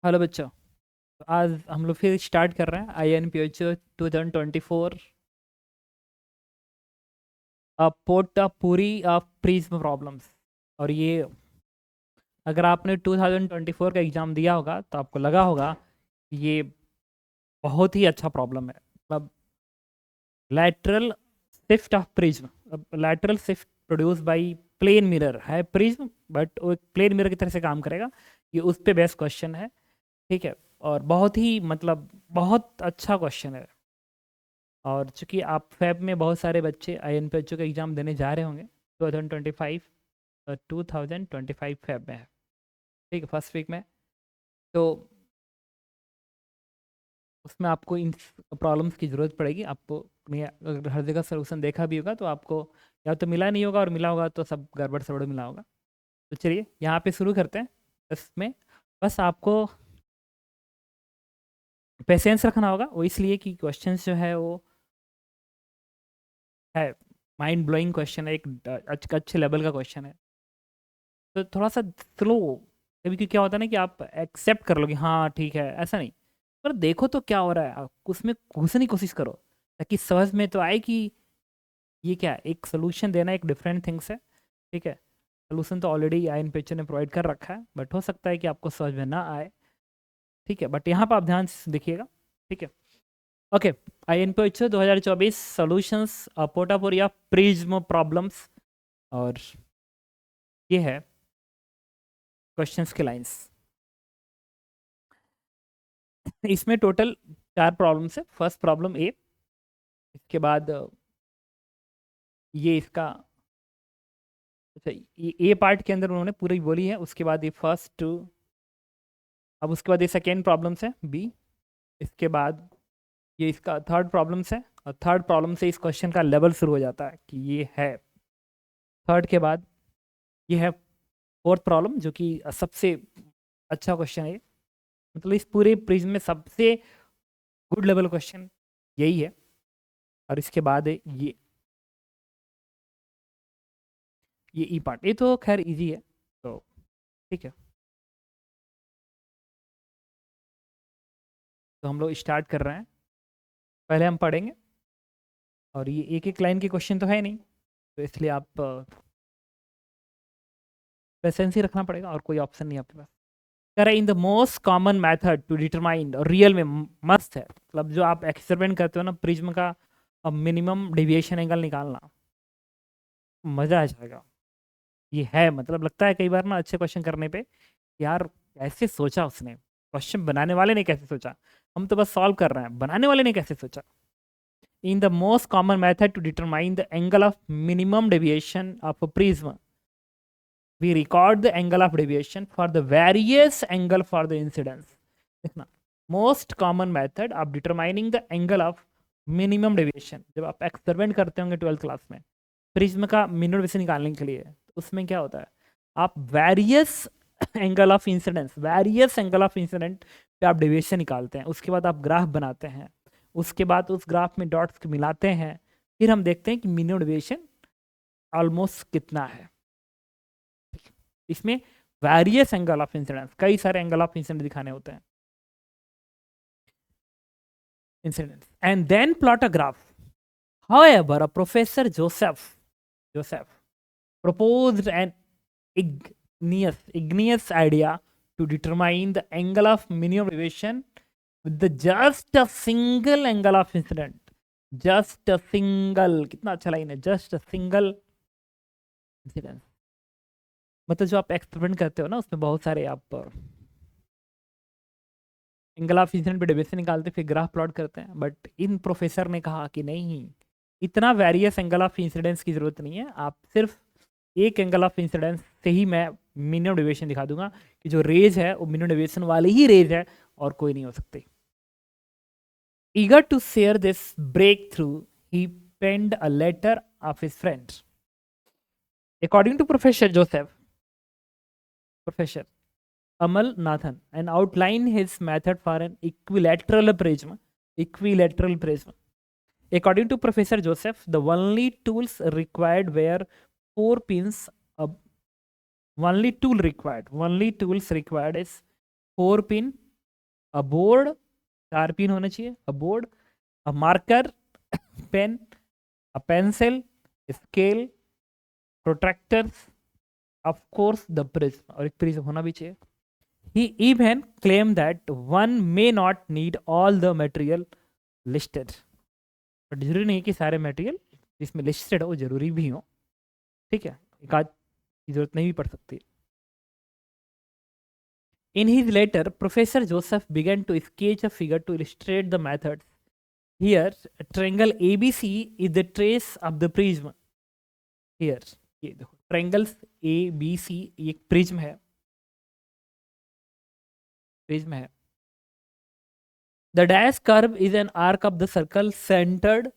Hello बच्चों। तो आज हम लोग फिर स्टार्ट कर रहे हैं INPH 2024 पोटापोरी प्रिज्म प्रॉब्लम्स। और ये अगर आपने 2024 का एग्ज़ाम दिया होगा तो आपको लगा होगा कि ये बहुत ही अच्छा प्रॉब्लम है। मतलब lateral shift of prism, lateral shift produce by plane mirror है प्रिज्म, बट वो एक प्लेन मिरर की तरह से काम करेगा। ये उस पे बेस्ट क्वेश्चन है। ठीक है। और बहुत ही मतलब बहुत अच्छा क्वेश्चन है। और चूंकि आप फैब में बहुत सारे बच्चे INPHO का एग्ज़ाम देने जा रहे होंगे 2025 फैब में है। ठीक है, फर्स्ट वीक में। तो उसमें आपको इन प्रॉब्लम्स की ज़रूरत पड़ेगी आपको। नहीं, अगर हर जगह सोल्यूशन देखा भी होगा तो आपको या तो मिला नहीं होगा, और मिला होगा तो सब गड़बड़ सड़बड़ मिला होगा। तो चलिए यहाँ पे शुरू करते हैं। इसमें बस आपको पेशेंस रखना होगा, वो इसलिए कि क्वेश्चंस जो है वो है माइंड ब्लोइंग क्वेश्चन है, एक अच्छे लेवल का क्वेश्चन है। तो थोड़ा सा स्लो। कभी कभी क्या होता है ना कि आप एक्सेप्ट कर लोगे, हाँ ठीक है, ऐसा नहीं। पर देखो तो क्या हो रहा है, आप उसमें घुसने की कोशिश करो ताकि समझ में तो आए कि ये क्या है। एक सोल्यूशन देना एक डिफरेंट थिंग्स है। ठीक है। सोल्यूशन तो ऑलरेडी INPHO ने प्रोवाइड कर रखा है, बट हो सकता है कि आपको समझ में ना आए। ठीक है, बट यहाँ पर आप ध्यान से देखिएगा। ठीक है। Okay. INPHO 2024 solutions portfolio prism problems. और ये है क्वेश्चंस के लाइंस। इसमें टोटल 4 प्रॉब्लम्स है। फर्स्ट प्रॉब्लम ए, इसके बाद ये इसका, अच्छा ये ए पार्ट के अंदर उन्होंने पूरी बोली है। उसके बाद ये फर्स्ट टू, अब उसके बाद ये सेकेंड प्रॉब्लम्स है बी। इसके बाद ये इसका थर्ड प्रॉब्लम्स है, और थर्ड प्रॉब्लम से इस क्वेश्चन का लेवल शुरू हो जाता है कि ये है थर्ड के बाद। ये है फोर्थ प्रॉब्लम, जो कि सबसे अच्छा क्वेश्चन है। मतलब इस पूरे प्रिज्म में सबसे गुड लेवल क्वेश्चन यही है। और इसके बाद है ये ई पार्ट। ये तो खैर इजी है। तो ठीक है, तो हम लोग स्टार्ट कर रहे हैं। पहले हम पढ़ेंगे, और ये एक एक लाइन के क्वेश्चन तो है नहीं, तो इसलिए आप पेशेंस ही रखना पड़ेगा, और कोई ऑप्शन नहीं आपके पास। कह रहा है in the most common method to determine, real में मस्त है। मतलब जो आप एक्सपेरिमेंट करते हो ना प्रिज्म का, अब मिनिमम डेविएशन एंगल निकालना, मज़ा आ जाएगा। ये है मतलब लगता है कई बार ना अच्छे क्वेश्चन करने पे, यार कैसे सोचा उसने, क्वेश्चन बनाने वाले ने कैसे सोचा। हम तो बस सॉल्व कर रहे हैं, बनाने वाले ने कैसे सोचा। In the most common method to determine the angle of minimum deviation of a prism, we record the angle of deviation for the various angle for the incidence. देखना, most common method of determining the angle of minimum deviation, जब आप experiment करते होंगे 12th class में prism का minimum deviation निकालने के लिए, तो उसमें क्या होता है, आप various angle of incidence, various angle of incident पे आप डेविएशन निकालते हैं। उसके बाद आप ग्राफ बनाते हैं, उसके बाद उस ग्राफ में डॉट्स मिलाते हैं, फिर हम देखते हैं कि मिनिमम डेविएशन ऑलमोस्ट कितना है। इसमें वेरियस एंगल ऑफ इंसिडेंस, कई सारे एंगल ऑफ इंसिडेंस दिखाने होते हैं, incidence, and then plot a graph. However, a Professor Joseph proposed an igneous idea to determine the angle of minimum deviation with the just a single angle of incident. Just a single, कितना अच्छा line है, just a single incident। मतलब जो आप experiment करते हो ना उसमें बहुत सारे आप एंगल ऑफ इंसिडेंट पे डेविएशन निकालते फिर ग्राफ प्लॉट करते हैं, बट इन प्रोफेसर ने कहा कि नहीं, इतना वेरियस एंगल ऑफ इंसिडेंस की जरूरत नहीं है। आप सिर्फ एक एंगल ऑफ इंसिडेंस से ही मैं मिनिमम डेविएशन दिखा दूंगा कि जो रेज है वो मिनिमम डेविएशन वाली ही रेज है, और कोई नहीं हो सकती। Eager to share this breakthrough, he penned a letter of his friend. According to Professor Amal Nathan, and outline his method for an equilateral prism. Equilateral prism. According to Professor Joseph, the only tools required were 4 pins. Only tools required is 4 pin a board, 4 pin होना चाहिए, a board, a marker, pen, a pencil, scale, protractors, of course the prism, और एक prism होना भी चाहिए. He even claimed that one may not need all the material listed. But जरूरी नहीं कि सारे मटेरियल जिसमें लिस्टेड हो वो जरूरी भी हो. ठीक है, एक आध की जरूरत नहीं भी पड़ सकती. In his letter, Professor Joseph began to sketch a figure to illustrate the methods. Here, triangle ABC is the trace of the prism. Here, ये देखो ट्रायंगल्स ए बी सी एक प्रिज्म है, प्रिज्म है. The dash curve is an arc of the circle centered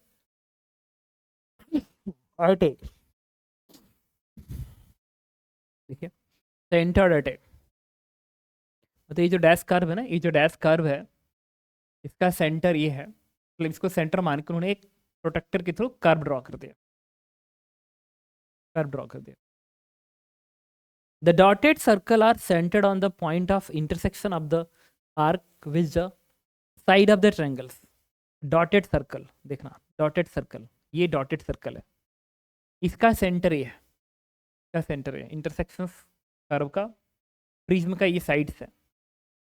at a, देखिए centred eight ए. मतलब ये जो dash curve है ना, ये जो डैश कर्व है इसका सेंटर ये है, मतलब इसको सेंटर मान के उन्होंने एक प्रोटेक्टर के थ्रू कर्व ड्रॉ कर दिया, कर्व ड्रॉ कर दिया. The dotted circle are centered on the point of intersection of the arc with the side of the triangles. Dotted circle देखना, डॉटेड सर्कल, ये डॉटेड सर्कल है, इसका centre ये है, इसका सेंटर है इंटरसेक्शन कर्व का, प्रिज्म का ये साइड्स है.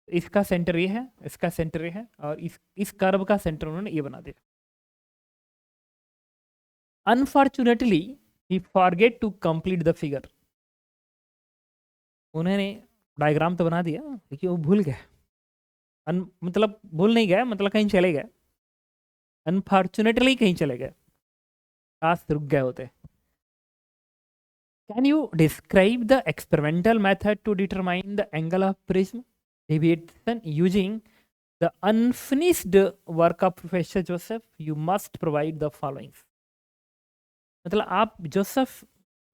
इसका सेंटर ये है, इसका सेंटर ये है, और इस कर्व का सेंटर उन्होंने ये बना दिया. Unfortunately he forget to complete the figure. उन्होंने डायग्राम तो बना दिया लेकिन वो भूल गए. मतलब भूल नहीं गए, मतलब कहीं चले गए, अनफॉर्चुनेटली कहीं चले गए, काश रुक गए होते. Can you describe the experimental method to determine the angle of prism deviation using the unfinished work of Professor Joseph? You must provide the following. मतलब आप जोसेफ,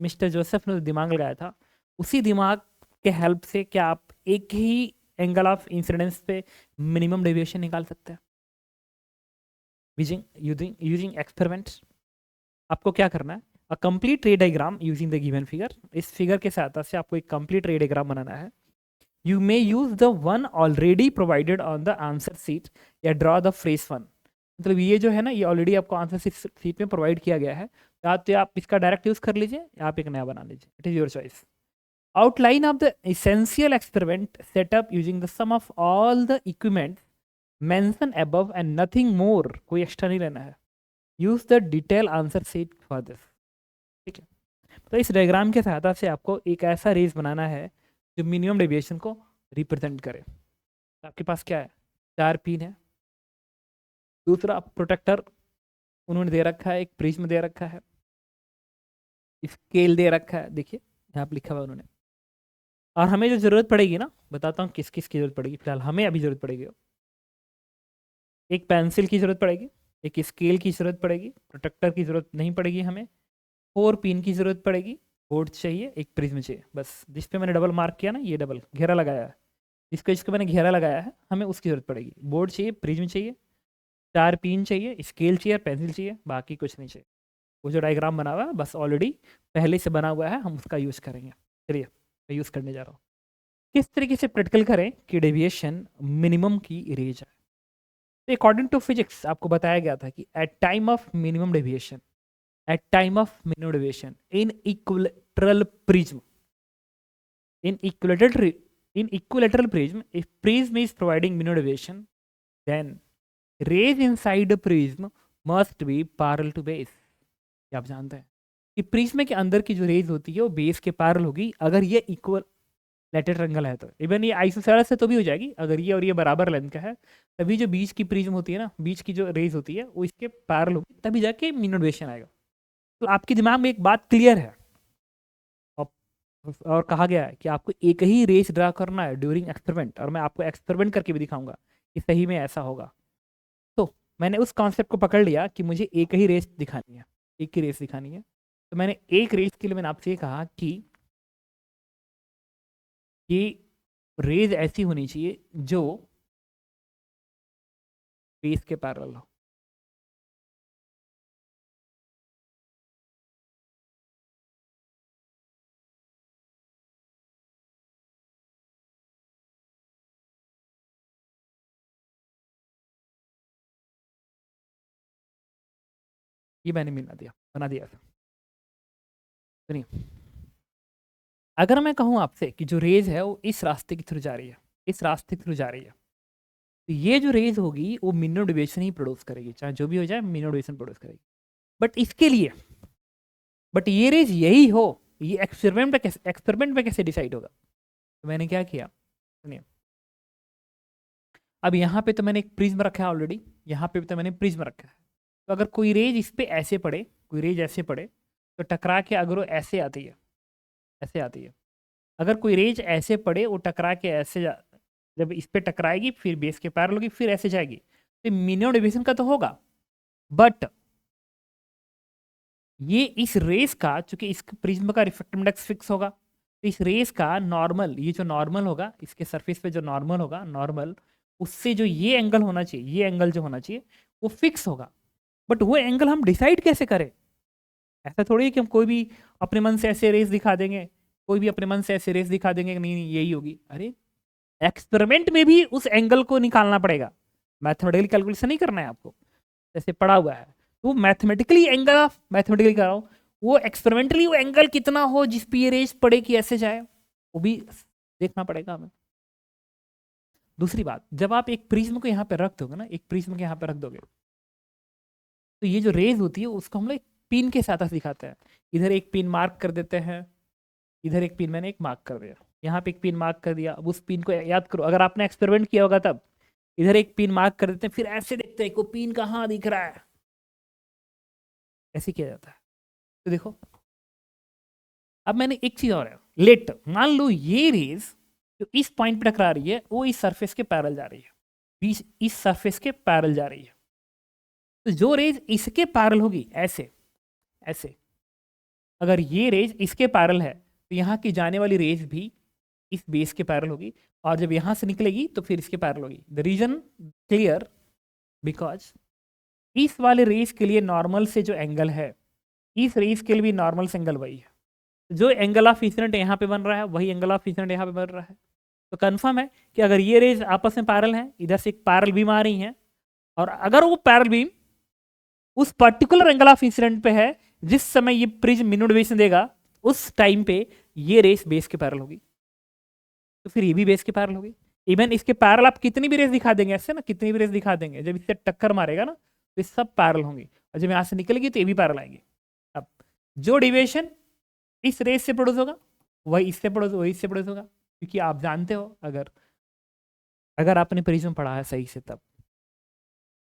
मिस्टर जोसेफ ने दिमाग लगाया था, उसी दिमाग के हेल्प से क्या आप एक ही एंगल ऑफ इंसिडेंस पे मिनिमम डेविएशन निकाल सकते हैं यूजिंग एक्सपेरिमेंट? आपको क्या करना है, अ कंप्लीट रे diagram using the given figure. इस फिगर के सहायता से आपको एक कंप्लीट रे डायग्राम बनाना है. You may use the one already provided on the answer sheet या draw the fresh one. मतलब ये जो है ना, ये ऑलरेडी आपको आंसर सीट में प्रोवाइड किया गया है, तो आप इसका डायरेक्ट यूज कर लीजिए या आप एक नया बना लीजिए, it is your choice. Outline of the essential experiment setup using the sum of all the equipment mention above and nothing more. कोई एक्स्ट्रा नहीं लेना है. Use the detail answer sheet for this. ठीक है, तो इस डायग्राम के सहायता से आपको एक ऐसा रेस बनाना है जो मिनिमम डेविएशन को रिप्रेजेंट करे. आपके पास क्या है, 4 पिन है, दूसरा प्रोटेक्टर उन्होंने दे रखा है, एक प्रिज्म दे रखा है, स्केल दे रखा है, देखिए यहाँ पे लिखा हुआ उन्होंने. और हमें जो जरूरत पड़ेगी ना, बताता हूँ किस किस की जरूरत पड़ेगी. फिलहाल हमें अभी जरूरत पड़ेगी एक पेंसिल की जरूरत पड़ेगी, एक स्केल की जरूरत पड़ेगी, प्रोटेक्टर की जरूरत नहीं पड़ेगी हमें, 4 पिन की जरूरत पड़ेगी, बोर्ड चाहिए, एक प्रिज्म चाहिए. बस जिस पे मैंने डबल मार्क किया ना, ये डबल घेरा लगाया है, इसको मैंने घेरा लगाया है, हमें उसकी जरूरत पड़ेगी. बोर्ड चाहिए, प्रिज्म चाहिए, 4 पिन चाहिए, स्केल चाहिए, पेंसिल चाहिए, बाकी कुछ नहीं चाहिए. वो जो डायग्राम बना हुआ है बस ऑलरेडी पहले से बना हुआ है, हम उसका यूज़ करेंगे. चलिए मैं यूज़ करने जा रहा हूँ. किस तरीके से प्रैक्टिकल करें कि डेविएशन मिनिमम की इरेज है. तो अकॉर्डिंग टू फिजिक्स आपको बताया गया था कि at time of minimum deviation, at time of minimum deviation in equilateral prism, in equilateral prism, if prism is providing minimum deviation, then rays inside the prism must be parallel to base. ये आप जानते हैं कि prism के अंदर की जो raise होती है वो बेस के पैरेलल होगी अगर ये इक्वल लेटेड ट्रायंगल है. तो इवन ये आइसोसेलेस से तो भी हो जाएगी अगर ये और ये बराबर लेंथ का है, तभी जो बीच की प्रिज्म होती है ना, बीच की जो रेज होती है वो इसके पैरेलल होगी, तभी जाके मिनिमम डेविएशन आएगा. तो आपके दिमाग में एक बात क्लियर है, और कहा गया है कि आपको एक ही रेस ड्रा करना है ड्यूरिंग एक्सपेरिमेंट, और मैं आपको एक्सपेरिमेंट करके भी दिखाऊंगा कि सही में ऐसा होगा. तो मैंने उस कॉन्सेप्ट को पकड़ लिया कि मुझे एक ही रेस दिखानी है, एक ही रेस दिखानी है. तो मैंने एक रेस के लिए मैंने आपसे ये कहा कि ये रेज ऐसी होनी चाहिए जो बेस के पैरेलल हो. ये मैंने बना दिया था। सुनिए, अगर मैं कहूँ आपसे कि जो रेज है वो इस रास्ते के थ्रू जा रही है, इस रास्ते के थ्रू जा रही है, तो ये जो रेज होगी वो मिनिमम डेविएशन ही प्रोड्यूस करेगी, चाहे जो भी हो जाए मिनिमम डेविएशन प्रोड्यूस करेगी। बट इसके लिए, बट ये रेज यही हो, ये एक्सपेरिमेंट में कैसे डिसाइड होगा? तो मैंने क्या किया, सुनिए, अब यहाँ पे तो मैंने एक प्रिज्म रखा है ऑलरेडी, यहाँ पे तो मैंने प्रिज्म रखा है। तो अगर कोई रेज इस पे ऐसे पड़े, कोई रेज ऐसे पड़े, तो टकरा के अगर वो ऐसे आती है, ऐसे आती है, अगर कोई रेज ऐसे पड़े वो टकरा के जब इस पे टकराएगी फिर बेस के पैरेलल होगी फिर ऐसे जाएगी, तो मिनिमम डेविएशन का तो होगा। बट ये इस रेस का, चूंकि इस प्रिज्म का रिफ्रैक्टिव इंडेक्स फिक्स होगा, तो इस रेस का नॉर्मल, ये जो नॉर्मल होगा इसके सरफेस पे जो नॉर्मल होगा, नॉर्मल उससे जो ये एंगल होना चाहिए, ये एंगल जो होना चाहिए वो फिक्स होगा। बट वो एंगल हम डिसाइड कैसे करें? ऐसा थोड़ी है कि हम कोई भी अपने मन से ऐसे रेस दिखा देंगे, कोई भी अपने मन से ऐसे रेस दिखा देंगे कि नहीं नहीं यही होगी। अरे एक्सपेरिमेंट में भी उस एंगल को निकालना पड़ेगा, मैथमेटिकली कैलकुलेशन नहीं करना है आपको, जैसे पड़ा हुआ है तो मैथमेटिकली एंगल ऑफ मैथमेटिकली कर रहा हूँ, वो एक्सपेरिमेंटली वो एंगल कितना हो जिस पे ये रेस पड़े कि ऐसे जाए, वो भी देखना पड़ेगा हमें। दूसरी बात, जब आप एक प्रिज्म को यहाँ पे रख दोगे ना, एक प्रिज्म को यहाँ पे रख दोगे, तो ये जो रेज होती है उसको हम लोग पिन के साथ दिखाते हैं। इधर एक पिन मार्क कर देते हैं, इधर एक पिन मैंने एक मार्क कर दिया, यहाँ पे एक पिन मार्क कर दिया। अब उस पिन को याद करो, अगर आपने एक्सपेरिमेंट किया होगा तब इधर एक पिन मार्क कर देते हैं, फिर ऐसे देखते हैं को पिन कहाँ दिख रहा है, ऐसे किया जाता है। तो देखो, अब मैंने एक चीज और है, लेट मान लो ये रेज जो इस पॉइंट पे टकरा रही है वो इस सरफेस के पैरेलल जा रही है, बीच इस सरफेस के पैरेलल जा रही है, तो जो रेज इसके पैरेलल होगी ऐसे ऐसे, अगर ये रेज इसके पैरेलल है तो यहाँ की जाने वाली रेज भी इस बेस के पैरेलल होगी, और जब यहाँ से निकलेगी तो फिर इसके पैरेलल होगी। द रीजन क्लियर, बिकॉज इस वाले रेस के लिए नॉर्मल से जो एंगल है, इस रेस के लिए भी नॉर्मल से एंगल वही है, जो एंगल ऑफ इंसिडेंट यहाँ पे बन रहा है वही एंगल ऑफ इंसिडेंट यहाँ पे बन रहा है। तो कंफर्म है कि अगर ये रेज आपस में पैरेलल हैं, इधर से एक पैरेलल बीम आ रही है, और अगर वो पैरेलल बीम उस पर्टिकुलर एंगल ऑफ इंसिडेंट पे है जिस समय ये प्रिज्म मिनिमम डेविएशन देगा, उस टाइम पे ये रेस बेस के पैरेलल होगी, तो फिर ये भी बेस के पैरेलल होगी। इवन इसके पैरेलल आप कितनी भी रेस दिखा देंगे ऐसे ना, कितनी भी रेस दिखा देंगे, जब इससे टक्कर मारेगा ना तो ये सब पैरेलल होंगी, और जब यहाँ से निकलेगी तो ये भी पैरेलल आएंगे। अब जो डेविएशन इस रेस से प्रोड्यूस होगा वही इससे प्रोड्यूस होगा, क्योंकि आप जानते हो, अगर अगर आपने प्रिज्म पढ़ा है सही से, तब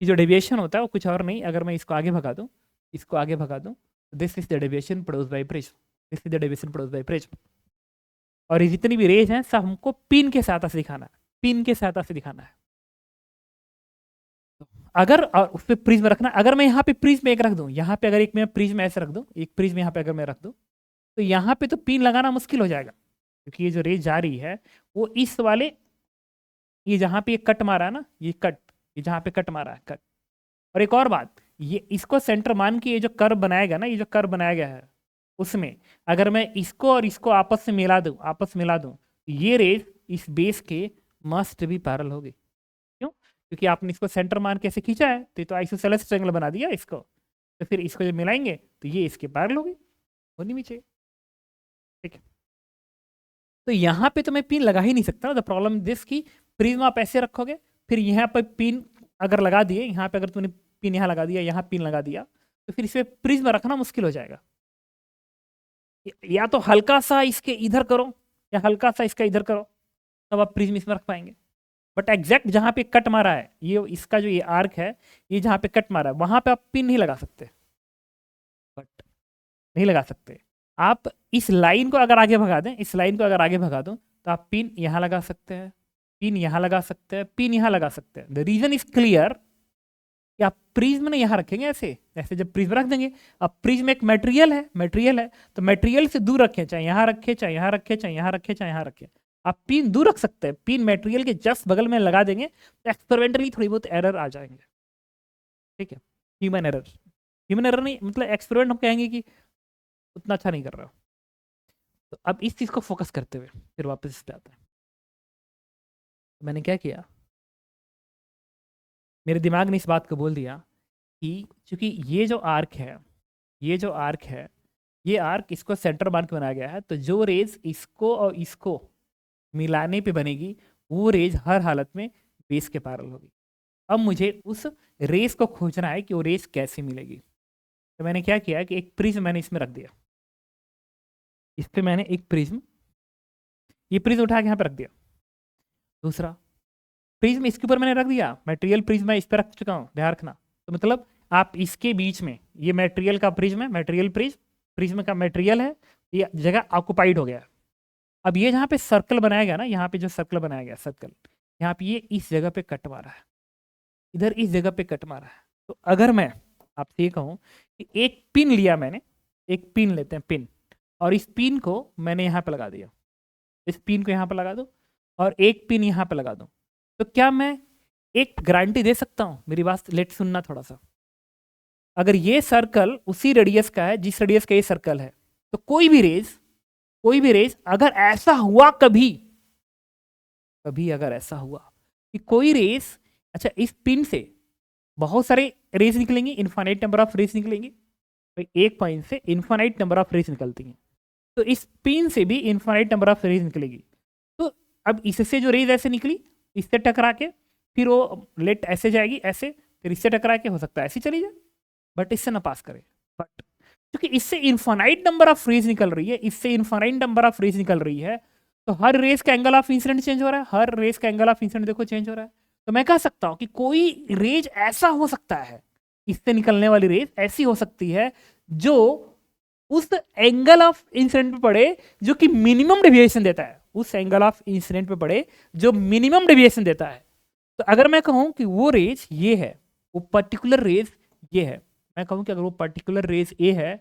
कि जो डेविएशन होता है वो कुछ और नहीं, अगर मैं इसको आगे भगा दूं, इसको आगे भगा दूं, this is the deviation produce by prism, this is the deviation produce by prism. और ये जितनी भी रेज हैं सब हमको पिन के साथ से दिखाना है, पिन के साथ से दिखाना है। अगर और उस पर प्रिज्म रखना, अगर मैं यहाँ पे प्रिज्म एक रख दूं, यहाँ पे अगर एक मैं प्रिज्म ऐसे रख दूं, एक प्रिज्म यहाँ पे अगर मैं रख दूं, तो यहाँ पे तो पिन लगाना मुश्किल हो जाएगा, क्योंकि ये जो रेज जा रही है वो इस वाले, ये जहाँ पे ये कट मारा है ना, ये कट, ये जहाँ पे कट मारा है कट। और एक और बात, ये इसको सेंटर मान के ये जो कर्व बनाया गया ना, ये जो कर्व बनाया गया है उसमें अगर मैं इसको और इसको आपस में मिला दूं, ये रेज इस बेस के मस्ट भी पैरेलल होगी। क्यों? क्योंकि आपने इसको सेंटर मान के ऐसे खींचा है, तो ये तो आइसोसेलेस ट्रायंगल बना दिया इसको, तो फिर इसको जब मिलाएंगे तो ये इसके पैरेलल होगी, होनी भी चाहिए। ठीक है, तो यहाँ पे तो मैं पिन लगा ही नहीं सकता ना। द प्रॉब्लम दिस की प्रिज्म आप ऐसे रखोगे, फिर यहाँ पे पिन अगर लगा दिए, यहाँ पे अगर तूने पिन यहाँ लगा दिया, यहाँ पिन लगा दिया, तो फिर इसमें प्रिज्म रखना मुश्किल हो जाएगा। या तो हल्का सा इसके इधर करो या हल्का सा इसका इधर करो, तब आप प्रिज्म इसमें रख पाएंगे। बट एग्जैक्ट जहाँ पे कट मारा है, ये इसका जो ये आर्क है, ये जहाँ पे कट मारा है वहां पे आप पिन नहीं लगा सकते, बट नहीं लगा सकते। आप इस लाइन को अगर आगे भगा दें, इस लाइन को अगर आगे भगा दो, तो आप पिन यहाँ लगा सकते हैं, पिन यहाँ लगा सकते हैं, पिन यहाँ लगा सकते हैं। द रीजन इज क्लियर कि आप प्रिज्म ने यहाँ रखेंगे ऐसे ऐसे, जब प्रिज्म रख देंगे, अब प्रिज्म एक मटेरियल है, तो मटेरियल से दूर रखें, चाहे यहाँ रखे, चाहे यहाँ रखे, चाहे यहाँ रखे, चाहे यहाँ रखे, आप पिन दूर रख सकते हैं। पिन मटेरियल के जस्ट बगल में लगा देंगे तो एक्सपेरिमेंटली थोड़ी बहुत एरर आ जाएंगे। ठीक है, ह्यूमन एरर नहीं, मतलब एक्सपेरिमेंट हम कहेंगे कि उतना अच्छा नहीं कर रहा हो। तो अब इस चीज को फोकस करते हुए फिर वापस इस पे आते हैं। मैंने क्या किया, मेरे दिमाग ने इस बात को बोल दिया कि चूंकि ये जो आर्क है ये आर्क इसको सेंटर मान के बनाया गया है, तो जो रेज इसको और इसको मिलाने पे बनेगी वो रेज हर हालत में बेस के पैरेलल होगी। अब मुझे उस रेस को खोजना है कि वो रेस कैसे मिलेगी। तो मैंने क्या किया कि एक प्रिज्म मैंने इसमें रख दिया, इस पे मैंने एक प्रिज्म, ये प्रिज्म उठा के यहाँ पे रख दिया। दूसरा प्रिज्म इसके ऊपर मैंने रख दिया, मटेरियल प्रिज्म मैं इस पर रख चुका हूँ, ध्यान रखना। तो मतलब आप इसके बीच में, ये मटेरियल का प्रिज्म है, मटेरियल प्रिज्म, प्रिज्म का मटेरियल है, ये जगह ऑक्युपाइड हो गया। अब ये जहाँ पे सर्कल बनाया गया ना, यहाँ पे जो सर्कल बनाया गया सर्कल, यहाँ पे ये इस जगह पे कट मारा है, इधर इस जगह पे कट मारा है। तो अगर मैं आपसे ये कहूँ कि एक पिन लिया मैंने, एक पिन लेते हैं पिन, और इस पिन को मैंने यहाँ पे लगा दिया, इस पिन को यहाँ पे लगा दो और एक पिन यहाँ पे लगा दो, तो क्या मैं एक गारंटी दे सकता हूँ? मेरी बात लेट सुनना थोड़ा सा। अगर ये सर्कल उसी रेडियस का है जिस रेडियस का ये सर्कल है, तो कोई भी रेस अगर ऐसा हुआ कभी कभी अगर ऐसा हुआ कि कोई रेस, अच्छा इस पिन से बहुत सारे रेस निकलेंगे, इन्फाइनाइट नंबर ऑफ रेस निकलेंगे भाई, एक पॉइंट से इन्फाइनाइट नंबर ऑफ रेस निकलती हैं, तो इस पिन से भी इन्फाइनाइट नंबर ऑफ रेस निकलेगी। तो अब इससे जो रेज ऐसे निकली, इससे टकरा के फिर वो लेट ऐसे जाएगी, ऐसे फिर इससे टकरा के हो सकता है ऐसी चली जाए, बट इससे ना पास करे। बट क्योंकि इससे इन्फाइनाइट नंबर ऑफ रेज निकल रही है, इससे इन्फाइनाइट नंबर ऑफ रेज निकल रही है, तो हर रेस का एंगल ऑफ इंसिडेंट चेंज हो रहा है, हर रेस का एंगल ऑफ इंसिडेंट देखो चेंज हो रहा है। तो मैं कह सकता हूं कि कोई रेज ऐसा हो सकता है, इससे निकलने वाली रेज ऐसी हो सकती है जो उस एंगल ऑफ इंसिडेंट पे पड़े जो कि मिनिमम डेविएशन देता है, उस एंगल ऑफ इंसिडेंट पे पड़े जो मिनिमम डेविएशन देता है। तो अगर मैं कहूं कि वो रेज ये है, वो पर्टिकुलर रेज ये है, मैं कहूं कि अगर वो पर्टिकुलर रेज ये है,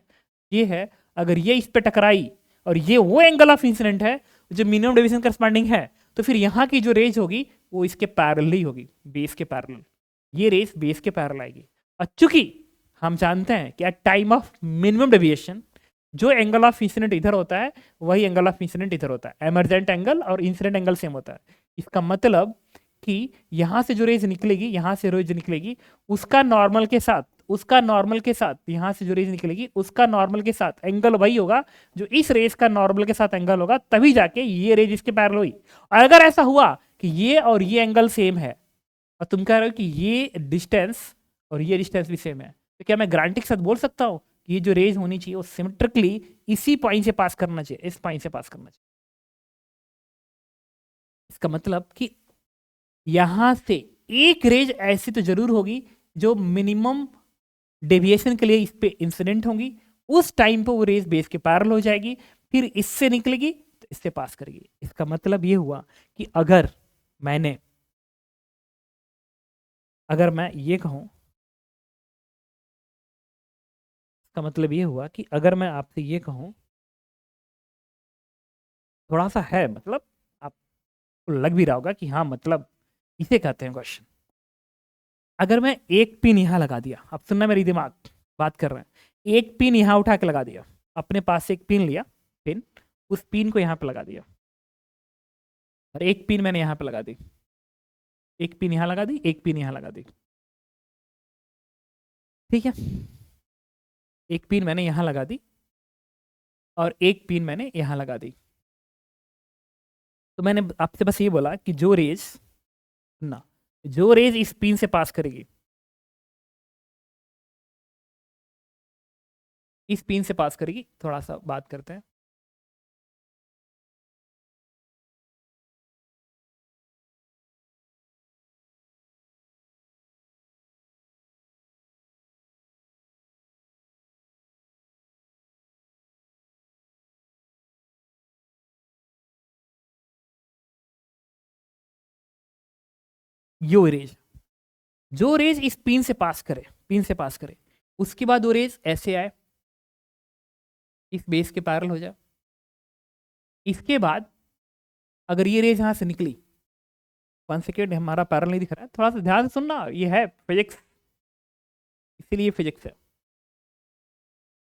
अगर ये इस पे टकराई और ये वो एंगल ऑफ इंसिडेंट है जो मिनिमम डेविएशन करस्पॉन्डिंग है, तो फिर यहाँ की जो रेज होगी वो इसके पैरेलल ही होगी, बेस के पैरेलल। ये रेस बेस के पैरेलल आएगी। और चूंकि हम जानते हैं कि at time of minimum deviation जो एंगल ऑफ इंसिडेंट इधर होता है वही एंगल ऑफ इंसिडेंट इधर होता है, एमरजेंट एंगल और इंसिडेंट एंगल सेम होता है। इसका मतलब कि यहां से जो रेज निकलेगी, यहां से रेज निकलेगी, उसका नॉर्मल के साथ, यहां से जो रेज निकलेगी उसका नॉर्मल के साथ एंगल वही होगा जो इस रेस का नॉर्मल के साथ एंगल होगा, तभी जाके ये रेज इसके पैरेलल हुई। और अगर ऐसा हुआ कि ये और ये एंगल सेम है और तुम कह रहे हो कि ये डिस्टेंस और ये डिस्टेंस भी सेम है, तो क्या मैं गारंटी के साथ बोल सकता हूँ कि ये जो रेज होनी चाहिए वो सिमेट्रिकली इसी पॉइंट से पास करना चाहिए, इस पॉइंट से पास करना चाहिए। इसका मतलब कि यहां से एक रेज ऐसी तो जरूर होगी जो मिनिमम डेविएशन के लिए इस पे इंसिडेंट होगी, उस टाइम पे वो रेज बेस के पैरेलल हो जाएगी, फिर इससे निकलेगी तो इससे पास करेगी। इसका मतलब ये हुआ कि अगर मैं ये कहूं, इसका मतलब ये हुआ कि अगर मैं आपसे ये कहूं, थोड़ा सा है मतलब आपको लग भी रहा होगा कि हाँ मतलब इसे कहते हैं क्वेश्चन। अगर मैं एक पिन यहां लगा दिया, अब सुनना मेरी दिमाग बात कर रहे हैं, एक पिन यहां उठा के लगा दिया, अपने पास से एक पिन लिया, पिन, उस पिन को यहां पे लगा दिया और एक पिन मैंने यहां पे लगा दी, एक पिन यहां लगा दी, एक पिन यहां लगा दी, ठीक है, एक पिन मैंने यहां लगा दी और एक पिन मैंने यहां लगा दी। तो मैंने आपसे बस ये बोला कि जो रेज इस पिन से पास करेगी, इस पिन से पास करेगी, थोड़ा सा बात करते हैं। जो रेज इस पिन से पास करे, उसके बाद वो रेज ऐसे आए, इस बेस के पैरेलल हो जाए, इसके बाद अगर ये रेज यहां से निकली, 1 सेकेंड हमारा पैरेलल नहीं दिख रहा है, थोड़ा सा ध्यान से सुनना, ये है फिजिक्स, इसीलिए फिजिक्स है,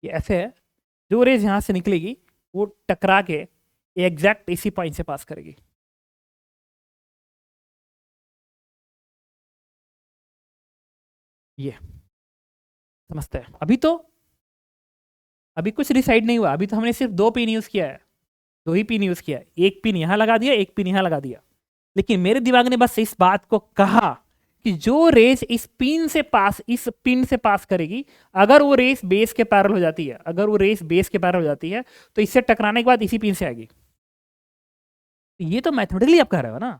ये ऐसे है, जो रेज यहां से निकलेगी वो टकरा के एग्जैक्ट इसी पॉइंट से पास करेगी। ये समझते हैं? अभी कुछ डिसाइड नहीं हुआ, अभी तो हमने सिर्फ 2 पिन यूज़ किया है, 2 ही पिन यूज़ किया है, 1 पिन यहाँ लगा दिया, 1 पिन यहाँ लगा दिया। लेकिन मेरे दिमाग ने बस इस बात को कहा कि जो रेस इस पिन से पास करेगी, अगर वो रेस बेस के पैरेलल हो जाती है, तो इससे टकराने के बाद इसी पिन से आएगी। ये तो मैथमेटिकली आप कह रहे हो ना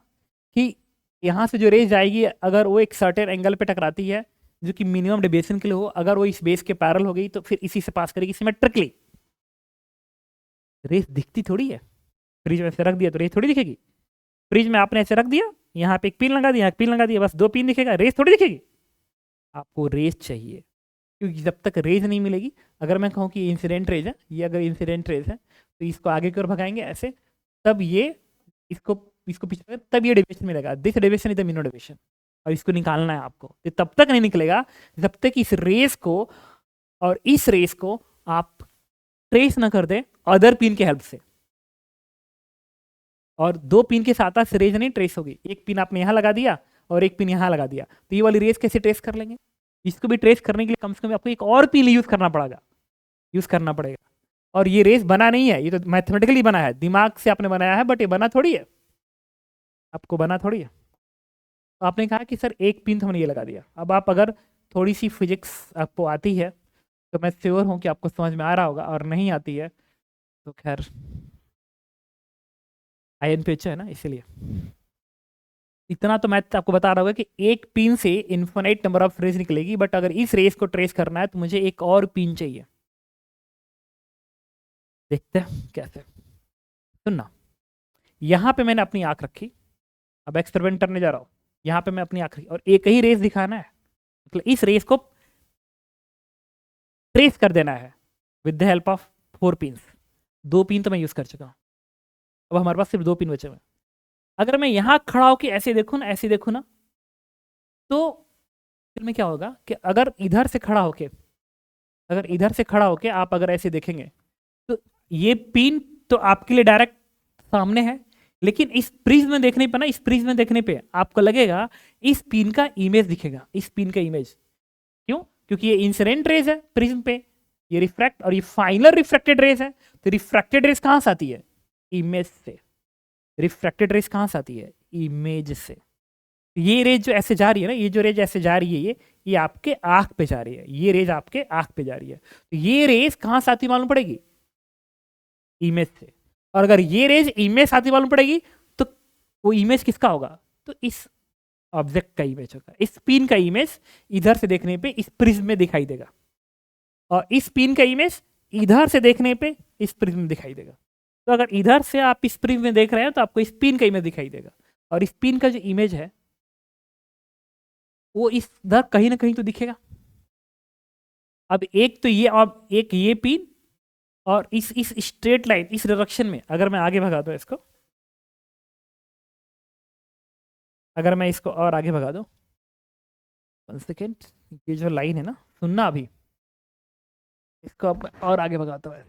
कि यहाँ से जो रेस जाएगी, अगर वो एक सर्टेन एंगल पे टकराती है जो कि मिनिमम डेविएशन के लिए हो, अगर वो इस बेस के पैरेलल हो गई तो फिर इसी से पास करेगी सिमेट्रिकली। रेस दिखती थोड़ी है, फ्रिज में ऐसे रख दिया तो रेस थोड़ी दिखेगी। फ्रिज में आपने ऐसे रख दिया, यहाँ पे एक पिन लगा दिया, यहाँ एक पिन लगा दिया, बस 2 पिन दिखेगा, रेस थोड़ी दिखेगी। आपको रेस चाहिए, क्योंकि जब तक रेज नहीं मिलेगी, अगर मैं कहूँ कि इंसिडेंट रेज है, ये अगर इंसिडेंट रेज है तो इसको आगे की ओर भगाएंगे ऐसे, तब ये इसको पीछे, तब ये डेविएशन मिलेगा। This deviation is the mean deviation, और इसको निकालना है आपको। तो तब तक नहीं निकलेगा जब तक इस रेस को और इस रेस को आप ट्रेस ना कर दें अदर पिन के हेल्प से। और 2 पिन के साथ साथ रेज नहीं ट्रेस होगी। एक पिन आपने यहाँ लगा दिया और एक पिन यहाँ लगा दिया, तो ये वाली रेस कैसे ट्रेस कर लेंगे? इसको भी ट्रेस करने के लिए कम से कम आपको एक और पिन यूज करना पड़ेगा। और ये रेस बना नहीं है, ये तो मैथमेटिकली बना है, दिमाग से आपने बनाया है, बट ये बना थोड़ी है, आपको बना थोड़ी है। तो आपने कहा कि सर एक पिन तो हमने ये लगा दिया। अब आप अगर थोड़ी सी फिजिक्स आपको आती है तो मैं श्योर हूँ कि आपको समझ में आ रहा होगा, और नहीं आती है तो खैर आयन पे है ना, इसीलिए इतना तो मैं आपको बता रहा हूँ कि एक पिन से इन्फिनिट नंबर ऑफ रेस निकलेगी, बट अगर इस रेस को ट्रेस करना है तो मुझे एक और पिन चाहिए। देखते हैं कैसे। सुनना, यहाँ पे मैंने अपनी आंख रखी, अब एक्सपेरिमेंट करने जा रहा हूँ। यहाँ पे मैं अपनी आंख रखी और एक ही रेस दिखाना है, मतलब इस रेस को ट्रेस कर देना है with the help of 4 pins. 2 pin तो मैं यूज कर चुका हूँ, अब हमारे पास सिर्फ 2 पिन बचे हुए। अगर मैं यहाँ खड़ा होकर ऐसे देखूँ ना, तो फिर में क्या होगा कि अगर इधर से खड़ा होके आप अगर ऐसे देखेंगे तो ये पिन तो आपके लिए डायरेक्ट सामने है, लेकिन इस प्रिज्म देखने पे आपको लगेगा इस पिन का इमेज दिखेगा, इस पिन का इमेज। क्यों? क्योंकि ये इंसिडेंट रेज है प्रिज्म पे, ये रिफ्रैक्ट, और ये फाइनल रिफ्रैक्टेड रेज है। तो रिफ्रैक्टेड रेज कहां से आती है? इमेज से। रिफ्रैक्टेड रेज कहां से आती है? इमेज से। ये रेज जो ऐसे जा रही है ना, ये जो रेज ऐसे जा रही है, ये आपके आंख पे जा रही है, ये रेज आपके आंख पे जा रही है। तो ये रेज कहां से आती मालूम पड़ेगी? इमेज से। और अगर ये रेज इमेज आती मालूम पड़ेगी तो वो इमेज किसका होगा? तो इस ऑब्जेक्ट का इमेज होगा। इस पिन का इमेज इधर से देखने पे इस प्रिज्म में दिखाई देगा, और इस पिन का इमेज इधर से देखने पे इस प्रिज्म में दिखाई देगा। तो अगर इधर से आप इस प्रिज्म में देख रहे हैं तो आपको इस पिन का इमेज दिखाई देगा, और इस पिन का जो इमेज है वो इधर कहीं ना कहीं तो दिखेगा। अब एक तो ये, और एक ये पिन, और इस स्ट्रेट लाइन, इस डायरेक्शन में अगर मैं आगे भगा दूं इसको, अगर मैं इसको और आगे भगा दूं, 1 सेकेंड, ये जो लाइन है ना, सुनना अभी, इसको अब और आगे भगाता हूं,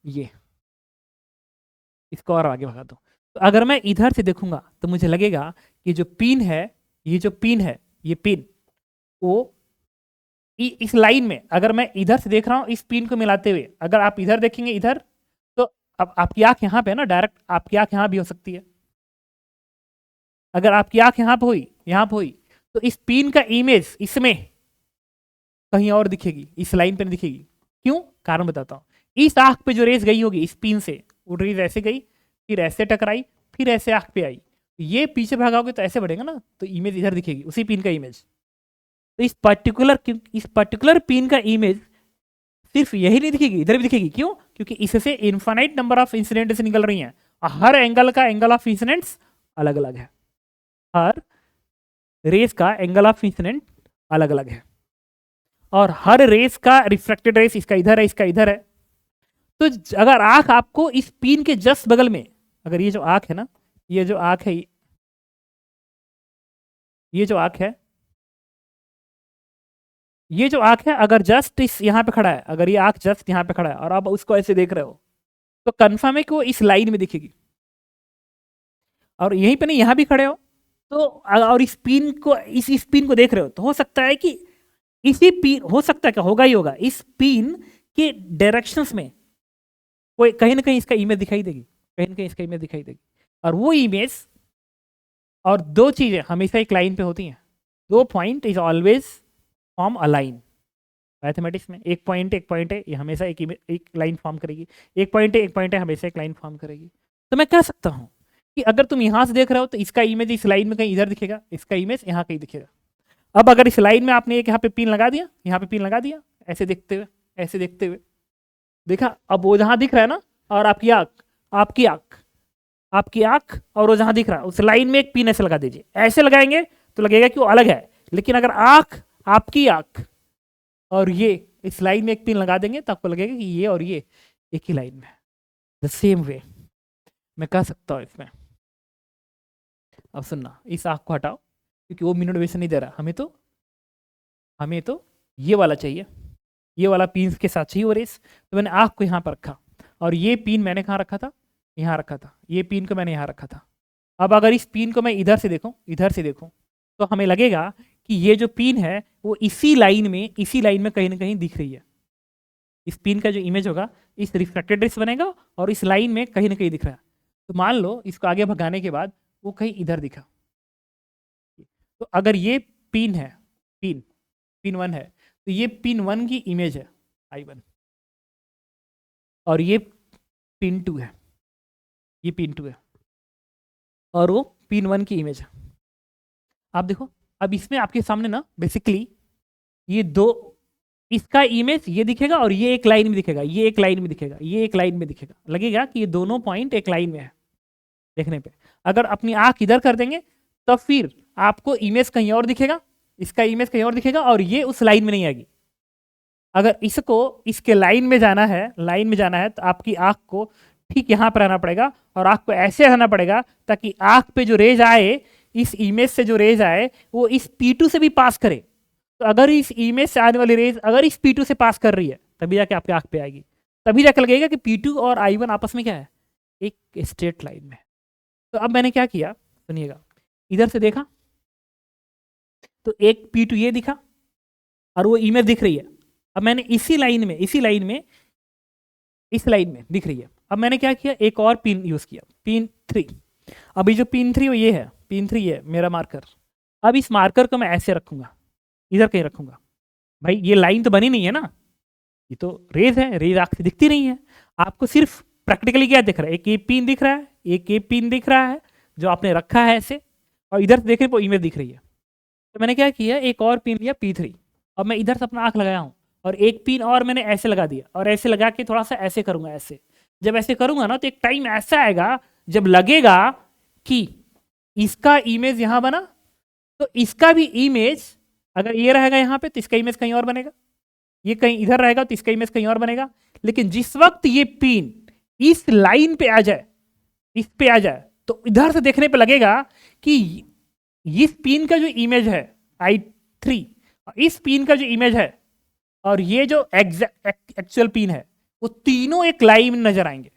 ये इसको और आगे भगा दूं, तो अगर मैं इधर से देखूंगा तो मुझे लगेगा कि जो पिन है, ये पिन वो इस लाइन में, अगर मैं इधर से देख रहा हूं इस पिन को मिलाते हुए, अगर आप इधर देखेंगे इधर, तो अब आपकी आंख यहाँ पे है ना, डायरेक्ट आपकी आंख यहाँ भी हो सकती है। अगर आपकी आंख यहाँ पे हुई तो इस पिन का इमेज इसमें कहीं और दिखेगी, इस लाइन पे नहीं दिखेगी। क्यों? कारण बताता हूँ। इस आंख पे जो रेस गई होगी इस पिन से, वो रेस ऐसे गई, फिर ऐसे टकराई, फिर ऐसे आंख पे आई, ये पीछे भागाओगे तो ऐसे बढ़ेगा ना, तो इमेज इधर दिखेगी, उसी पिन का इमेज। तो इस पर्टिकुलर पिन का इमेज सिर्फ यही नहीं दिखेगी, इधर भी दिखेगी। क्यों? क्योंकि इससे इनफाइनाइट नंबर ऑफ इंसिडेंट्स निकल रही हैं, हर एंगल का एंगल ऑफ इंसिडेंट्स अलग अलग है, हर रेस का एंगल ऑफ इंसिडेंट अलग अलग है, और हर रेस का रिफ्रैक्टेड रेस, इसका इधर है, इसका इधर है। तो अगर आंख आपको इस पिन के जस्ट बगल में, अगर ये जो आंख है ना, ये जो आंख है, ये जो आंख है, ये जो आंख है, अगर जस्ट इस यहाँ पे खड़ा है, अगर ये आंख जस्ट यहाँ पे खड़ा है और आप उसको ऐसे देख रहे हो, तो कंफर्म है कि वो इस लाइन में दिखेगी। और यहीं पे नहीं, यहाँ भी खड़े हो, तो और इस पिन को इस पिन को देख रहे हो तो हो सकता है कि इसी पिन हो सकता है क्या होगा ही होगा इस पिन के डायरेक्शंस में कोई कहीं ना कहीं इसका इमेज दिखाई देगी, कहीं ना कहीं इसका इमेज दिखाई देगी। और वो इमेज और दो चीजें हमेशा एक लाइन पे होती हैं, दो point is always form a line. Mathematics में एक पॉइंट है ये हमेशा एक लाइन फॉर्म करेगी, एक पॉइंट है हमेशा एक लाइन फॉर्म करेगी। तो मैं कह सकता हूँ कि अगर तुम यहाँ से देख रहे हो तो इसका इमेज इस लाइन में कहीं इधर दिखेगा, इसका इमेज यहाँ कहीं दिखेगा। अब अगर इस लाइन में आपने एक यहाँ पे पिन लगा दिया, यहाँ पे पिन लगा दिया, ऐसे देखते हुए, ऐसे देखते हुए देखा, अब वो जहाँ दिख रहा है ना, और आपकी आँख, आपकी आँख, आपकी आँख और वो जहाँ दिख रहा है उस लाइन में एक पिन ऐसे लगा दीजिए। ऐसे लगाएंगे तो लगेगा कि वो अलग है, लेकिन अगर आँख, आपकी आँख और ये इस लाइन में एक पिन लगा देंगे तो आपको लगेगा कि ये और ये एक ही लाइन में है। द सेम वे मैं कह सकता हूँ इसमें। अब सुनना, इस आँख को हटाओ क्योंकि वो मिनोडेशन नहीं दे रहा, हमें तो ये वाला चाहिए, ये वाला पिन के साथ चाहिए वो रेस। तो मैंने आँख को यहाँ पर रखा और ये पिन मैंने कहाँ रखा था, यहाँ रखा था, ये पिन को मैंने यहाँ रखा था। अब अगर इस पिन को मैं इधर से देखूँ, इधर से देखूँ तो हमें लगेगा कि ये जो पिन है वो इसी लाइन में कहीं ना कहीं दिख रही है। इस पिन का जो इमेज होगा इस रिफ्लेक्टेड रेस बनेगा और इस लाइन में कहीं ना कहीं दिख रहा है। तो मान लो इसको आगे भगाने के बाद वो कहीं इधर दिखा, तो अगर ये पिन है, पिन 1 है, तो ये पिन 1 की इमेज है I1, और ये पिन 2 है, ये पिन 2 है और वो पिन 1 की इमेज है। आप देखो, अब इसमें आपके सामने ना बेसिकली ये दो, इसका इमेज ये दिखेगा और ये एक लाइन में दिखेगा, ये एक लाइन में दिखेगा, ये एक लाइन में दिखेगा, लगेगा कि ये दोनों पॉइंट एक लाइन में है देखने पे। अगर अपनी आंख इधर कर देंगे तो फिर आपको इमेज कहीं और दिखेगा, इसका इमेज कहीं और दिखेगा और ये उस लाइन में नहीं आएगी। अगर इसको इसके लाइन में जाना है तो आपकी आंख को ठीक यहाँ पर रहना पड़ेगा और आंख को ऐसे रहना पड़ेगा ताकि आंख पे जो रेज आए, इस इमेज से जो रेज आए वो इस P2 से भी पास करे। तो अगर इस इमेज से आने वाली रेज अगर इस P2 से पास कर रही है तभी जाके आपके आंख पे आएगी, तभी जाके लगेगा कि P2 और I1 आपस में क्या है, एक स्ट्रेट लाइन में। तो अब मैंने क्या किया सुनिएगा, इधर से देखा तो एक P2 ये दिखा और वो इमेज दिख रही है। अब मैंने इस लाइन में दिख रही है। अब मैंने क्या किया, एक और पिन यूज किया, पिन 3। अभी जो पिन 3 ये है, पिन 3 है मेरा मार्कर। अब इस मार्कर को मैं ऐसे रखूंगा, इधर कहीं रखूंगा। भाई ये लाइन तो बनी नहीं है ना, ये तो रेज है, रेज आंख से दिखती नहीं है। आपको सिर्फ प्रैक्टिकली क्या दिख रहा है, एक ये पिन दिख रहा है, एक ये पिन दिख रहा है जो आपने रखा है ऐसे, और इधर से देखने पर इमेज दिख रही है। तो मैंने क्या किया, एक और पिन लिया P3। अब मैं इधर से अपना आंख लगाया हूँ और एक पिन और मैंने ऐसे लगा दिया और ऐसे लगा के थोड़ा सा ऐसे करूंगा, ऐसे जब ऐसे करूंगा ना तो एक टाइम ऐसा आएगा जब लगेगा कि इसका इमेज यहां बना, तो इसका भी इमेज अगर ये रहेगा यहाँ पे तो इसका इमेज कहीं और बनेगा, ये कहीं इधर रहेगा तो इसका इमेज कहीं और बनेगा। लेकिन जिस वक्त ये पिन इस लाइन पे आ जाए, इस पे आ जाए, तो इधर से देखने पे लगेगा कि इस पिन का जो इमेज है I3, इस पिन का जो इमेज है और ये जो एक्चुअल पिन है वो तीनों एक लाइन में नजर आएंगे।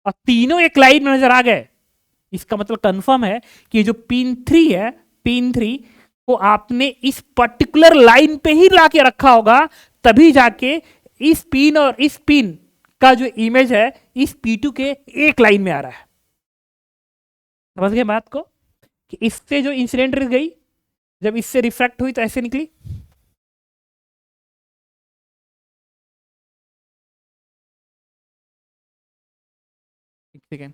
और तीनों एक लाइन में नजर आ गए, इसका मतलब कंफर्म है कि जो पिन 3 है, पिन 3 को आपने इस पर्टिकुलर लाइन पे ही लाके रखा होगा, तभी जाके इस पिन और इस पिन का जो इमेज है इस P2 के एक लाइन में आ रहा है। समझ गए बात को, कि इससे जो इंसिडेंट रेज गई जब इससे रिफ्रैक्ट हुई तो ऐसे निकली। एक सेकेंड,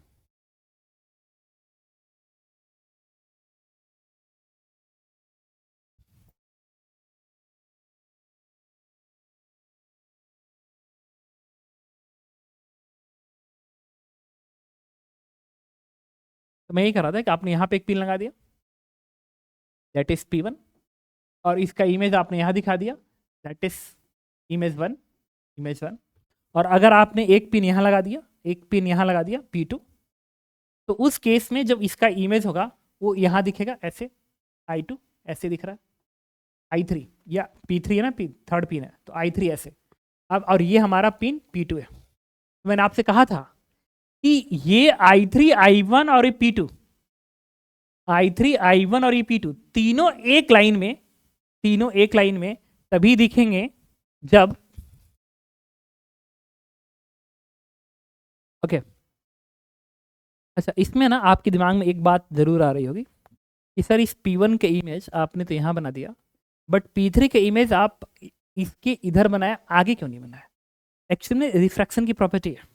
तो मैं यही कर रहा था कि आपने यहाँ पे एक पिन लगा दिया, दैट इज P1, और इसका इमेज आपने यहाँ दिखा दिया, दैट इज इमेज 1। और अगर आपने एक पिन यहाँ लगा दिया, एक पिन यहाँ लगा दिया P2, तो उस केस में जब इसका इमेज होगा वो यहाँ दिखेगा ऐसे, I2 ऐसे दिख रहा है, I3 या P3 है ना, थर्ड पिन है तो I3 ऐसे। अब और ये हमारा पिन P2 है। मैंने आपसे कहा था कि ये I3 I1 और ये P2 I3 I1 और ये P2 तीनों एक लाइन में, तीनों एक लाइन में तभी दिखेंगे जब, ओके अच्छा इसमें ना आपके दिमाग में एक बात जरूर आ रही होगी कि सर इस P1 के इमेज आपने तो यहाँ बना दिया, बट P3 के इमेज आप इसके इधर बनाया, आगे क्यों नहीं बनाया? एक्चुअली में रिफ्रैक्शन की प्रॉपर्टी है,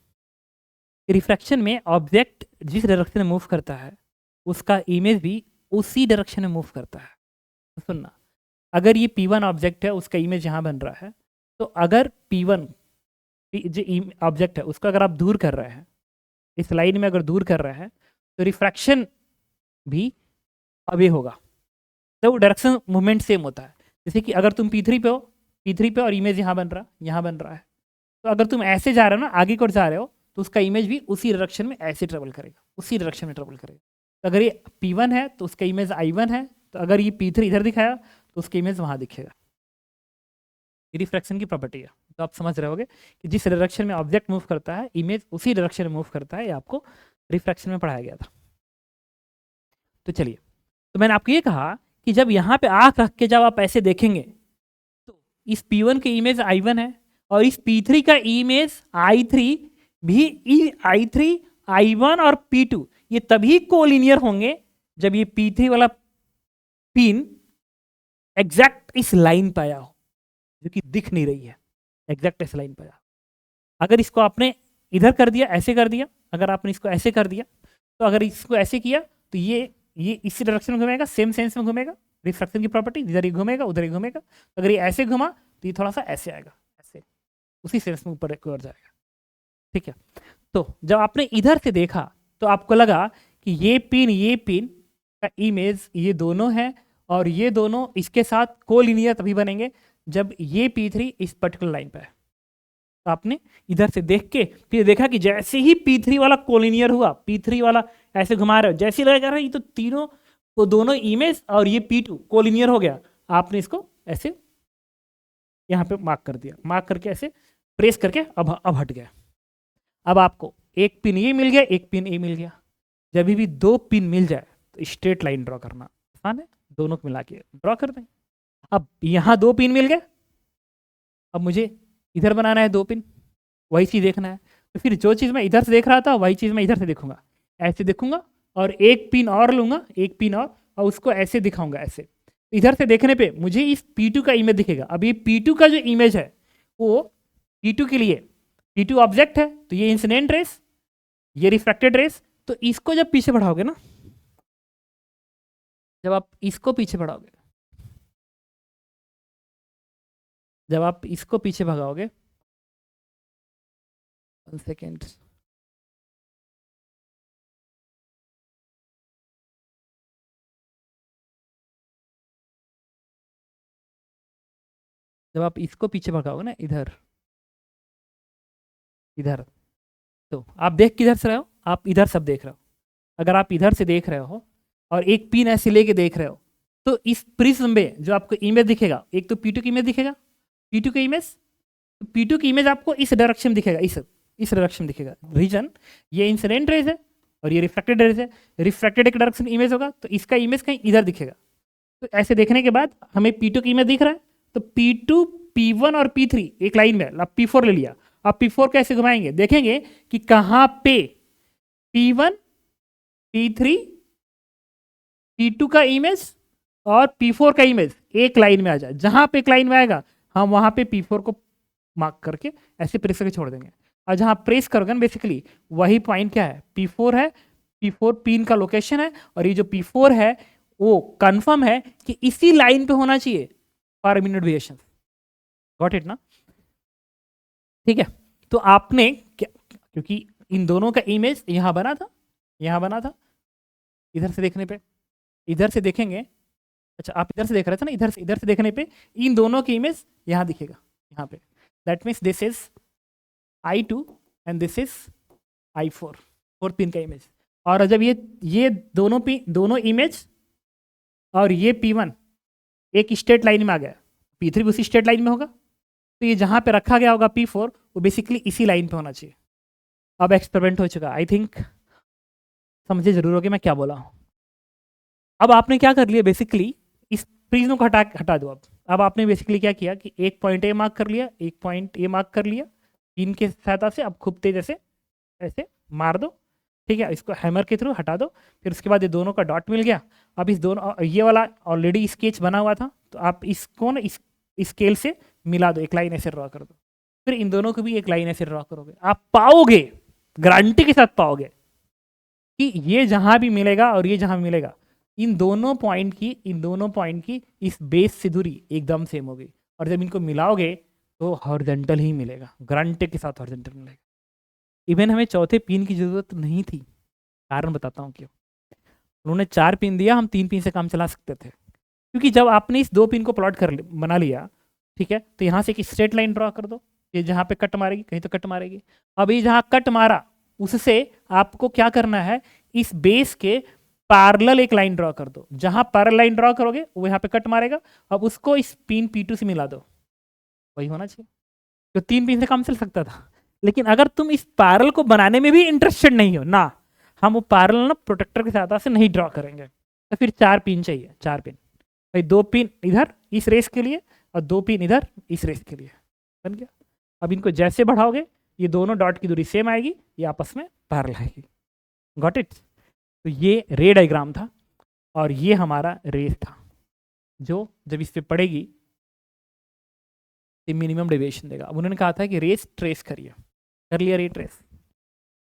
रिफ्रैक्शन में ऑब्जेक्ट जिस डायरेक्शन में मूव करता है उसका इमेज भी उसी डायरेक्शन में मूव करता है। तो सुनना, अगर ये P1 ऑब्जेक्ट है, उसका इमेज यहाँ बन रहा है, तो अगर P1 जो ऑब्जेक्ट है उसको अगर आप दूर कर रहे हैं, इस लाइन में अगर दूर कर रहे हैं, तो रिफ्रैक्शन भी अवे होगा, तो वो डायरेक्शन मूवमेंट सेम होता है। जैसे कि अगर तुम P3 पे हो, P3 पे और इमेज यहाँ बन रहा, यहाँ बन रहा है, तो अगर तुम ऐसे जा रहे हो ना, आगे को जा रहे हो, तो उसका इमेज भी उसी डायरेक्शन में ऐसे ट्रेवल करेगा, उसी डायरेक्शन में ट्रेवल करेगा। तो अगर ये P1 है तो उसका इमेज I1 है, तो अगर ये P3 इधर दिखाया तो उसका इमेज वहाँ दिखेगा। ये रिफ्रैक्शन की प्रॉपर्टी है। तो आप समझ रहे होगे कि जिस डायरेक्शन में ऑब्जेक्ट मूव करता है, इमेज उसी डायरेक्शन में मूव करता है। ये आपको रिफ्रैक्शन में पढ़ाया गया था। तो चलिए, तो मैंने आपको ये कहा कि जब यहाँ पे आँख रख के जब आप ऐसे देखेंगे तो इस P1 की इमेज I1 है और इस P3 का इमेज I3 भी, I3 I1 और P2 ये तभी कोलिनियर होंगे जब ये P3 वाला पिन एग्जैक्ट इस लाइन पे आया हो, जो कि दिख नहीं रही है, एग्जैक्ट इस लाइन पे आया। अगर इसको आपने इधर कर दिया, ऐसे कर दिया, अगर आपने इसको ऐसे कर दिया, तो अगर इसको ऐसे किया तो ये इसी डायरेक्शन में घूमेगा, सेम सेंस में घूमेगा, रिफ्रैक्शन की प्रॉपर्टी, इधर ही घूमेगा उधर ही घूमेगा। तो अगर ये ऐसे घुमा तो ये थोड़ा सा ऐसे आएगा, ऐसे उसी सेंस में ऊपर जाएगा। ठीक है, तो जब आपने इधर से देखा तो आपको लगा कि ये पिन का इमेज ये दोनों है, और ये दोनों इसके साथ कोलिनियर तभी बनेंगे जब ये P3 इस पर्टिकुलर लाइन पे है। तो आपने इधर से देख के फिर देखा कि जैसे ही P3 वाला कोलिनियर हुआ, P3 वाला ऐसे घुमा रहे हो, जैसे ही लगा रहा है ये तो तीनों को दोनों इमेज और ये P2 कोलिनियर हो गया, आपने इसको ऐसे यहाँ पे मार्क कर दिया, मार्क करके ऐसे प्रेस करके अब हट गया। अब आपको एक पिन ये मिल गया, एक पिन ये मिल गया। जब भी दो पिन मिल जाए तो स्ट्रेट लाइन ड्रॉ करना आसान है, दोनों को मिला के ड्रॉ कर दें। अब यहाँ दो पिन मिल गए, अब मुझे इधर बनाना है दो पिन, वही चीज़ देखना है। तो फिर जो चीज़ मैं इधर से देख रहा था वही चीज़ मैं इधर से देखूंगा, ऐसे देखूंगा, और एक पिन और लूंगा, एक पिन और उसको ऐसे दिखाऊंगा ऐसे। इधर से देखने पे मुझे इस P2 का इमेज दिखेगा। अब ये P2 का जो इमेज है वो P2 के लिए, P2 ऑब्जेक्ट है तो ये इंसिडेंट रेस, ये रिफ्रैक्टेड रेस। तो इसको जब पीछे बढ़ाओगे ना, जब आप इसको पीछे बढ़ाओगे, जब आप इसको पीछे भगाओगे, 1 सेकेंड, जब आप इसको पीछे भगाओगे ना, इधर इधर, तो आप देख किधर से रहे हो? आप इधर सब देख रहे हो। अगर आप इधर से देख रहे हो और एक पिन ऐसे लेके देख रहे हो, तो इस प्रिज्म में जो आपको इमेज दिखेगा, एक तो P2 की इमेज दिखेगा, P2 की इमेज, तो P2 की इमेज आपको इस डायरेक्शन में दिखेगा, इस डायरेक्शन में दिखेगा। रीजन ये इंसिडेंट रेज है और ये रिफ्रैक्टेड रेज है, रिफ्रैक्टेड एक डायरेक्शन इमेज होगा तो इसका इमेज कहीं इधर दिखेगा। तो ऐसे देखने के बाद हमें P2 की इमेज दिख रहा है, तो P2, P1 और P3 एक लाइन में, अब P4 ले लिया। अब P4 कैसे घुमाएंगे, देखेंगे कि कहाँ पे P1, P3, P2 का इमेज और P4 का इमेज एक लाइन में आ जाए। जहां पे एक लाइन में आएगा हम वहां पे P4 को मार्क करके ऐसे प्रेस करके छोड़ देंगे। और जहां प्रेस करोगे ना, बेसिकली वही पॉइंट क्या है, P4 है, P4 पिन का लोकेशन है, और ये जो P4 है वो कंफर्म है कि इसी लाइन पे होना चाहिए पर मिनट वेरिएशन। गॉट इट ना? ठीक है, तो आपने क्योंकि इन दोनों का इमेज यहां बना था, यहां बना था, इधर से देखने पे, इधर से देखेंगे, अच्छा आप इधर से देख रहे थे ना, इधर से देखने पे इन दोनों की इमेज यहां दिखेगा, यहाँ पे। That means this is I2 and this is I4, fourth pin का इमेज। और जब ये दोनों इमेज और ये P1 एक स्ट्रेट लाइन में आ गया, P3 भी उसी स्ट्रेट लाइन में होगा, तो ये जहां पे रखा गया होगा P4 वो बेसिकली इसी लाइन पे होना चाहिए। अब एक्सपेरिमेंट हो चुका, आई थिंक समझे जरूर होगे मैं क्या बोला हूँ। अब आपने क्या कर लिया बेसिकली, इस प्रिज्म को हटा दो। अब आपने बेसिकली क्या किया कि एक पॉइंट ए मार्क कर लिया, एक पॉइंट ए मार्क कर लिया, पिन के सहायता से अब खूब तेज ऐसे मार दो, ठीक है, इसको हैमर के थ्रू हटा दो। फिर उसके बाद ये दोनों का डॉट मिल गया। अब इस दोनों, ये वाला ऑलरेडी स्केच बना हुआ था, तो आप इसको ना इस स्केल से मिला दो, एक लाइन ऐसे ड्रॉ कर दो। फिर इन दोनों को भी एक लाइन ऐसे ड्रॉ करोगे, आप पाओगे, गारंटी के साथ पाओगे कि ये जहां भी मिलेगा और ये जहां मिलेगा, इन दोनों पॉइंट की इस बेस से दूरी एकदम सेम होगी। और जब इनको मिलाओगे तो हॉरिजॉन्टल ही मिलेगा, गारंटी के साथ हॉरिजॉन्टल मिलेगा। इवन हमें चौथे पिन की जरूरत नहीं थी, कारण बताता हूँ क्यों। उन्होंने 4 पिन दिया, हम 3 पिन से काम चला सकते थे, क्योंकि जब आपने इस 2 पिन को प्लॉट बना लिया, ठीक है, तो यहाँ से एक स्ट्रेट लाइन ड्रॉ कर दो। ये जहाँ पे कट मारेगी, कहीं तो कट मारेगी। अब ये जहाँ कट मारा, उससे आपको क्या करना है, इस बेस के पैरेलल एक लाइन ड्रॉ कर दो। जहां पैरेलल लाइन ड्रॉ करोगे वो यहाँ पे कट मारेगा। अब उसको इस पिन P2 से मिला दो, वही होना चाहिए। तो 3 पिन से काम चल सकता था। लेकिन अगर तुम इस पैरेलल को बनाने में भी इंटरेस्टेड नहीं हो ना, हम वो पैरेलल ना प्रोटेक्टर की सहायता से नहीं ड्रॉ करेंगे, तो फिर 4 पिन चाहिए, 4 पिन भाई, 2 पिन इधर इस रेस के लिए और 2 पिन इधर इस रेस के लिए, बन गया। अब इनको जैसे बढ़ाओगे, ये दोनों डॉट की दूरी सेम आएगी, ये आपस में पैरेलल आएगी। Got it. तो ये रे डायग्राम था और ये हमारा रेस था, जो जब इस पे पड़ेगी तो मिनिमम डेविएशन देगा। अब उन्होंने कहा था कि रेस ट्रेस करिए, कर लिया रे ट्रेस।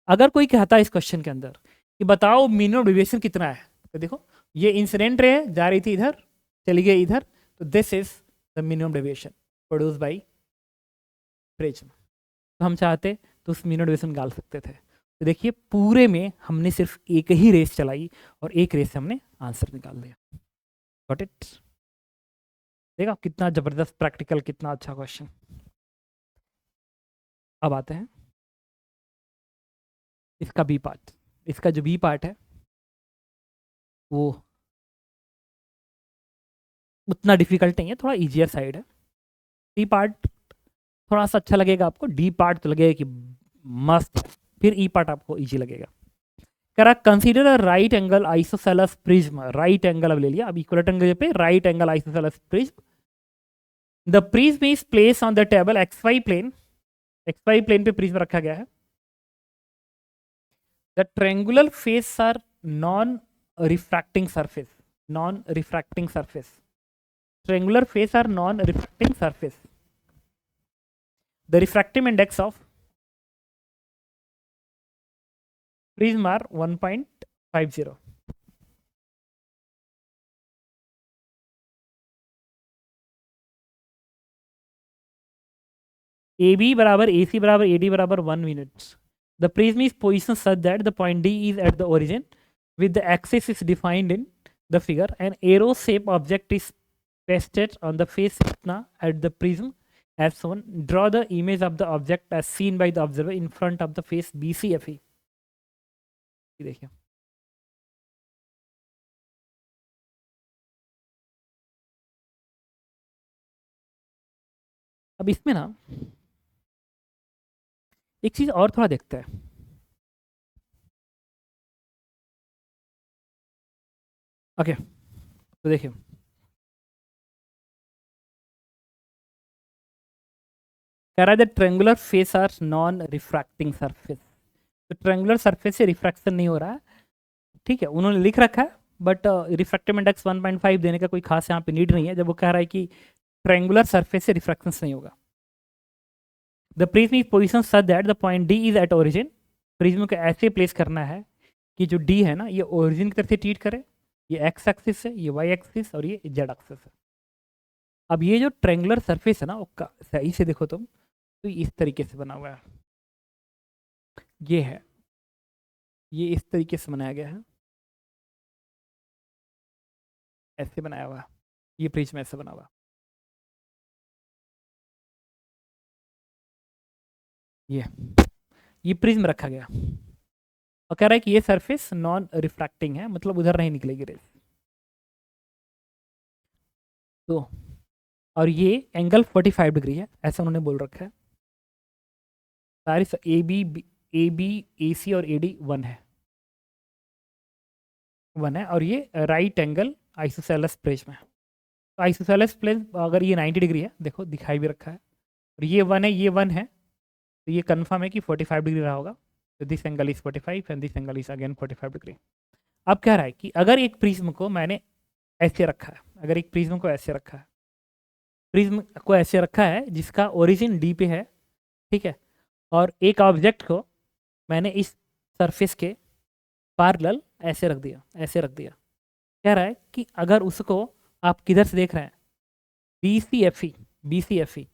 अगर कोई कहता है इस क्वेश्चन के अंदर कि बताओ मिनिमम डेविएशन कितना है, तो देखो ये इंसिडेंट रे जा रही थी इधर, चली गई इधर, तो this is the minimum deviation produce by prism. तो हम चाहते तो उस मिनिमम डेविएशन निकाल सकते थे। तो देखिए पूरे में हमने सिर्फ एक ही रेस चलाई और एक रेस से हमने आंसर निकाल दिया। Got it. देखा कितना जबरदस्त प्रैक्टिकल, कितना अच्छा क्वेश्चन। अब आते हैं इसका बी पार्ट। इसका जो बी पार्ट है वो उतना डिफिकल्ट नहीं है, थोड़ा इजियर साइड है। सी पार्ट थोड़ा सा अच्छा लगेगा आपको, डी पार्ट तो लगेगा कि मस्त, फिर ई पार्ट आपको इजी लगेगा। कह रहा consider a right angle isosceles prism. Right angle अब ले लिया, अब इक्वलेट एंगल पे right angle isosceles prism. The prism is place on the table X Y plane. X Y plane पे प्रिज्म रखा गया है। The triangular face are non refracting surface. Non refracting surface, triangular face are non-refracting surface. The refractive index of prism are 1.50. AB बराबर AC बराबर AD बराबर 1 minutes. The prism is positioned such that the point D is at the origin with the axis is defined in the figure. An arrow shape object is pasted on the face at the prism as shown. Draw the image of the object as seen by the observer in front of the face BCFE. देखिए अब इसमें ना एक चीज और थोड़ा देखते हैं। ओके तो देखिए कह रहा है the triangular face are non refracting surface. तो ट्रेंगुलर सरफेस से रिफ्रैक्शन नहीं हो रहा है, ठीक है, उन्होंने लिख रखा है, बट रिफ्रैक्टिव इंडेक्स 1.5 देने का कोई खास यहाँ पे नीड नहीं है, जब वो कह रहा है कि ट्रेंगुलर सरफेस से रिफ्रैक्शन नहीं होगा। The prism is position such that the point D is at origin. Prism को ऐसे प्लेस करना है कि जो डी है ना, ये ओरिजिन की तरफ से ट्रीट करे। ये एक्स एक्सिस है, ये वाई एक्सिस और ये जेड एक्सिस है। अब ये जो ट्रेंगुलर सरफेस है ना, वो सही से देखो तुम, तो इस तरीके से बना हुआ है। ये है, ये इस तरीके से बनाया गया है, ऐसे बनाया हुआ है। ये प्रिज्म ऐसे बना हुआ, ये प्रिज्म रखा गया और कह रहा है कि ये सरफेस नॉन रिफ्रैक्टिंग है, मतलब उधर नहीं निकलेगी रेस। तो और ये एंगल 45 डिग्री है, ऐसा उन्होंने बोल रखा है। सारी ए बी, ए सी और ए डी 1 है। 1 है और ये राइट एंगल आइसोसेलेस प्रिज्म है। तो आइसोसेलेस प्रिज्म अगर ये 90 डिग्री है, देखो दिखाई भी रखा है, और ये 1 है, ये 1 है, तो ये कन्फर्म है कि 45 डिग्री रहा होगा। तो this angle is 45 and this angle is again 45 degree. अब कह रहा है कि अगर एक प्रिज्म को मैंने ऐसे रखा है, अगर एक प्रिज्म को ऐसे रखा है, प्रिज्म को ऐसे रखा है जिसका ओरिजिन डी पे है, ठीक है, और एक ऑब्जेक्ट को मैंने इस सरफेस के पैरेलल ऐसे रख दिया, ऐसे रख दिया। कह रहा है कि अगर उसको आप किधर से देख रहे हैं, B C F E, B C F E,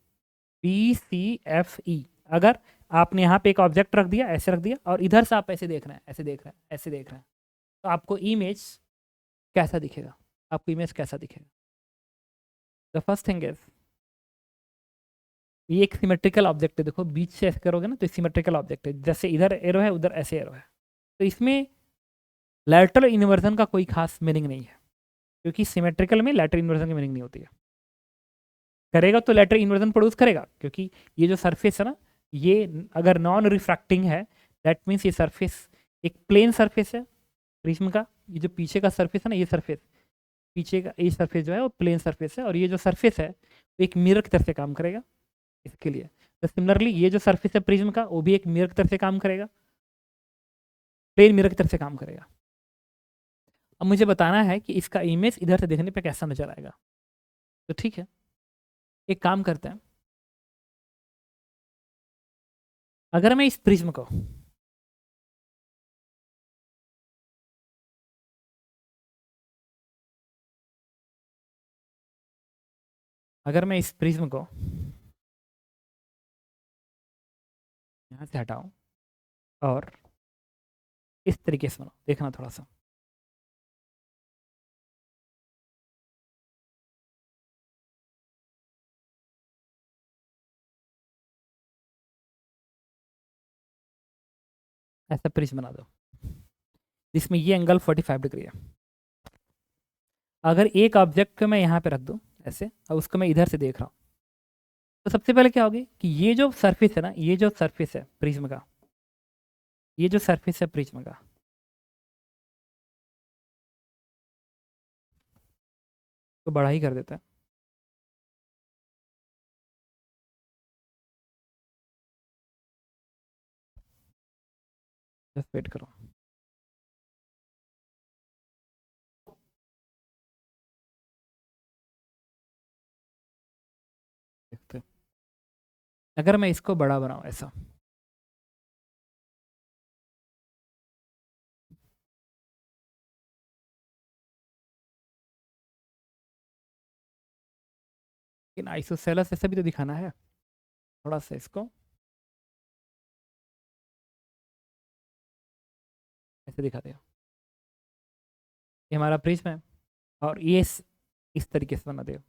B C F E, अगर आपने यहाँ पे एक ऑब्जेक्ट रख दिया, ऐसे रख दिया, और इधर से आप ऐसे देख रहे हैं, ऐसे देख रहे हैं, ऐसे देख रहे हैं, तो आपको इमेज कैसा दिखेगा? आपको इमेज कैसा दिखेगा? द फर्स्ट थिंग इज, ये एक सिमेट्रिकल ऑब्जेक्ट है, देखो बीच से ऐसे करोगे ना तो सिमेट्रिकल ऑब्जेक्ट है, जैसे इधर एरो है उधर ऐसे एरो है, तो इसमें लैटरल इन्वर्जन का कोई खास मीनिंग नहीं है, क्योंकि सिमेट्रिकल में लैटरल इन्वर्जन की मीनिंग नहीं होती है। करेगा तो लैटरल इन्वर्जन प्रोड्यूस करेगा, क्योंकि ये जो सरफेस है ना, ये अगर नॉन रिफ्रैक्टिंग है, दैट मीन्स ये सरफेस एक प्लेन सरफेस है प्रिज्म का। ये जो पीछे का सरफेस है ना, ये सरफेस, पीछे का ये सरफेस जो है वो प्लेन सरफेस है, और ये जो सरफेस है वो एक मिरर की तरह से काम करेगा इसके लिए। तो सिमिलरली ये जो सरफेस है प्रिज्म का, वो भी एक मिरर की तरह से काम करेगा, प्लेन मिरर की तरह से काम करेगा। अब मुझे बताना है कि इसका इमेज इधर से देखने पे कैसा नजर आएगा। तो ठीक है, एक काम करते हैं, अगर मैं इस प्रिज्म को अगर मैं इस प्रिज्म को यहाँ से हटाऊं और इस तरीके से बनाऊं, देखना थोड़ा सा, ऐसा प्रिज्म बना दो जिसमें ये एंगल 45 डिग्री है। अगर एक ऑब्जेक्ट को मैं यहाँ पे रख दूँ ऐसे, और उसको मैं इधर से देख रहा हूँ, तो सबसे पहले क्या होगी कि ये जो सरफेस है ना, ये जो सरफेस है प्रिज्म का, ये जो सरफेस है प्रिज्म का, तो बड़ा ही कर देता है। जस्ट वेट करो, देखते हैं। अगर मैं इसको बड़ा बनाऊँ ऐसा, लेकिन आइसोसेलस ऐसा भी तो दिखाना है, थोड़ा सा इसको ऐसे दिखा दिया। ये हमारा प्रिज्म है, और ये इस तरीके से बना दिया।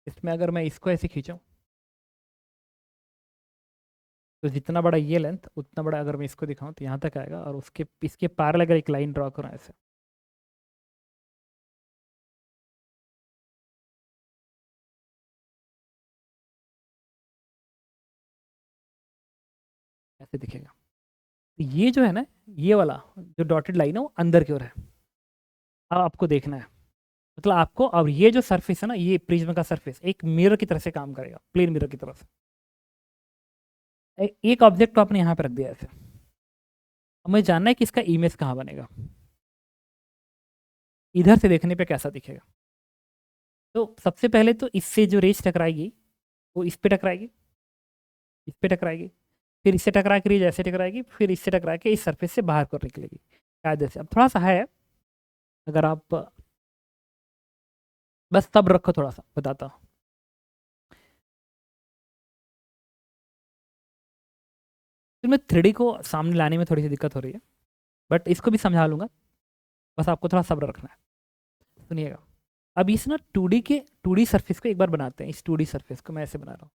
इसमें अगर मैं इसको ऐसे खींचूं, तो जितना बड़ा ये लेंथ उतना बड़ा, अगर मैं इसको दिखाऊं तो यहाँ तक आएगा, और उसके इसके पैरेलल अगर एक लाइन ड्रॉ करूँ ऐसे, ऐसे दिखेगा। तो ये जो है ना, ये वाला जो डॉटेड लाइन है वो अंदर की ओर है। अब आपको देखना है, मतलब आपको, अब ये जो सरफेस है ना, ये प्रिज्म का सरफेस एक मिरर की तरह से काम करेगा, प्लेन मिरर की तरह से। एक ऑब्जेक्ट को आपने यहाँ पे रख दिया ऐसे, अब मुझे जानना है कि इसका इमेज कहाँ बनेगा, इधर से देखने पे कैसा दिखेगा। तो सबसे पहले तो इससे जो रेज टकराएगी वो इस पे टकराएगी, इस पे टकराएगी, फिर इससे टकरा के रेज ऐसे टकराएगी, फिर इससे टकरा के इस सरफेस से बाहर कर निकलेगी कायदे से। अब थोड़ा सा है, अगर आप बस सब्र रखो, थोड़ा सा बताता हूँ। फिर मैं 3D को सामने लाने में थोड़ी सी दिक्कत हो रही है, बट इसको भी समझा लूंगा, बस आपको थोड़ा सब्र रखना है। सुनिएगा, अब इस ना 2D के 2D सरफेस को एक बार बनाते हैं। इस 2D सरफेस को मैं ऐसे बना रहा हूँ,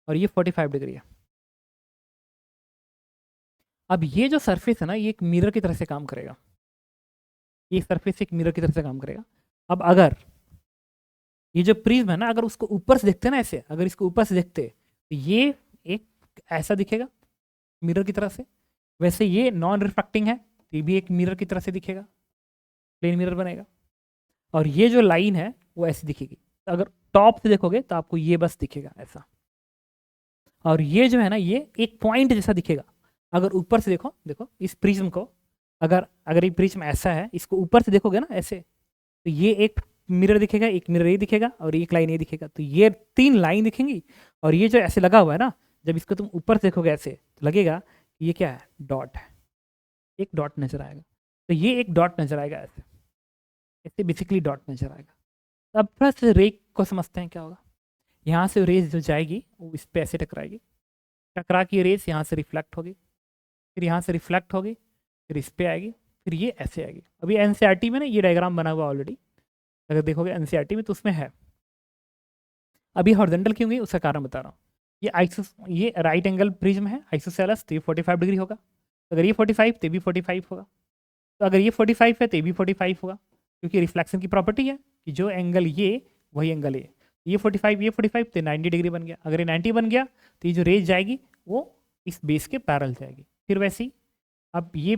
और ये 45 डिग्री है। अब ये जो सरफेस है ना, ये एक मिरर की तरह से काम करेगा, ये सरफेस एक मिरर की तरह से काम करेगा। अब अगर ये जो प्रिज्म है ना, अगर उसको ऊपर से देखते हैं ना ऐसे, अगर इसको ऊपर से देखते तो ये एक ऐसा दिखेगा मिरर की तरह से। वैसे ये नॉन रिफ्रैक्टिंग है तो ये भी एक मिरर की तरह से दिखेगा, प्लेन मिरर बनेगा। और ये जो लाइन है वो ऐसी दिखेगी। तो अगर टॉप से देखोगे तो आपको ये बस दिखेगा ऐसा, और ये जो है ना ये एक पॉइंट जैसा दिखेगा। अगर ऊपर से देखो, देखो इस प्रिज्म को, अगर अगर ये प्रिज्म ऐसा है, इसको ऊपर से देखोगे ना ऐसे, तो ये एक मिरर दिखेगा, एक मिरर ये दिखेगा, और एक लाइन ये दिखेगा। तो ये 3 लाइन दिखेंगी। और ये जो ऐसे लगा हुआ है ना, जब इसको तुम ऊपर से देखोगे ऐसे तो लगेगा कि ये क्या है, डॉट है, एक डॉट नजर आएगा। तो ये एक डॉट नजर आएगा ऐसे, ऐसे बेसिकली डॉट नजर आएगा। अब फर्स्ट रे को समझते हैं क्या होगा। यहाँ से रेज जो जाएगी वो इस पे ऐसे टकराएगी, टकरा की रेज यहाँ से रिफ्लेक्ट होगी, फिर यहाँ से रिफ्लेक्ट होगी, फिर इस पे आएगी, फिर ये ऐसे आएगी। अभी एनसीईआरटी में ना ये डायग्राम बना हुआ ऑलरेडी, अगर देखोगे एनसीईआरटी में तो उसमें है। अभी हॉरिजॉन्टल क्यों गई उसका कारण बता रहा हूँ। ये राइट एंगल प्रिज्म है आइसोसेलेस, तो ये 45 डिग्री होगा। अगर ये 45 तो भी 45 होगा। तो अगर ये 45 है तो भी 45 होगा, क्योंकि रिफ्लेक्शन की प्रॉपर्टी है कि जो एंगल ये वही एंगल ये 45 ये 45 तो 90 डिग्री बन गया। अगर ये 90 बन गया तो ये जो रेज जाएगी वो इस बेस के पैरेलल जाएगी। फिर वैसे ही अब ये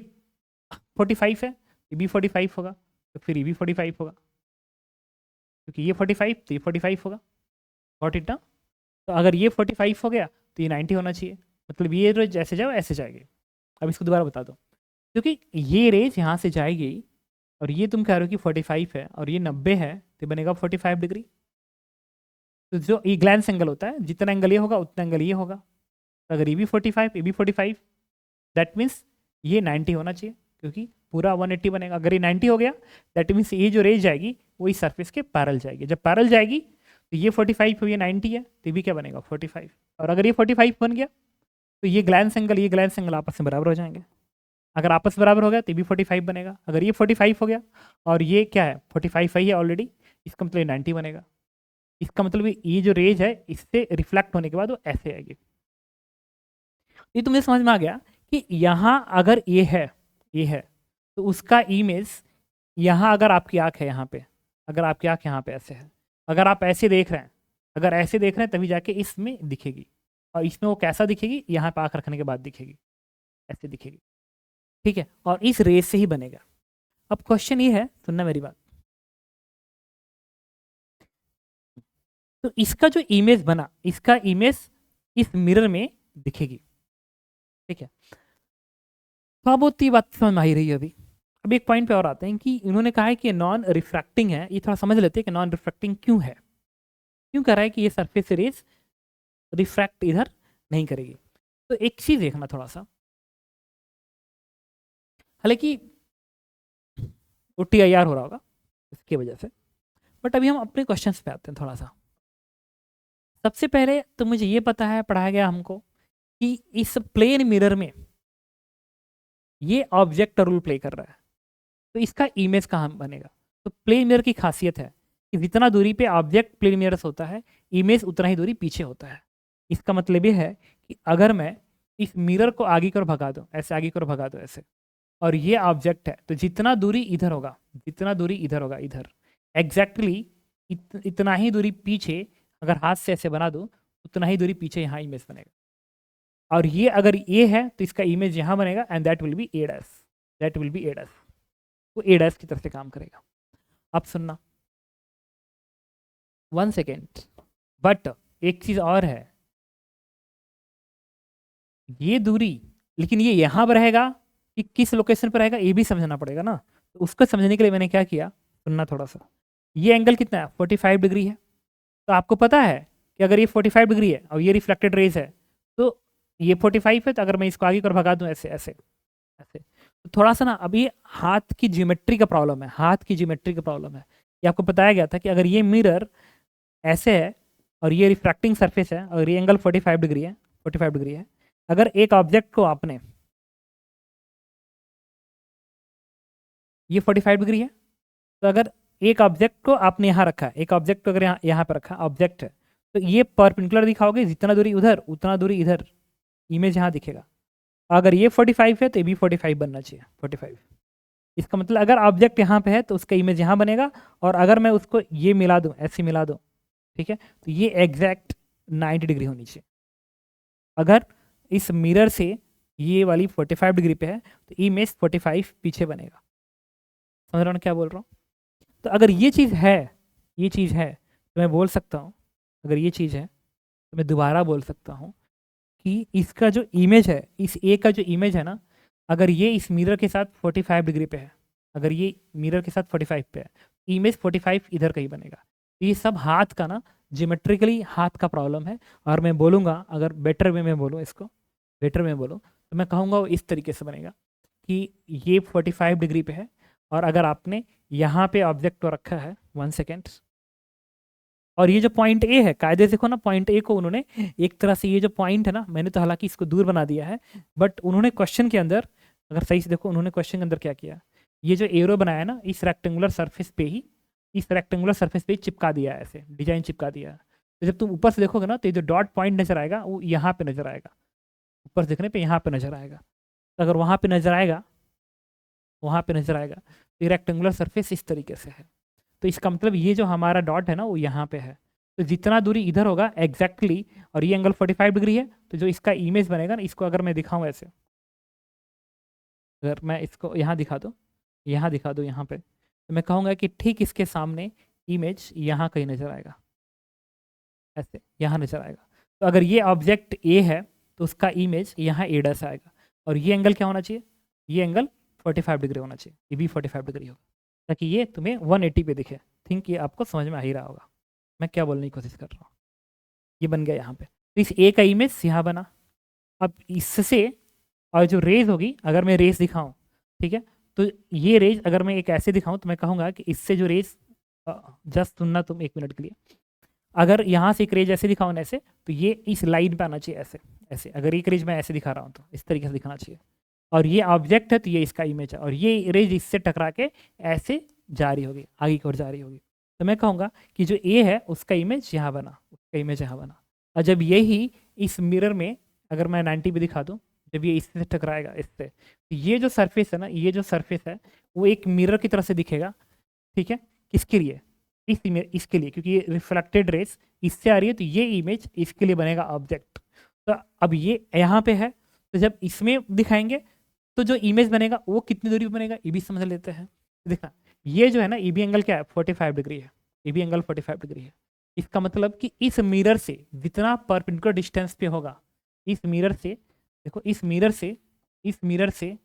45 है, ये भी 45 होगा, तो फिर ये भी 45 होगा, क्योंकि ये 45 तो ये 45 होगा। गॉट इट ना। तो अगर ये 45 हो गया तो ये 90 होना चाहिए, मतलब ये रेज जैसे जाओ ऐसे जाएगी। अब इसको दोबारा बता दो, क्योंकि ये रेज यहाँ से जाएगी और ये तुम कह रहे हो कि 45 है और ये 90 है, तो बनेगा 45 डिग्री। तो जो ये ग्लैंस एंगल होता है, जितना एंगल ये होगा उतना एंगल ये होगा। तो अगर ये भी 45 ये भी 45, दैट मीन्स ये 90 होना चाहिए, क्योंकि पूरा 180 बनेगा। अगर ये 90 हो गया दैट मीन्स ये जो रेज जाएगी वो इस सरफेस के पैरेलल जाएगी। जब पैरेलल जाएगी तो ये 45 हो, ये 90 है, तो भी क्या बनेगा 45। और अगर ये 45 बन गया तो ये ग्लैंस एंगल आपस में बराबर हो जाएंगे। अगर आपस में बराबर हो गया तो भी 45 बनेगा। अगर ये 45 हो गया और ये क्या है 45 है ऑलरेडी, इसका मतलब 90 बनेगा। इसका मतलब ये जो रेज है इससे रिफ्लेक्ट होने के बाद वो ऐसे आएगी। ये तुम्हें समझ में आ गया कि यहाँ अगर ये है तो उसका इमेज यहाँ, अगर आपकी आँख है यहाँ पे, अगर आपकी आँख यहाँ पे ऐसे है, अगर आप ऐसे देख रहे हैं, अगर ऐसे देख रहे हैं तभी जाके इसमें दिखेगी। और इसमें वो कैसा दिखेगी, यहाँ पे आँख रखने के बाद दिखेगी, ऐसे दिखेगी। ठीक है, और इस रेज से ही बनेगा। अब क्वेश्चन ये है, सुनना मेरी बात, तो इसका जो इमेज बना, इसका इमेज इस मिरर में दिखेगी। ठीक है, थोड़ा बहुत ही बात समझ में आ ही रही है अभी। अब एक पॉइंट पे और आते हैं कि इन्होंने कहा है कि नॉन रिफ्रैक्टिंग है। ये थोड़ा समझ लेते हैं कि नॉन रिफ्रैक्टिंग क्यों है, क्यों कह रहा है कि ये सरफेस रेज रिफ्रैक्ट इधर नहीं करेगी। तो एक चीज देखना थोड़ा सा, हालांकि वो TIR हो रहा होगा इसकी वजह से, बट अभी हम अपने क्वेश्चंस पे आते हैं थोड़ा सा। सबसे पहले तो मुझे ये पता है, पढ़ाया गया हमको कि इस प्लेन मिरर में ये ऑब्जेक्ट रोल प्ले कर रहा है, तो इसका इमेज कहाँ बनेगा। तो प्लेन मिरर की खासियत है कि जितना दूरी पे ऑब्जेक्ट प्लेन मिरर होता है, इमेज उतना ही दूरी पीछे होता है। इसका मतलब ये है कि अगर मैं इस मिरर को आगे की ओर भगा दूँ, ऐसे आगे की ओर भगा दूँ ऐसे, और ये ऑब्जेक्ट है, तो जितना दूरी इधर होगा, जितना दूरी इधर होगा, इधर एग्जैक्टली इतना ही दूरी पीछे, अगर हाथ से ऐसे बना दूँ उतना ही दूरी पीछे यहाँ इमेज बनेगा। और ये अगर ये है तो इसका इमेज यहाँ बनेगा, and that will be A', that will be A', वो A' की तरफ से काम करेगा। अब सुनना 1 सेकेंड, बट एक चीज और है, ये दूरी, लेकिन ये यहाँ पर रहेगा कि किस लोकेशन पर रहेगा ये भी समझना पड़ेगा ना। तो उसको समझने के लिए मैंने क्या किया, सुनना थोड़ा सा। ये एंगल कितना है 45 डिग्री है, तो आपको पता है कि अगर ये 45 डिग्री है और ये रिफ्लेक्टेड रेज है, तो ये 45 है, तो अगर मैं इसको आगे कर भगा दूं ऐसे ऐसे ऐसे, तो थोड़ा सा ना अभी हाथ की ज्योमेट्री का प्रॉब्लम है, हाथ की ज्योमेट्री का प्रॉब्लम है। ये आपको बताया गया था कि अगर ये मिरर ऐसे है और ये रिफ्रैक्टिंग सरफेस है और ये एंगल 45 डिग्री है, 45 डिग्री है, अगर एक ऑब्जेक्ट को आपने, ये 45 डिग्री है, तो अगर एक ऑब्जेक्ट को आपने यहाँ रखा, एक ऑब्जेक्ट को अगर यहाँ पर रखा ऑब्जेक्ट है, तो ये परपेंडिकुलर दिखाओगे, जितना दूरी उधर उतना दूरी इधर, इमेज यहाँ दिखेगा। अगर ये 45 है तो ये भी 45 बनना चाहिए, 45। इसका मतलब अगर ऑब्जेक्ट यहाँ पे है तो उसका इमेज यहाँ बनेगा, और अगर मैं उसको ये मिला दूँ, ऐसे मिला दूँ, ठीक है, तो ये एग्जैक्ट 90 डिग्री होनी चाहिए। अगर इस मिरर से ये वाली 45 डिग्री पे है तो इमेज 45 पीछे बनेगा। समझ रहे हो क्या बोल रहा हूँ? तो अगर ये चीज़ है, ये चीज़ है, तो मैं बोल सकता हूँ, अगर ये चीज़ है तो मैं दोबारा बोल सकता हूँ कि इसका जो इमेज है, इस ए का जो इमेज है ना, अगर ये इस मिरर के साथ 45 डिग्री पे है, अगर ये मिरर के साथ 45 पे है, इमेज 45 इधर कहीं बनेगा। तो ये सब हाथ का ना, ज्योमेट्रिकली हाथ का प्रॉब्लम है। और मैं बोलूँगा, अगर बेटर वे में बोलूँ इसको, बेटर में बोलूँ तो मैं कहूँगा वो इस तरीके से बनेगा कि ये 45 डिग्री पे है, और अगर आपने यहाँ पे ऑब्जेक्ट को रखा है, 1 सेकेंड, और ये जो पॉइंट ए है, कायदे से देखो ना, पॉइंट ए को उन्होंने एक तरह से, ये जो पॉइंट है ना, मैंने तो हालांकि इसको दूर बना दिया है, बट उन्होंने क्वेश्चन के अंदर, अगर सही से देखो, उन्होंने क्वेश्चन के अंदर क्या किया, ये जो एरो बनाया ना, इस रेक्टेंगुलर सरफेस पे ही, इस रेक्टेंगुलर सरफेस पे ही चिपका दिया है, ऐसे डिजाइन चिपका दिया है। तो जब तुम ऊपर से देखोगे ना, तो ये जो डॉट पॉइंट नजर आएगा वो यहाँ पे नजर आएगा, ऊपर से देखने पे यहाँ पे नजर आएगा। तो अगर वहाँ पे नजर आएगा, वहाँ पे नजर आएगा, तो ये रेक्टेंगुलर सरफेस इस तरीके से है। तो इसका मतलब ये जो हमारा डॉट है ना, वो यहाँ पे है। तो जितना दूरी इधर होगा एग्जैक्टली, और ये एंगल 45 डिग्री है, तो जो इसका इमेज बनेगा ना, इसको अगर मैं दिखाऊं ऐसे, अगर मैं इसको यहाँ दिखा दूँ, यहाँ दिखा दूँ यहाँ पे, तो मैं कहूँगा कि ठीक इसके सामने इमेज यहाँ कहीं नजर आएगा, ऐसे यहाँ नजर आएगा। तो अगर ये ऑब्जेक्ट ए है तो उसका इमेज यहाँ ए डैश आएगा, और ये एंगल क्या होना चाहिए, ये एंगल 45 डिग्री होना चाहिए, ये भी 45 डिग्री होगा, ताकि ये तुम्हें 180 पे दिखे। थिंक ये आपको समझ में आ ही रहा होगा मैं क्या बोलने की कोशिश कर रहा हूँ। ये बन गया यहाँ पे, तो इस ए का इमेज यहाँ बना। अब इससे, और जो रेज होगी, अगर मैं रेज दिखाऊं, ठीक है, तो ये रेज अगर मैं एक ऐसे दिखाऊं, तो मैं कहूँगा कि इससे जो रेज, जस्ट सुनना तुम 1 मिनट के लिए, अगर यहाँ से एक रेज ऐसे दिखाऊं ना ऐसे, तो ये इस लाइन पे आना चाहिए, ऐसे ऐसे। अगर एक रेज मैं ऐसे दिखा रहा हूँ तो इस तरीके से दिखाना चाहिए, और ये ऑब्जेक्ट है तो ये इसका इमेज है, और ये रेज इससे टकरा के ऐसे जा रही होगी, आगे की ओर जा रही होगी। तो मैं कहूँगा कि जो ए है उसका इमेज यहाँ बना, उसका इमेज यहाँ बना। और जब यही इस मिरर में, अगर मैं 90 पे दिखा दूँ, जब ये इससे टकराएगा इससे, तो ये जो सरफेस है ना, ये जो सरफेस है वो एक मिरर की तरह से दिखेगा। ठीक है, किसके लिए, इस इमेज, इसके लिए, क्योंकि ये रिफ्लेक्टेड रेस इससे आ रही है, तो ये इमेज इसके लिए बनेगा ऑब्जेक्ट। तो अब ये यहाँ पे है, तो जब इसमें दिखाएंगे तो जो इमेज बनेगा वो कितनी दूरी पे बनेगा, ये भी समझ लेते हैं। देखा, ये जो है ना, ई बी एंगल क्या है, 45 डिग्री है, ई बी एंगल 45 डिग्री है। इसका मतलब कि इस मिरर से जितना परपेंडिकुलर डिस्टेंस पे होगा, इस मिरर से, देखो इस मिरर से, इस मिरर से,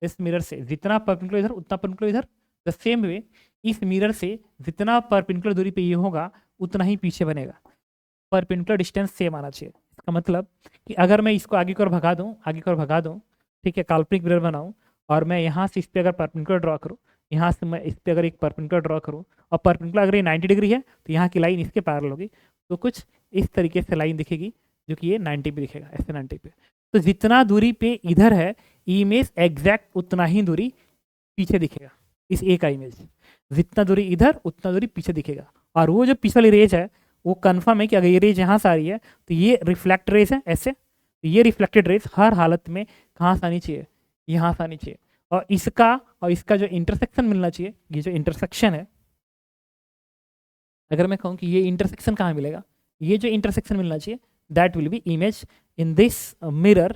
इस मिरर से जितना परपेंडिकुलर इधर, उतना परपेंडिकुलर इधर। द सेम वे इस मिरर से जितना परपेंडिकुलर दूरी पे ये होगा, उतना ही पीछे बनेगा। परपेंडिकुलर डिस्टेंस सेम आना चाहिए। इसका मतलब कि अगर मैं इसको आगे की ओर भगा दूँ, आगे की ओर भगा दूँ, ठीक है, काल्पनिक मिरर बनाऊँ, और मैं यहाँ से इस पर अगर परपेंडिकुलर ड्रॉ करूँ, यहाँ से मैं इस पर अगर एक परपेंडिकुलर ड्रॉ करूँ, और परपेंडिकुलर अगर ये 90 डिग्री है, तो यहाँ की लाइन इसके पैरेलल होगी, तो कुछ इस तरीके से लाइन दिखेगी, जो कि ये 90 पे दिखेगा, ऐसे 90 पे। तो जितना दूरी पे इधर है इमेज, एग्जैक्ट उतना ही दूरी पीछे दिखेगा, इस ए का इमेज। जितना दूरी इधर, उतना दूरी पीछे दिखेगा। और वो जो पिछली रेज है, वो कंफर्म है कि अगर ये रेज यहाँ से आ रही है, तो ये रिफ्लेक्ट रेज है ऐसे, तो ये रिफ्लेक्टेड रेज हर हालत में कहाँ से आनी चाहिए, यहाँ से आनी चाहिए। और इसका जो इंटरसेक्शन मिलना चाहिए, ये जो इंटरसेक्शन है, अगर मैं कहूँ कि ये इंटरसेक्शन कहाँ मिलेगा, ये जो इंटरसेक्शन मिलना चाहिए, that will be image in this mirror.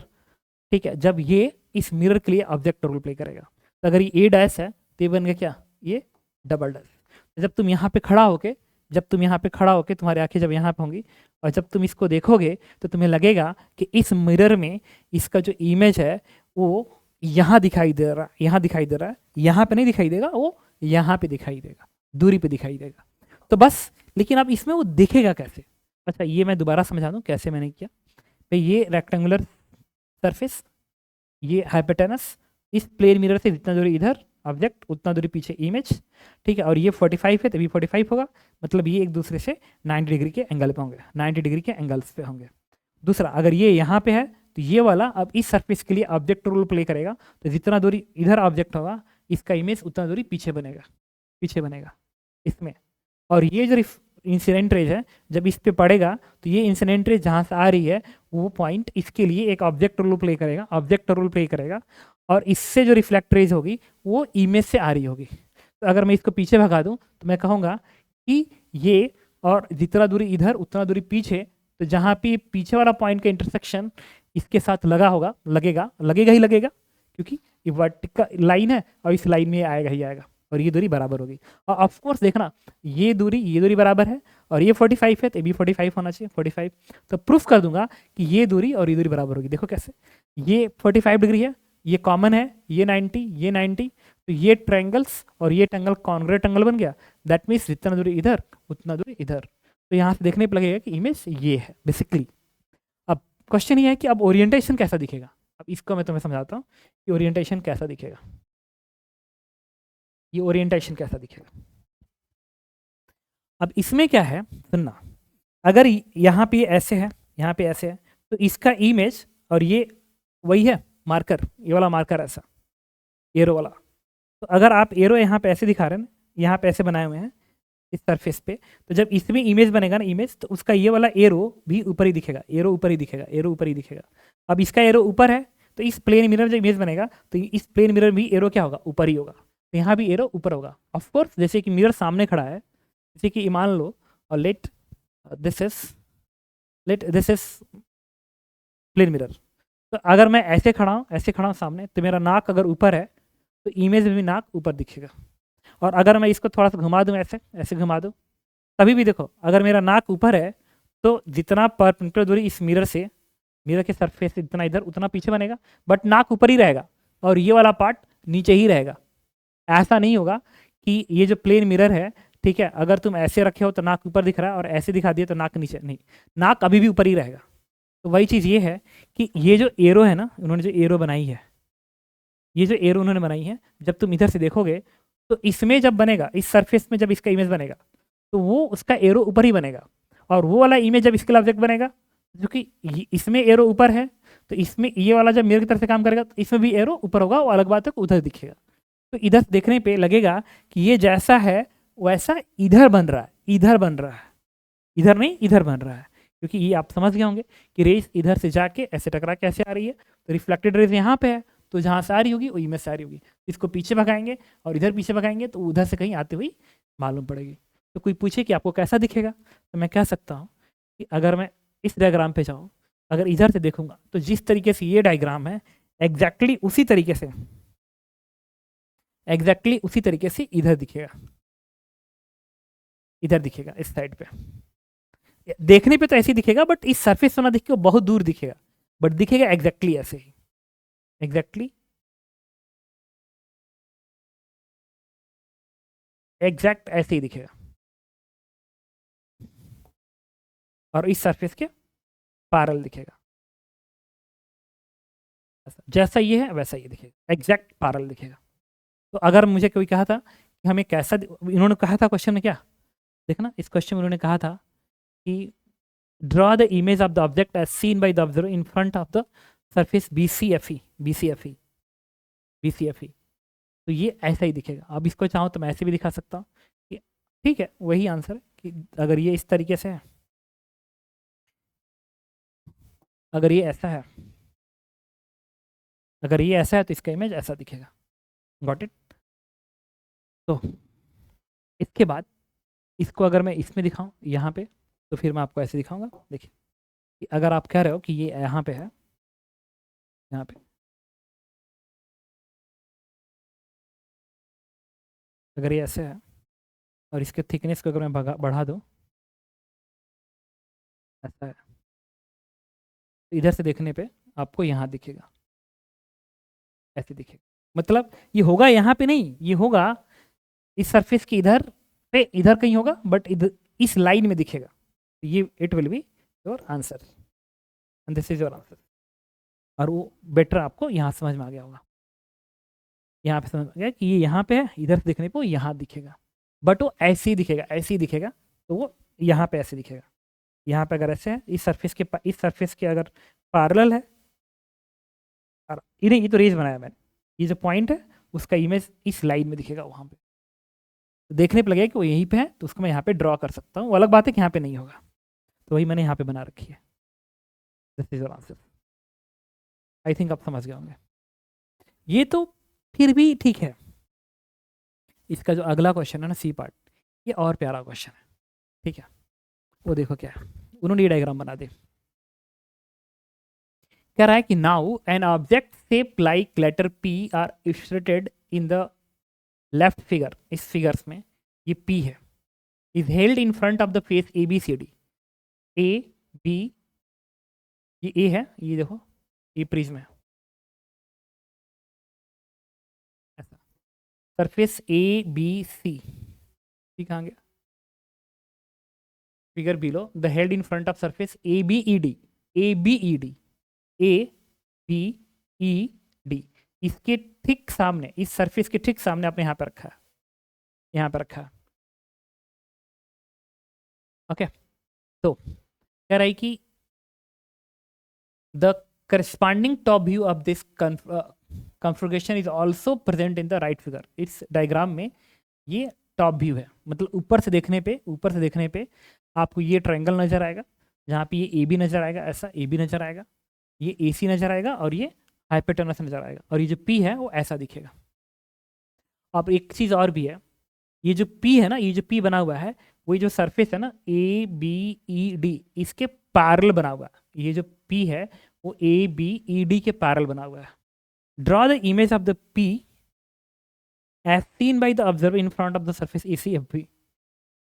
ठीक है, जब ये इस मिरर के लिए ऑब्जेक्ट रोल प्ले करेगा, तो अगर ये ए डैश है तो ये बन गया क्या, ये डबल डैश। जब तुम यहाँ पे खड़ा होके, जब तुम यहाँ पे खड़ा होके, तुम्हारी आंखें जब यहाँ पे होंगी, और जब तुम इसको देखोगे, तो तुम्हें लगेगा कि इस मिरर में इसका जो इमेज है वो यहाँ दिखाई दे रहा है, यहाँ दिखाई दे रहा है, यहाँ पे नहीं दिखाई देगा, वो यहाँ पे दिखाई देगा, दूरी पे दिखाई देगा। तो बस, लेकिन अब इसमें वो दिखेगा कैसे। अच्छा, ये मैं दोबारा समझा दूँ कैसे मैंने किया। भाई ये रेक्टेंगुलर सरफेस, ये हाइपोटेनस, इस प्लेन मिरर से जितना दूरी इधर ऑब्जेक्ट, उतना दूरी पीछे इमेज। ठीक है, और ये 45 है, तभी 45 होगा, मतलब ये एक दूसरे से 90 डिग्री के एंगल पे होंगे, 90 डिग्री के एंगल्स पे होंगे। दूसरा, अगर ये यहाँ पे है, तो ये वाला अब इस सरफेस के लिए ऑब्जेक्ट रोल प्ले करेगा, तो जितना दूरी इधर ऑब्जेक्ट होगा, इसका इमेज उतना दूरी पीछे बनेगा, पीछे बनेगा इसमें। और ये जो इंसिडेंट रेज है, जब इस पे पड़ेगा, तो ये इंसिडेंट रेज जहाँ से आ रही है, वो पॉइंट इसके लिए एक ऑब्जेक्ट रोल प्ले करेगा, ऑब्जेक्ट रोल प्ले करेगा, और इससे जो रिफ्लेक्ट रेज होगी वो इमेज से आ रही होगी। तो अगर मैं इसको पीछे भगा दूं, तो मैं कहूँगा कि ये और जितना दूरी इधर उतना दूरी पीछे, तो जहाँ पे पीछे वाला पॉइंट का इंटरसेक्शन इसके साथ लगा होगा, लगेगा ही लगेगा, क्योंकि ये वर्टिकल लाइन है और इस लाइन में आएगा ही आएगा, और ये दूरी बराबर होगी। और ऑफ कोर्स देखना, ये दूरी बराबर है, और ये 45 है तो ये भी 45 होना चाहिए, 45। तो प्रूफ कर दूंगा कि ये दूरी और ये दूरी बराबर होगी। देखो कैसे, ये 45 डिग्री है, ये कॉमन है, ये 90, तो ये ट्रायंगल्स और ये ट्रायंगल कॉन्ग्रुएंट ट्रायंगल बन गया। दैट मीन्स जितना दूरी इधर उतना दूरी इधर। तो यहाँ से देखने पर लगेगा कि इमेज ये है बेसिकली। अब क्वेश्चन ये है कि अब ओरिएंटेशन कैसा दिखेगा। अब इसको मैं तुम्हें समझाता हूँ कि ओरिएंटेशन कैसा दिखेगा। ये ओरिएंटेशन कैसा दिखेगा। अब इसमें क्या है, सुनना, अगर यहाँ पे ऐसे है, यहाँ पे ऐसे है, तो इसका इमेज, और ये वही है मार्कर, ये वाला मार्कर ऐसा एरो वाला। तो अगर आप एरो यहाँ पे ऐसे दिखा रहे हैं, यहाँ पे ऐसे बनाए हुए हैं इस सरफेस पे, तो जब इसमें इमेज बनेगा ना इमेज, तो उसका ये वाला एरो भी ऊपर ही दिखेगा, एरो ऊपर ही दिखेगा, एरो ऊपर ही दिखेगा। अब इसका एरो ऊपर है, तो इस प्लेन मिरर जब इमेज बनेगा तो इस प्लेन मिरर भी एरो क्या होगा, ऊपर ही होगा। तो यहाँ भी एरो ऊपर होगा। ऑफकोर्स जैसे कि मिरर सामने खड़ा है, जैसे कि मान लो, और let this is plane mirror. तो अगर मैं ऐसे खड़ा हूँ सामने, तो मेरा नाक अगर ऊपर है तो इमेज में भी नाक ऊपर दिखेगा। और अगर मैं इसको थोड़ा सा घुमा दूँ, ऐसे घुमा दूँ, तभी भी देखो, अगर मेरा नाक ऊपर है तो जितना परपेंडिकुलर दूरी इस मिरर से, मिरर के सरफेस से जितना इधर उतना पीछे बनेगा, बट नाक ऊपर ही रहेगा और ये वाला पार्ट नीचे ही रहेगा। ऐसा नहीं होगा कि ये जो प्लेन मिरर है, ठीक है, अगर तुम ऐसे रखे हो तो नाक ऊपर दिख रहा है और ऐसे दिखा दिए तो नाक नीचे, नहीं, नाक अभी भी ऊपर ही रहेगा। तो वही चीज़ ये है कि ये जो एरो है ना, उन्होंने जो एरो बनाई है, ये जो एरो उन्होंने बनाई है, जब तुम इधर से देखोगे तो इसमें जब बनेगा, इस सरफेस में जब इसका इमेज बनेगा, तो वो उसका एरो ऊपर ही बनेगा। और वो वाला इमेज जब इसके ऑब्जेक्ट बनेगा, जो कि इसमें एरो ऊपर है, तो इसमें ये वाला जब मिरर की तरफ से काम करेगा तो इसमें भी एरो ऊपर होगा, वो अलग बात है, उधर दिखेगा। तो इधर देखने पे लगेगा कि ये जैसा है वैसा इधर बन रहा है, इधर बन रहा है, इधर नहीं इधर बन रहा है। क्योंकि ये आप समझ गए होंगे कि रेज इधर से जाके ऐसे टकरा के ऐसे आ रही है, तो रिफ्लेक्टेड रेज यहाँ पे है, तो जहाँ से आ रही होगी वो इमेज से आ रही होगी। इसको पीछे भगाएंगे और इधर पीछे भगाएंगे तो उधर से कहीं आती हुई मालूम पड़ेगी। तो कोई पूछे कि आपको कैसा दिखेगा, तो मैं कह सकता हूँ कि अगर मैं इस डायग्राम पे जाऊँ, अगर इधर से देखूंगा तो जिस तरीके से ये डायग्राम है, एग्जैक्टली उसी तरीके से इधर दिखेगा, इधर दिखेगा, इस साइड पे। देखने पे तो ऐसे ही दिखेगा, बट इस सरफेस से ना दिख के बहुत दूर दिखेगा, बट दिखेगा एग्जैक्टली ऐसे ही, एग्जैक्ट ऐसे ही दिखेगा, और इस सरफेस के पैरेलल दिखेगा। जैसा ये है वैसा ये दिखेगा, एग्जैक्ट पैरेलल दिखेगा। तो अगर मुझे कोई कहा था कि हमें कैसा, इन्होंने कहा था क्वेश्चन में क्या, देखना इस क्वेश्चन में उन्होंने कहा था कि draw the image of the object as seen by the observer in front of the surface BCFE। तो ये ऐसा ही दिखेगा। अब इसको चाहो तो मैं ऐसे भी दिखा सकता हूँ कि ठीक है, वही आंसर है कि अगर ये इस तरीके से है, अगर ये ऐसा है, तो इसका इमेज ऐसा दिखेगा। Got it. तो इसके बाद इसको अगर मैं इसमें दिखाऊं यहाँ पे, तो फिर मैं आपको ऐसे दिखाऊंगा। देखिए कि अगर आप कह रहे हो कि ये यहाँ पे है, यहाँ पे अगर ये ऐसे है और इसके थिकनेस को अगर मैं बढ़ा दूँ, ऐसा है, तो इधर से देखने पे आपको यहाँ दिखेगा, ऐसे दिखेगा। मतलब ये होगा यहाँ पे नहीं, ये होगा इस सरफेस के इधर पे, इधर कहीं होगा, बट इधर इस लाइन में दिखेगा। ये it will be your answer, and this is your answer. और वो बेटर आपको यहाँ समझ में आ गया होगा, यहाँ पे समझ में आ गया कि ये यहाँ पे है, इधर से देखने पे वो यहाँ दिखेगा, बट वो ऐसे ही दिखेगा, ऐसे ही दिखेगा। तो वो यहाँ पे ऐसे दिखेगा, यहाँ पे अगर ऐसे है, इस सरफेस के अगर पैरेलल है, और ये तो रेज बनाया मैंने, ये जो पॉइंट है उसका इमेज इस लाइन में दिखेगा वहाँ पे। तो देखने पे लगेगा कि वो यहीं पे है, तो उसको मैं यहाँ पे ड्रॉ कर सकता हूँ। वो अलग बात है कि यहाँ पे नहीं होगा, तो वही मैंने यहाँ पे बना रखी है। This is your answer. I think आप समझ गए होंगे। ये तो फिर भी ठीक है। इसका जो अगला क्वेश्चन है ना, सी पार्ट, ये और प्यारा क्वेश्चन है, ठीक है। वो देखो क्या है, उन्होंने ये डायग्राम बना दी। कह रहा है कि now an object shape like letter P are illustrated in the left figure, इस फिगर्स में ये पी है, is held in front of the face A B C D. A B, ये ए है, ये देखो ये प्रिज्म है ऐसा, surface A B C, C कहाँ गया, figure below the held in front of surface A B E D, A B E D, A B E D, इसके ठीक सामने, इस सरफेस के ठीक सामने आपने यहाँ पर रखा है, यहाँ पर रखा है। ओके, तो कह रहा है कि the corresponding top view of this configuration is also present in the right figure. इस डायग्राम में ये टॉप व्यू है, मतलब ऊपर से देखने पे, ऊपर से देखने पे आपको ये ट्रायंगल नजर आएगा, जहाँ पे ये ए बी नजर आएगा, ऐसा ए बी नजर आएगा, ये ए सी नजर आएगा, और ये हाइपोटेनस नजर आएगा, और ये जो पी है वो ऐसा दिखेगा। अब एक चीज़ और भी है, ये जो पी है ना, ये जो पी बना हुआ है, वही जो सरफेस है ना ए बी ई डी, इसके पैरेलल बना हुआ है। ये जो पी है वो ए बी ई डी के पैरेलल बना हुआ है। Draw the image of the P as seen by the observer in front of the surface ACFD,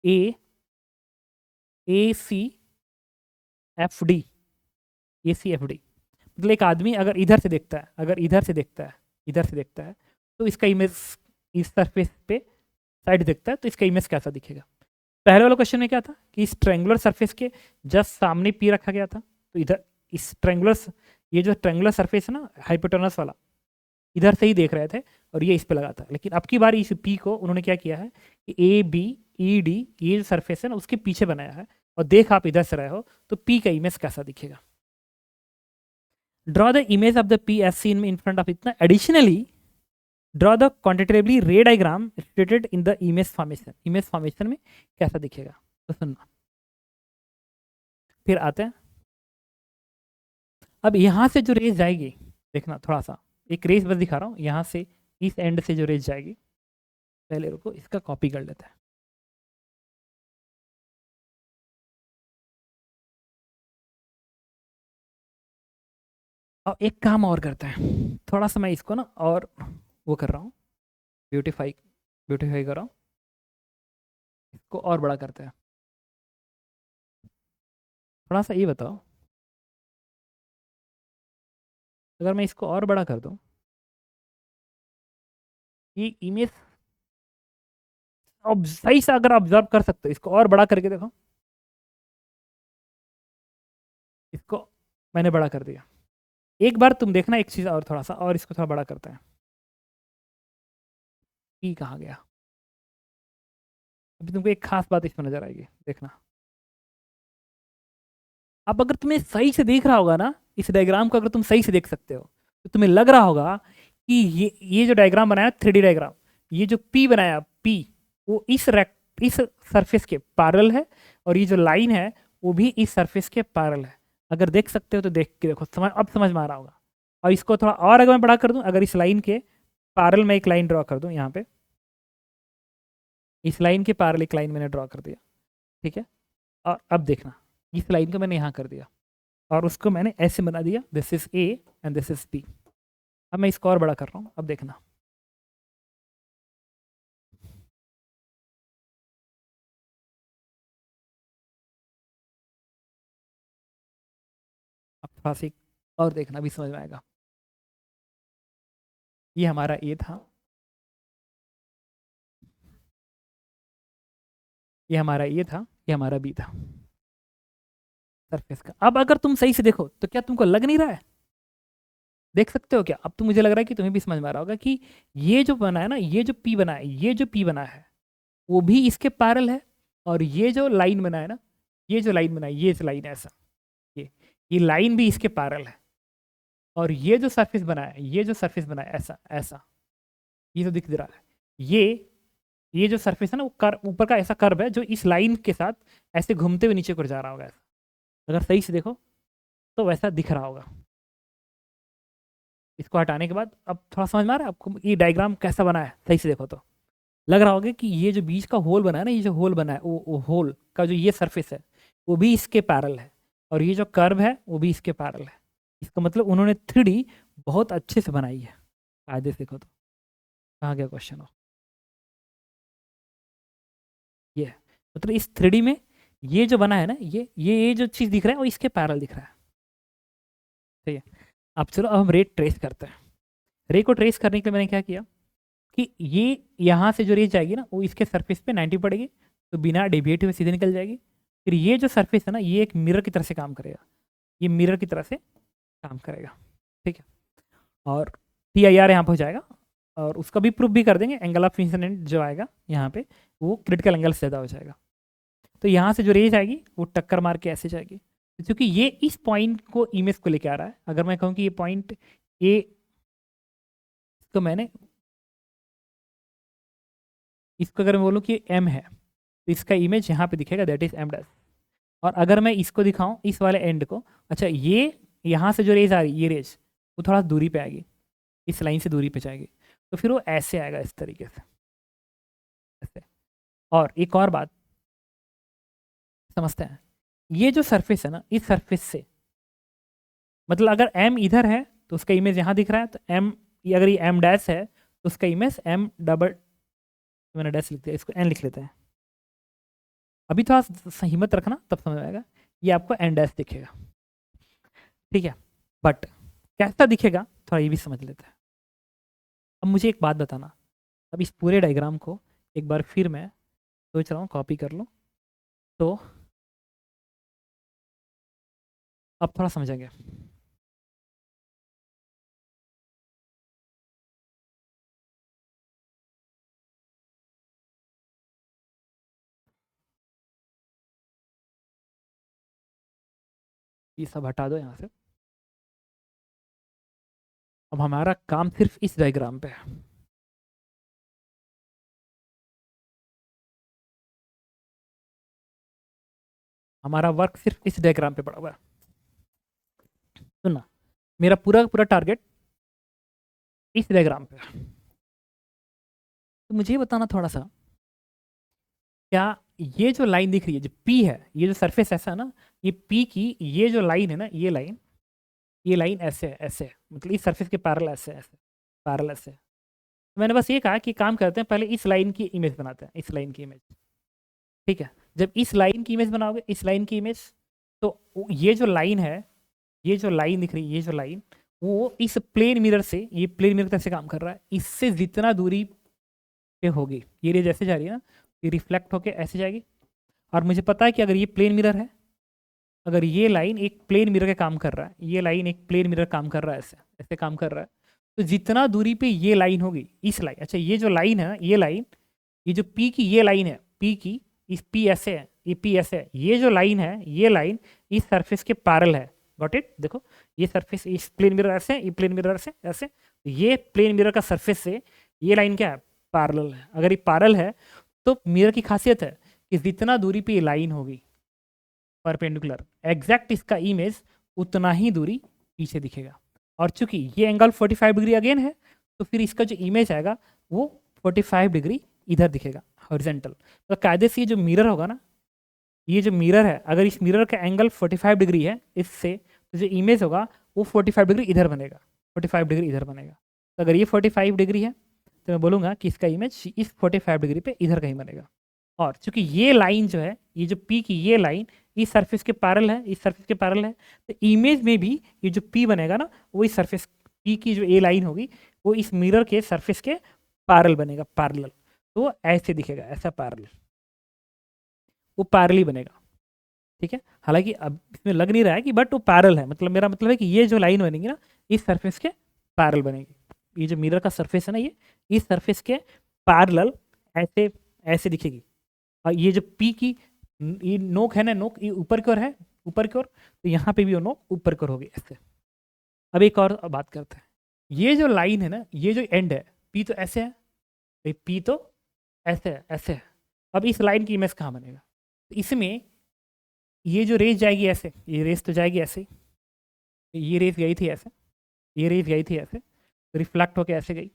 ACFD, ACFD। मतलब एक आदमी अगर इधर से देखता है, अगर इधर से देखता है, इधर से देखता है, तो इसका इमेज इस सरफेस पे साइड देखता है, तो इसका इमेज कैसा दिखेगा। पहले वाला क्वेश्चन में क्या था कि इस ट्रायंगुलर सरफेस के जस्ट सामने पी रखा गया था, तो इधर इस ट्रायंगुलर, ये जो ट्रायंगुलर सरफेस है ना हाइपोटेनस वाला, इधर से ही देख रहे थे और ये इस पे लगा था। लेकिन अब की बार इस पी को उन्होंने क्या किया है कि ए बी ई डी, ये जो सरफेस है ना उसके पीछे बनाया है, और देख आप इधर से रहे हो तो पी का इमेज कैसा दिखेगा। Draw the image of the P as seen in front of इतना। Additionally draw the quantitatively ray diagram stated in the image formation. Image formation में कैसा दिखेगा तो सुनना। फिर आते हैं, अब यहाँ से जो रेज जाएगी, देखना थोड़ा सा, एक रेस बस दिखा रहा हूँ, यहाँ से इस एंड से जो रेस जाएगी, पहले रुको इसका कॉपी कर लेते हैं। और एक काम और करते हैं, थोड़ा सा मैं इसको ना और वो कर रहा हूँ, ब्यूटीफाई ब्यूटीफाई कर रहा हूँ, इसको और बड़ा करते हैं। थोड़ा सा ये बताओ, अगर मैं इसको और बड़ा कर दूँ, ये इमेज अब सही से अगर ऑब्जर्व कर सकते हो, इसको और बड़ा करके देखो, इसको मैंने बड़ा कर दिया। एक बार तुम देखना एक चीज़ और, थोड़ा सा और इसको थोड़ा बड़ा करते हैं। ई कहाँ गया, अभी तुमको एक खास बात इसमें नजर आएगी, देखना। अब अगर तुम्हें सही से देख रहा होगा ना, इस डायग्राम को अगर तुम सही से देख सकते हो, तो तुम्हें लग रहा होगा कि ये जो डायग्राम बनाया 3D डायग्राम, ये जो पी बनाया पी, वो इस सरफेस के पैरेलल है, और ये जो लाइन है वो भी इस सरफेस के पैरेलल है। अगर देख सकते हो तो देख के देखो, अब समझ में आ रहा होगा। और इसको थोड़ा और अगर मैं बड़ा कर दूं, अगर इस लाइन के पैरेलल में एक लाइन ड्रॉ कर दूं, यहाँ पे इस लाइन के पैरेलल एक लाइन मैंने ड्रॉ कर दिया, ठीक है। और अब देखना, इस लाइन को मैंने यहाँ कर दिया और उसको मैंने ऐसे बना दिया, this is A and this is B. अब मैं इसको और बड़ा कर रहा हूँ, अब देखना। अब थोड़ा सी और देखना, भी समझ में आएगा। ये हमारा ए था, ये हमारा ए था, ये हमारा बी था सरफेस का। अब अगर तुम सही से देखो तो क्या तुमको लग नहीं रहा है, देख सकते हो क्या। अब तो मुझे लग रहा है कि तुम्हें भी समझ में आ रहा होगा कि ये जो बना है ना, ये जो पी बना है, ये जो पी बना है वो भी इसके पैरेलल है, और ये जो लाइन बना है ना, ये जो लाइन बना है, ये जो लाइन है ऐसा, ये लाइन भी इसके पैरेलल है, और ये जो सरफेस बना है, ये जो सरफेस बना है ऐसा ऐसा, ये जो दिख रहा है, ये जो सरफेस है ना, वो कर ऊपर का ऐसा कर्व है जो इस लाइन के साथ ऐसे घूमते हुए नीचे को जा रहा होगा ऐसा। अगर सही से देखो तो वैसा दिख रहा होगा। इसको हटाने के बाद अब थोड़ा समझ में आ रहा है आपको ये डायग्राम कैसा बना है, सही से देखो तो लग रहा होगा कि ये जो बीच का होल बना है ना, ये जो होल बना है, वो होल का जो ये सरफेस है, वो भी इसके पैरेलल है, और ये जो कर्व है वो भी इसके पैरेलल है। इसका मतलब उन्होंने 3D बहुत अच्छे से बनाई है। कायदे से देखो तो कहाँ गया क्वेश्चन? ये मतलब इस 3D में ये जो बना है ना, ये जो चीज़ दिख रहा है वो इसके पैरेलल दिख रहा है। ठीक है, अब चलो अब हम रे ट्रेस करते हैं। रे को ट्रेस करने के लिए मैंने क्या किया कि ये यहाँ से जो रे जाएगी ना वो इसके सरफेस पे 90 पड़ेगी, तो बिना डेविएट हुए सीधे निकल जाएगी। फिर ये जो सरफेस है ना ये एक मिरर की तरह से काम करेगा, ये मिरर की तरह से काम करेगा। ठीक है, और टी आई आर यहाँ पर हो जाएगा, और उसका भी प्रूफ भी कर देंगे। एंगल ऑफ इंसिडेंट जो आएगा यहाँ पे वो क्रिटिकल एंगल से ज़्यादा हो जाएगा। तो यहाँ से जो रेज आएगी वो टक्कर मार के ऐसे जाएगी, क्योंकि ये इस पॉइंट को इमेज को लेके आ रहा है। अगर मैं कहूँ कि ये पॉइंट ए, तो मैंने इसको अगर मैं बोलूँ कि एम है तो इसका इमेज यहाँ पे दिखेगा, दैट इज एम डैश। और अगर मैं इसको दिखाऊं इस वाले एंड को, अच्छा ये यहाँ से जो रेज आ रही है ये रेज वो थोड़ा दूरी पे आएगी, इस लाइन से दूरी पे जाएगी, तो फिर वो ऐसे आएगा इस तरीके से ऐसे। और एक और बात समझते हैं, ये जो सरफेस है ना इस सरफेस से मतलब अगर एम इधर है तो उसका इमेज यहाँ दिख रहा है, तो एम अगर ये एम डैश है तो उसका इमेज एम डबल, मैंने डैश लिख दिया, इसको एन लिख लेते हैं। अभी थोड़ा हिम्मत रखना तब समझ आएगा, ये आपको एन डैश दिखेगा। ठीक है, बट कैसा दिखेगा थोड़ा ये भी समझ लेते हैं। अब मुझे एक बात बताना, अब इस पूरे डायग्राम को एक बार फिर मैं सोच रहा हूँ कॉपी कर लूँ, तो अब थोड़ा समझेंगे। ये सब हटा दो यहाँ से, अब हमारा काम सिर्फ इस डायग्राम पे है। हमारा वर्क सिर्फ इस डायग्राम पे पड़ा हुआ है। सुनना, मेरा पूरा पूरा टारगेट इस डायग्राम पे है। तो मुझे ये बताना थोड़ा सा, क्या ये जो लाइन दिख रही है जो पी है, ये जो सरफेस ऐसा है ना, ये पी की ये जो लाइन है ना, ये लाइन ऐसे है, ऐसे है। मतलब इस सरफेस के पैरेलल ऐसे ऐसे पैरेलल ऐसे। तो मैंने बस ये कहा कि काम करते हैं, पहले इस लाइन की इमेज बनाते हैं, इस लाइन की इमेज। ठीक है, जब इस लाइन की इमेज बनाओगे, इस लाइन की इमेज, तो ये जो लाइन है, ये जो लाइन दिख रही है, ये जो लाइन वो इस प्लेन मिरर से, ये प्लेन मिरर तरह से काम कर रहा है, इससे जितना दूरी पे होगी ये रेज ऐसे जा रही है ना, ये रिफ्लेक्ट होके ऐसे जाएगी। और मुझे पता है कि अगर ये प्लेन मिरर है, अगर ये लाइन एक प्लेन मिरर का काम कर रहा है, ये लाइन एक प्लेन मिरर काम कर रहा है, ऐसे ऐसे काम कर रहा है, तो जितना दूरी पे ये लाइन होगी, इस लाइन, अच्छा ये जो लाइन है ना, ये लाइन, ये जो पी की ये लाइन है, पी की इस पी ऐसे है, ये पी ऐसे है, ये जो लाइन है ये लाइन इस सरफेस के पैरेलल है। Got it? देखो ये सरफेस इस प्लेन मिरर ऐसे, ये प्लेन मिरर ऐसे ऐसे, तो ये प्लेन मिरर का सरफेस से ये लाइन क्या है? पैरेलल है। अगर ये पैरेलल है तो मिरर की खासियत है कि जितना दूरी पे ये लाइन होगी परपेंडिकुलर, एग्जैक्ट इसका इमेज उतना ही दूरी पीछे दिखेगा। और चूंकि ये एंगल 45 डिग्री अगेन है, तो फिर इसका जो इमेज आएगा वो 45 डिग्री इधर दिखेगा, हॉरिजेंटल। तो कायदे से ये जो मिरर होगा ना, ये जो मिरर है, अगर इस मिरर का एंगल 45 डिग्री है इससे, तो जो इमेज होगा वो 45 डिग्री इधर बनेगा, 45 डिग्री इधर बनेगा। तो अगर ये 45 डिग्री है तो मैं बोलूँगा कि इसका इमेज इस 45 डिग्री पे इधर कहीं बनेगा। और चूंकि ये लाइन जो है, ये जो पी की ये लाइन इस सरफेस के पैरेलल है, इस सरफेस के पैरेलल है, तो इमेज में भी ये जो पी बनेगा ना, वो इस सरफेस पी की जो ए लाइन होगी वो इस मिरर के सरफेस के पैरेलल बनेगा, पैरेलल। तो ऐसे दिखेगा, ऐसा पैरेलल, वो पैरेलल बनेगा। ठीक है, हालांकि अब इसमें लग नहीं रहा है कि बट वो पैरेलल है, मतलब मेरा मतलब है कि ये जो लाइन बनेगी ना इस सरफेस के पैरेलल बनेगी। ये जो मिरर का सरफेस है ना, ये इस सरफेस के पैरेलल ऐसे ऐसे दिखेगी। और ये जो पी की ये नोक है ना, नोक ये ऊपर की ओर है, ऊपर की ओर, तो यहाँ पे भी वो नोक ऊपर की ओर होगी ऐसे। अब एक और बात करते हैं, ये जो लाइन है ना, ये जो एंड है, पी तो ऐसे है, पी तो ऐसे है, ऐसे है। अब इस लाइन की इमेज कहाँ बनेगा? तो इसमें ये जो रेस जाएगी ऐसे, ये रेस तो जाएगी ऐसे, ये रेस गई थी ऐसे, ये रेस गई थी ऐसे, रिफ्लेक्ट होके ऐसे गई,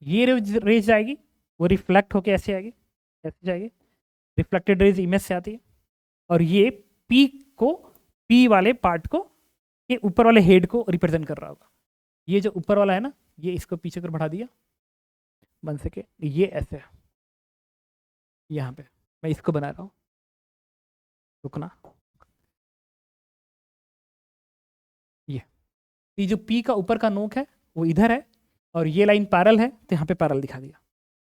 ये रेस जाएगी वो रिफ्लेक्ट होके ऐसे आएगी, ऐसे जाएगी, रिफ्लेक्टेड रेज इमेज से आती है। और ये पी को, पी वाले पार्ट को, ये ऊपर वाले हेड को रिप्रेजेंट कर रहा होगा। ये जो ऊपर वाला है ना, ये इसको पीछे कर बढ़ा दिया, बन सके ये ऐसे यहाँ पे मैं इसको बना रहा हूँ, रुकना। ये जो पी का ऊपर का नोक है वो इधर है, और ये लाइन पैरल है तो यहाँ पे पैरल दिखा दिया,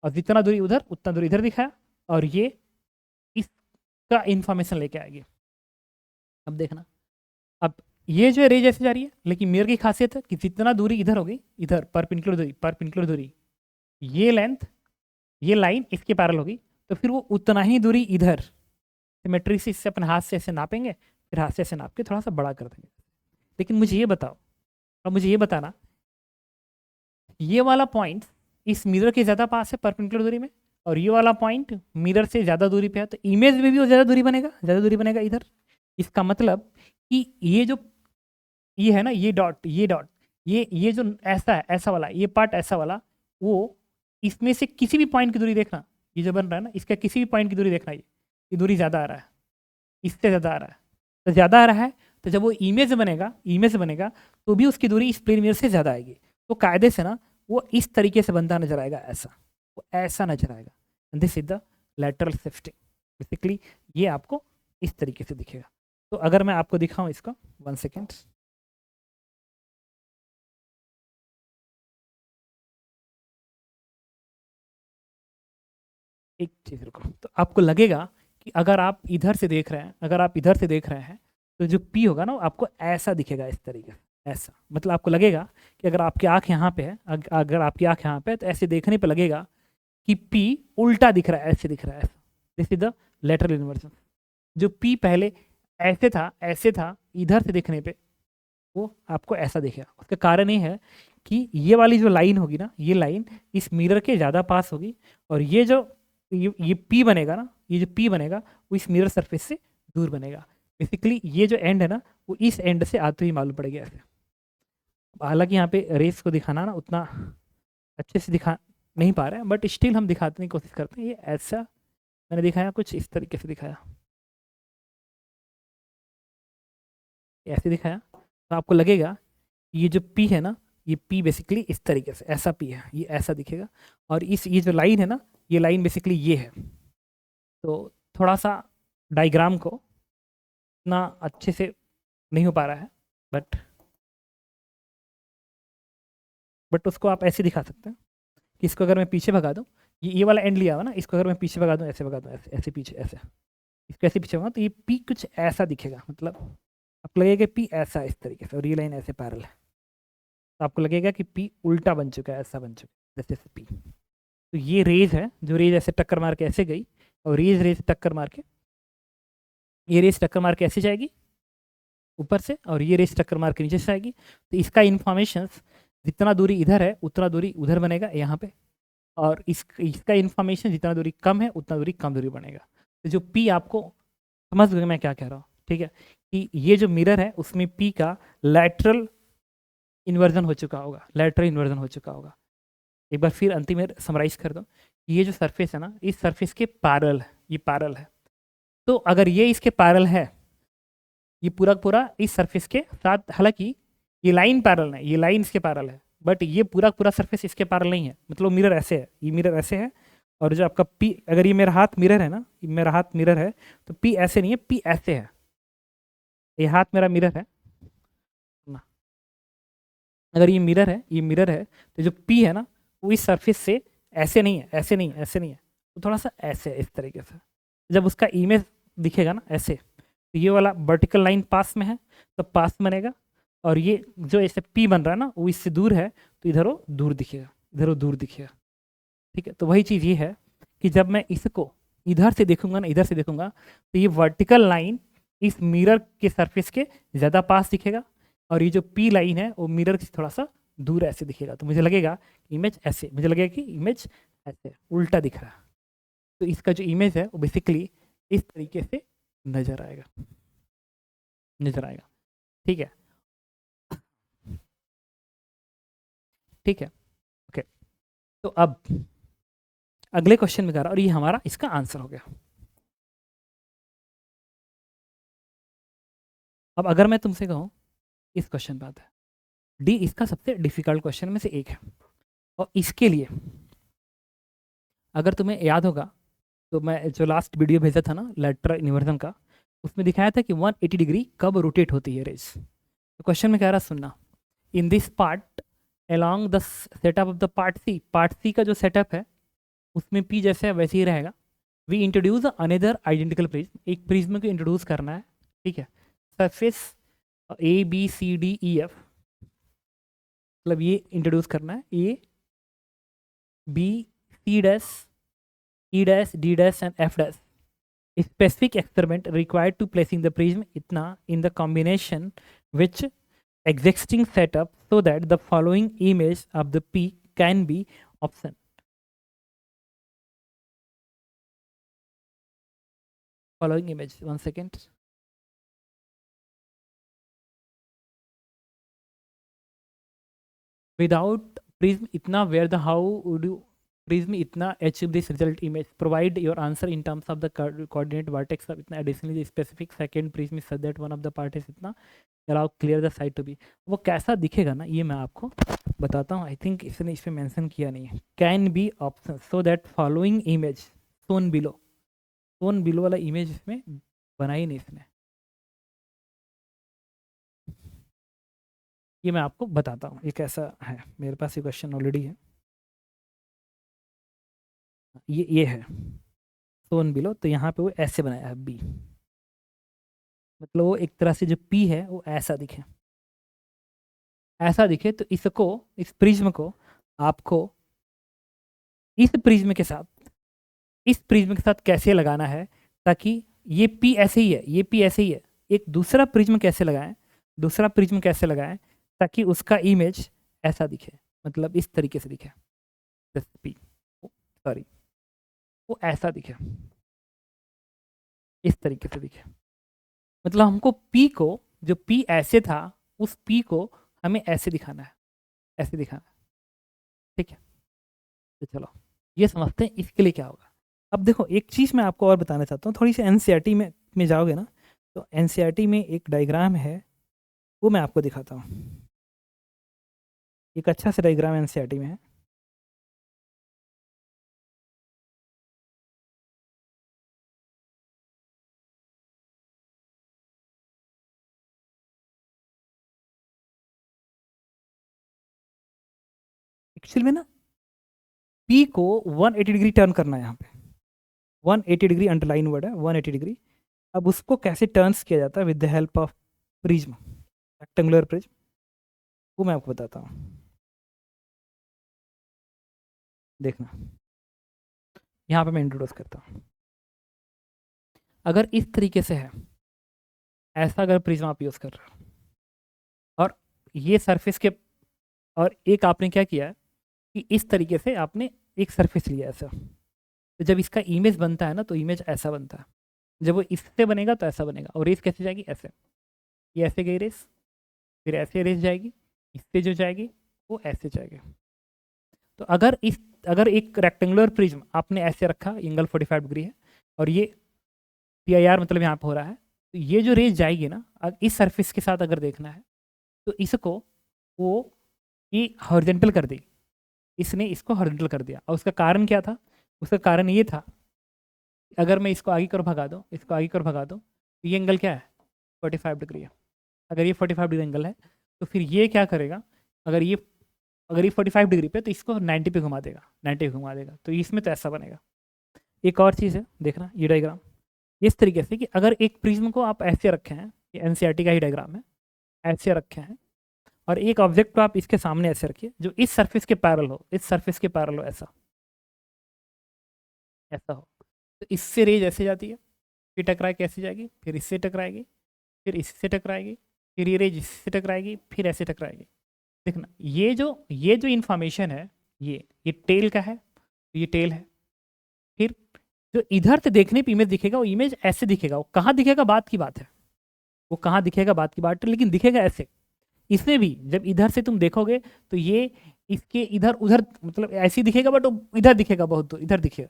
और जितना दूरी उधर उतना दूरी इधर दिखाया, और ये इसका इंफॉर्मेशन लेके आएगी। अब देखना, अब ये जो है रेज ऐसे जा रही है, लेकिन मिरर की खासियत है कि जितना दूरी इधर होगी, इधर परपेंडिकुलर दूरी, ये लेंथ, ये लाइन इसके पैरल होगी, तो फिर वो उतना ही दूरी इधर सिमेट्री से इससे अपने हाथ से ऐसे नापेंगे, फिर हाथ से ऐसे नाप के थोड़ा सा बड़ा कर देंगे। लेकिन मुझे ये बताओ, अब मुझे ये बताना, ये वाला पॉइंट इस मिरर के ज़्यादा पास है परपेंडिकुलर दूरी में, और ये वाला पॉइंट मिरर से ज़्यादा दूरी पे है, तो इमेज में भी वो ज़्यादा दूरी बनेगा इधर। इसका मतलब कि ये है ना, ये डॉट, ये जो ऐसा है, ऐसा वाला, ये पार्ट ऐसा वाला, वो इसमें से किसी भी पॉइंट की दूरी देखना, ये जो बन रहा है ना, इसका किसी भी पॉइंट की दूरी देखना, ये दूरी ज़्यादा आ रहा है, इससे ज़्यादा आ रहा है, तो ज़्यादा आ रहा है, तो जब वो इमेज बनेगा तो भी उसकी दूरी इस प्लेन मिरर से ज़्यादा आएगी। तो कायदे से ना वो इस तरीके से बनता नजर आएगा, ऐसा, वो ऐसा नजर आएगा। This is the lateral shifting. Basically ये आपको इस तरीके से दिखेगा। तो अगर मैं आपको दिखाऊं इसका, 1 सेकेंड, एक चीज रुको, तो आपको लगेगा कि अगर आप इधर से देख रहे हैं, तो जो पी होगा ना वो आपको ऐसा दिखेगा, इस तरीके से, ऐसा। मतलब आपको लगेगा कि अगर आपकी आंख यहाँ पे है, अगर आपकी आंख यहाँ पे है, तो ऐसे देखने पे लगेगा कि पी उल्टा दिख रहा है, ऐसे दिख रहा है, ऐसा। This is the lateral inversion. जो पी पहले ऐसे था, इधर से देखने पे वो आपको ऐसा दिखेगा। उसका कारण ये है कि ये वाली जो लाइन होगी ना, ये लाइन इस मिरर के ज़्यादा पास होगी, और ये जो ये पी बनेगा ना, ये जो पी बनेगा वो इस मिरर सरफेस से दूर बनेगा। बेसिकली ये जो एंड है ना, वो इस एंड से आते ही मालूम पड़ेगा ऐसे। हालांकि यहाँ पे रेस को दिखाना ना उतना अच्छे से दिखा नहीं पा रहे हैं, बट स्टिल हम दिखाने की कोशिश करते हैं। ये ऐसा मैंने दिखाया, कुछ इस तरीके से दिखाया, ऐसे दिखाया, तो आपको लगेगा ये जो पी है ना, ये पी बेसिकली इस तरीके से ऐसा पी है, ये ऐसा दिखेगा। और ये जो लाइन है ना, ये लाइन बेसिकली ये है। तो थोड़ा सा डायग्राम को इतना अच्छे से नहीं हो पा रहा है, बट उसको आप ऐसे दिखा सकते हैं कि इसको अगर मैं पीछे भगा दूँ, ये वाला एंड लिया हुआ ना, इसको अगर मैं पीछे भगा दूँ, ऐसे भगा दूँ, ऐसे ऐसे पीछे, ऐसे इसको ऐसे पीछे भगा, तो ये पी कुछ ऐसा दिखेगा। मतलब आपको लगेगा कि पी ऐसा है इस तरीके से, और ये लाइन ऐसे पैरल है, तो आपको लगेगा कि पी उल्टा बन चुका है, ऐसा बन चुका है जैसे पी। तो ये रेज है, जो रेज ऐसे टक्कर मार के ऐसे गई, और रेज टक्कर मार के, ये रेज टक्कर मार के ऐसे जाएगी ऊपर से, और ये रेज टक्कर मार के नीचे से आएगी। तो इसका इंफॉर्मेशन जितना दूरी इधर है उतना दूरी उधर बनेगा यहाँ पे, और इसका इंफॉर्मेशन जितना दूरी कम है उतना दूरी कम दूरी बनेगा। तो जो पी आपको समझ गए मैं क्या कह रहा हूँ, ठीक है, कि ये जो मिरर है उसमें पी का लैटरल इन्वर्जन हो चुका होगा। एक बार फिर अंतिम में समराइज कर दो, ये जो सरफेस है ना, इस सरफेस के पैरेलल है, ये पैरेलल है। तो अगर ये इसके पैरेलल है, ये पूरा पूरा इस सरफेस के साथ, हालांकि ये लाइन पैरेलल है, ये लाइन इसके पैरेलल है, बट ये पूरा पूरा सरफेस इसके पैरेलल नहीं है। मतलब मिरर ऐसे है, ये मिरर ऐसे है, और जो आपका पी, अगर ये मेरा हाथ मिरर है ना, ये मेरा हाथ मिरर है, तो पी ऐसे नहीं है, पी ऐसे है, ये हाथ मेरा मिरर है ना। अगर ये मिरर है, तो जो पी है ना, वो इस सरफेस से ऐसे नहीं है, ऐसे नहीं है, तो थोड़ा सा ऐसे है, इस तरीके से। जब उसका इमेज दिखेगा ना ऐसे, तो ये वाला वर्टिकल लाइन पास में है, तो पास बनेगा, और ये जो ऐसे पी बन रहा है ना, वो इससे दूर है, तो इधर वो दूर दिखेगा, इधर वो दूर दिखेगा। ठीक है, तो वही चीज़ ये है कि जब मैं इसको इधर से देखूंगा ना, इधर से देखूंगा, तो ये वर्टिकल लाइन इस मिरर के सरफेस के ज़्यादा पास दिखेगा, और ये जो पी लाइन है वो मिरर से थोड़ा सा दूर ऐसे दिखेगा। तो मुझे लगेगा इमेज ऐसे, मुझे लगेगा कि इमेज ऐसे उल्टा दिख रहा है। तो इसका जो इमेज है वो बेसिकली इस तरीके से नजर आएगा, ठीक है, ठीक है, ओके। तो अब अगले क्वेश्चन में जा रहा, और ये हमारा इसका आंसर हो गया। अब अगर मैं तुमसे कहूँ, इस क्वेश्चन पे आता है, डी इसका सबसे डिफिकल्ट क्वेश्चन में से एक है, और इसके लिए अगर तुम्हें याद होगा तो मैं जो लास्ट वीडियो भेजा था ना लेटर इन्वर्जन का, उसमें दिखाया था कि 180 डिग्री कब रोटेट होती है रेज। तो क्वेश्चन में कह रहा सुनना, in this part along the setup of the part C का जो सेटअप है उसमें पी जैसे है वैसे ही रहेगा। We introduce another identical prism, एक प्रिज्म को इंट्रोड्यूस करना है, ठीक है। Surface A B C D E F, मतलब ये इंट्रोड्यूस करना है, A B C dash E dash D dash and F dash. Specific experiment required to placing the prism itna in the combination which existing setup so that the following image of the P can be option. Following image, 1 second. Without prism itna, where the how would you prism itna achieve this result image? Provide your answer in terms of the coordinate vertex of itna. Additionally, the specific second prism is such that one of the part is itna allow clear the side to be. वो कैसा दिखेगा ना, ये मैं आपको बताता हूँ। I think इसने इस पे मेंशन किया नहीं है। Can be option so that following image Son below वाला इमेज इसमें बना ही नहीं इसने। ये मैं आपको बताता हूँ ये कैसा है। मेरे पास ये क्वेश्चन ऑलरेडी है, ये है सोन बिलो। तो यहाँ पे वो ऐसे बनाया है बी, मतलब वो एक तरह से जो पी है वो ऐसा दिखे, ऐसा दिखे। तो इसको, इस प्रिज्म को आपको इस प्रिज्म के साथ कैसे लगाना है ताकि ये पी ऐसे ही है, ये पी ऐसे ही है। एक दूसरा प्रिज्म कैसे लगाएं ताकि उसका इमेज ऐसा दिखे, मतलब इस तरीके से दिखे, पी सॉरी वो ऐसा दिखे, इस तरीके से दिखे। मतलब हमको पी को, जो पी ऐसे था उस पी को हमें ऐसे दिखाना है, ऐसे दिखाना है, ठीक है। तो चलो ये समझते हैं इसके लिए क्या होगा। अब देखो एक चीज़ मैं आपको और बताना चाहता हूँ, थोड़ी सी एनसीईआरटी में जाओगे ना तो एनसीईआरटी में एक डायग्राम है, वो मैं आपको दिखाता हूँ। एक अच्छा सा डायग्राम एनसीईआरटी में है। एक्चुअल में ना पी को 180 डिग्री टर्न करना है, यहाँ पे 180 डिग्री अंडरलाइन वर्ड है 180 डिग्री। अब उसको कैसे टर्न्स किया जाता है with the help of prism, rectangular prism, वो मैं आपको बताता हूँ। देखना यहाँ पे मैं इंट्रोड्यूस करता हूँ। अगर इस तरीके से है, ऐसा अगर प्रिज्म आप यूज़ कर रहे हो और ये सरफेस के, और एक आपने क्या किया है कि इस तरीके से आपने एक सरफेस लिया ऐसा, तो जब इसका इमेज बनता है ना तो इमेज ऐसा बनता है। जब वो इससे बनेगा तो ऐसा बनेगा। और रेस कैसे जाएगी, ऐसे, ये ऐसे गई रेस, फिर ऐसे रेस जाएगी, इससे जो जाएगी वो ऐसे जाएगी। तो अगर एक रेक्टेंगुलर प्रिज्म आपने ऐसे रखा, एंगल 45 डिग्री है और ये PIR मतलब यहाँ पे हो रहा है, तो ये जो रेस जाएगी ना, इस सरफेस के साथ अगर देखना है तो इसको वो ये हॉरिजॉन्टल कर देगी। इसने इसको हॉरिजॉन्टल कर दिया, और उसका कारण क्या था? उसका कारण ये था, अगर मैं इसको आगे कर भगा दूँ, इसको आगे कर भगा दूँ, तो ये एंगल क्या है, 45 डिग्री है। अगर ये 45 डिग्री एंगल है तो फिर ये क्या करेगा, अगर ये 45 डिग्री पे तो इसको 90 पे घुमा देगा, 90 पे घुमा देगा। तो इसमें तो ऐसा बनेगा। एक और चीज़ है, देखना ये डायग्राम इस तरीके से कि अगर एक प्रिज्म को आप ऐसे रखे हैं, ये एनसीईआरटी का ही डायग्राम है, ऐसे रखे हैं, और एक ऑब्जेक्ट को आप इसके सामने ऐसे रखिए जो इस सरफेस के पैरेलल हो, इस सरफेस के पैरेलल हो, ऐसा ऐसा हो, तो इससे रेज ऐसे जाती है, फिर टकरा के ऐसे जाएगी, फिर इससे टकराएगी, फिर इससे टकराएगी, फिर ये रेज इससे टकराएगी, फिर ऐसे टकराएगी। देखना ये जो इन्फॉर्मेशन है, ये टेल का है, ये टेल है। फिर जो इधर से देखने पे इमेज दिखेगा वो इमेज ऐसे दिखेगा। वो कहाँ दिखेगा बात की बात है, वो कहाँ दिखेगा बात की बात है, लेकिन दिखेगा ऐसे। इसमें भी जब इधर से तुम देखोगे तो ये इसके इधर उधर मतलब ऐसे ही दिखेगा, बट इधर दिखेगा, बहुत दूर इधर दिखेगा,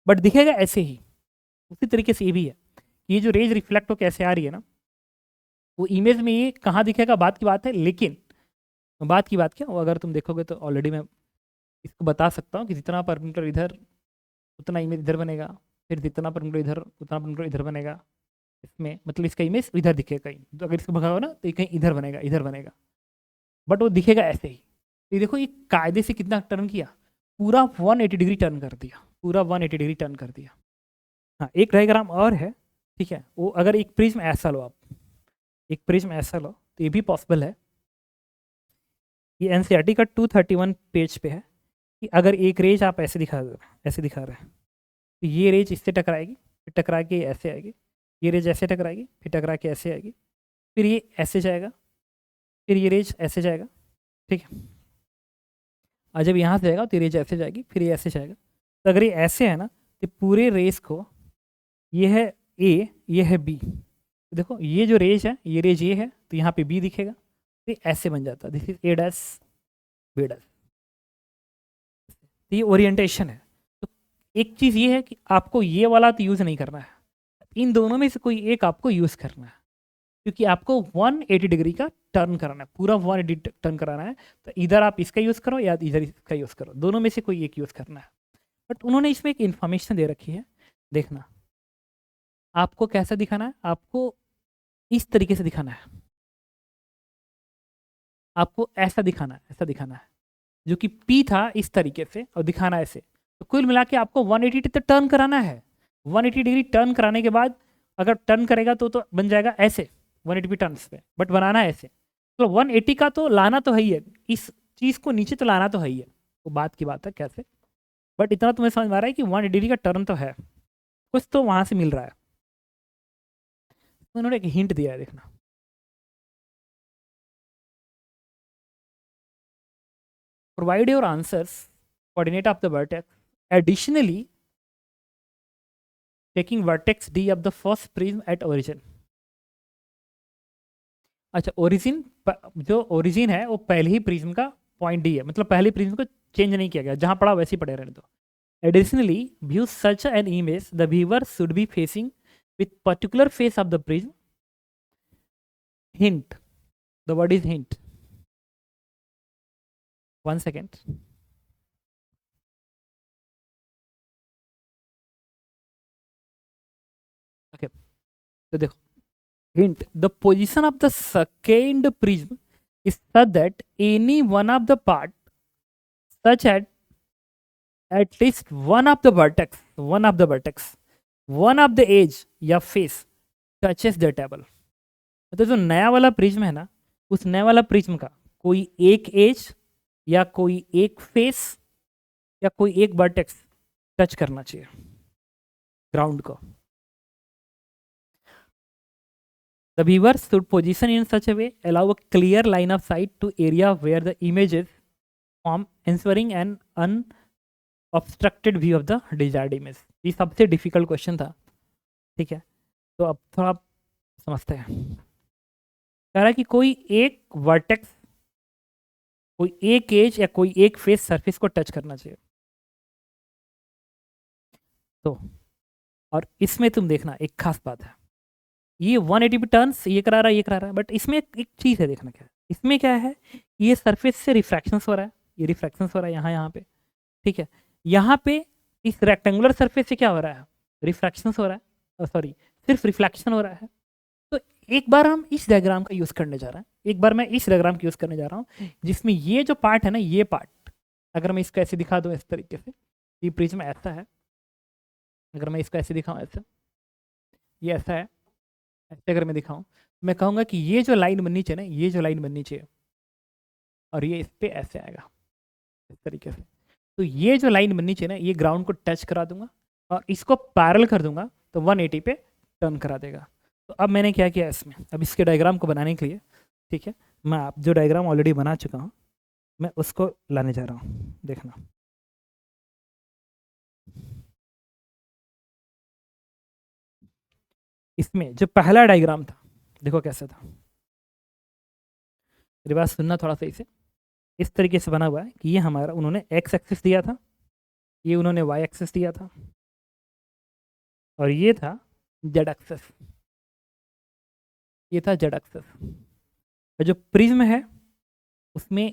बट दिखेगा ऐसे ही। उसी तरीके से ये भी है, ये जो रेज रिफ्लेक्ट हो कैसे आ रही है ना, वो इमेज में ये कहाँ दिखेगा बात की बात है, लेकिन बात की बात क्या, वो अगर तुम देखोगे तो ऑलरेडी मैं इसको बता सकता हूँ कि जितना परपेंडिकुलर इधर उतना इमेज इधर बनेगा, फिर जितना परपेंडिकुलर इधर उतना परपेंडिकुलर इधर बनेगा। इसमें मतलब इसका इमेज इधर दिखेगा कहीं, तो अगर इसको भगाओ ना तो ये कहीं इधर बनेगा, बट वो दिखेगा ऐसे ही। ये देखो ये कायदे से कितना टर्न किया, पूरा 180 डिग्री टर्न कर दिया, पूरा 180 डिग्री टर्न कर दिया। हाँ, एक डायग्राम और है, ठीक है, वो अगर एक प्रिज्म ऐसा लो आप, एक प्रिज्म ऐसा लो तो ये भी पॉसिबल है। ये एनसीईआरटी का 231 पेज पे है कि अगर एक रेज आप ऐसे दिखा रहे हैं, तो ये रेज इससे टकराएगी, फिर टकरा के ऐसे आएगी, ये रेज ऐसे टकराएगी, फिर टकरा के ऐसे आएगी, फिर ये ऐसे जाएगा, फिर ये रेज ऐसे जाएगा, ठीक है। और जब यहाँ से जाएगा तो ये रेज ऐसे जाएगी, फिर ये ऐसे जाएगा। तो अगर ये ऐसे है ना, तो पूरे रेस को, ये है ए, ये है बी, देखो ये जो रेज है, ये रेज ये है, तो यहाँ पे बी दिखेगा, तो ऐसे बन जाता है, this is A dash B dash. तो ये ओरिएंटेशन है। तो एक चीज़ ये है कि आपको ये वाला तो यूज़ नहीं करना है, इन दोनों में से कोई एक आपको यूज़ करना है, क्योंकि आपको 180 डिग्री का टर्न कराना है, पूरा 180 टर्न कराना है। तो इधर आप इसका यूज़ करो या इधर इसका यूज़ करो, दोनों में से कोई एक यूज़ करना है। बट उन्होंने इसमें एक इन्फॉर्मेशन दे रखी है, देखना आपको कैसा दिखाना है, आपको इस तरीके से दिखाना है, आपको ऐसा दिखाना है, ऐसा दिखाना है, जो कि पी था इस तरीके से और दिखाना है ऐसे। तो कुल मिला के आपको 180 तक टर्न कराना है। 180 डिग्री टर्न कराने के बाद अगर टर्न करेगा तो बन जाएगा ऐसे 180 टर्न्स पे, बट बनाना है ऐसे। तो 180 का तो लाना तो है ही है, इस चीज़ को नीचे तो लाना तो है ही है, वो बात की बात है कैसे। बट इतना तुम्हें समझ में आ रहा है कि 180 डिग्री का टर्न तो है, कुछ तो वहाँ से मिल रहा है। तो उन्होंने एक हिंट दिया है, देखना provide your answers, coordinate of the vertex. Additionally, taking vertex D of the first prism at origin. अच्छा, ओरिजिन, जो ओरिजिन है वो पहले ही प्रिज्म का पॉइंट डी है, मतलब पहले प्रिज्म को चेंज नहीं किया गया, जहां पड़ा वैसे ही पड़े रहने दो। Additionally view such an image the viewer should be facing with particular face of the prism. Hint, the word is hint, 1 second. Okay, तो देखो hint, the position of the second prism is such that any one of the part, such at least one of the edge या face touches the table। मतलब जो नया वाला prism है ना, उस नया वाला प्रिज्म का कोई एक एज या कोई एक फेस या कोई एक वर्टेक्स टच करना चाहिए ग्राउंड को। The viewer should position in such a way allow a clear line of sight to area where the images form, ensuring an unobstructed view of the desired image। ये सबसे difficult question था, ठीक है। तो अब थोड़ा समझते हैं। कह रहा है कि कोई एक वर्टेक्स, कोई एक एज या कोई एक फेस सरफेस को टच करना चाहिए। तो और इसमें तुम देखना एक खास बात है, ये 180 पे टर्न्स ये करा रहा है, ये करा रहा है, बट इसमें एक चीज़ है, देखना क्या है इसमें, क्या है, ये सरफेस से रिफ्रैक्शंस हो रहा है, ये रिफ्रैक्शंस हो रहा है यहाँ पे, ठीक है। यहाँ पे इस रेक्टेंगुलर सरफेस से क्या हो रहा है, रिफ्रैक्शंस हो रहा है, सॉरी सिर्फ रिफ्लेक्शन हो रहा है। तो एक बार हम इस डायग्राम का यूज़ करने जा रहे हैं, एक बार मैं इस डायग्राम का यूज़ करने जा रहा हूँ, जिसमें ये जो पार्ट है ना, ये पार्ट अगर मैं इसको ऐसे दिखा दूँ इस तरीके से, ये प्रिज्म ऐसा है, अगर मैं इसको ऐसे दिखाऊँ ऐसा, ये ऐसा है, ऐसे अगर मैं दिखाऊँ, मैं कहूँगा कि ये जो लाइन बननी चाहिए ना, ये जो लाइन बननी चाहिए, और ये इस पे ऐसे आएगा इस तरीके से। तो ये जो लाइन बननी चाहिए ना, ये ग्राउंड को टच करा दूंगा और इसको पैरेलल कर दूंगा, तो 180 पे टर्न करा देगा। तो अब मैंने क्या किया इसमें, अब इसके डायग्राम को बनाने के लिए, ठीक है, मैं आप जो डायग्राम ऑलरेडी बना चुका हूँ, मैं उसको लाने जा रहा हूँ, देखना। इसमें जो पहला डायग्राम था, देखो कैसा था, मेरी बात सुनना थोड़ा सही से। इस तरीके से बना हुआ है कि ये हमारा, उन्होंने एक्स एक्सिस दिया था, ये उन्होंने वाई एक्सिस दिया था, और ये था जेड एक्सिस। ये था जेड एक्सेस। और जो प्रिज्म है उसमें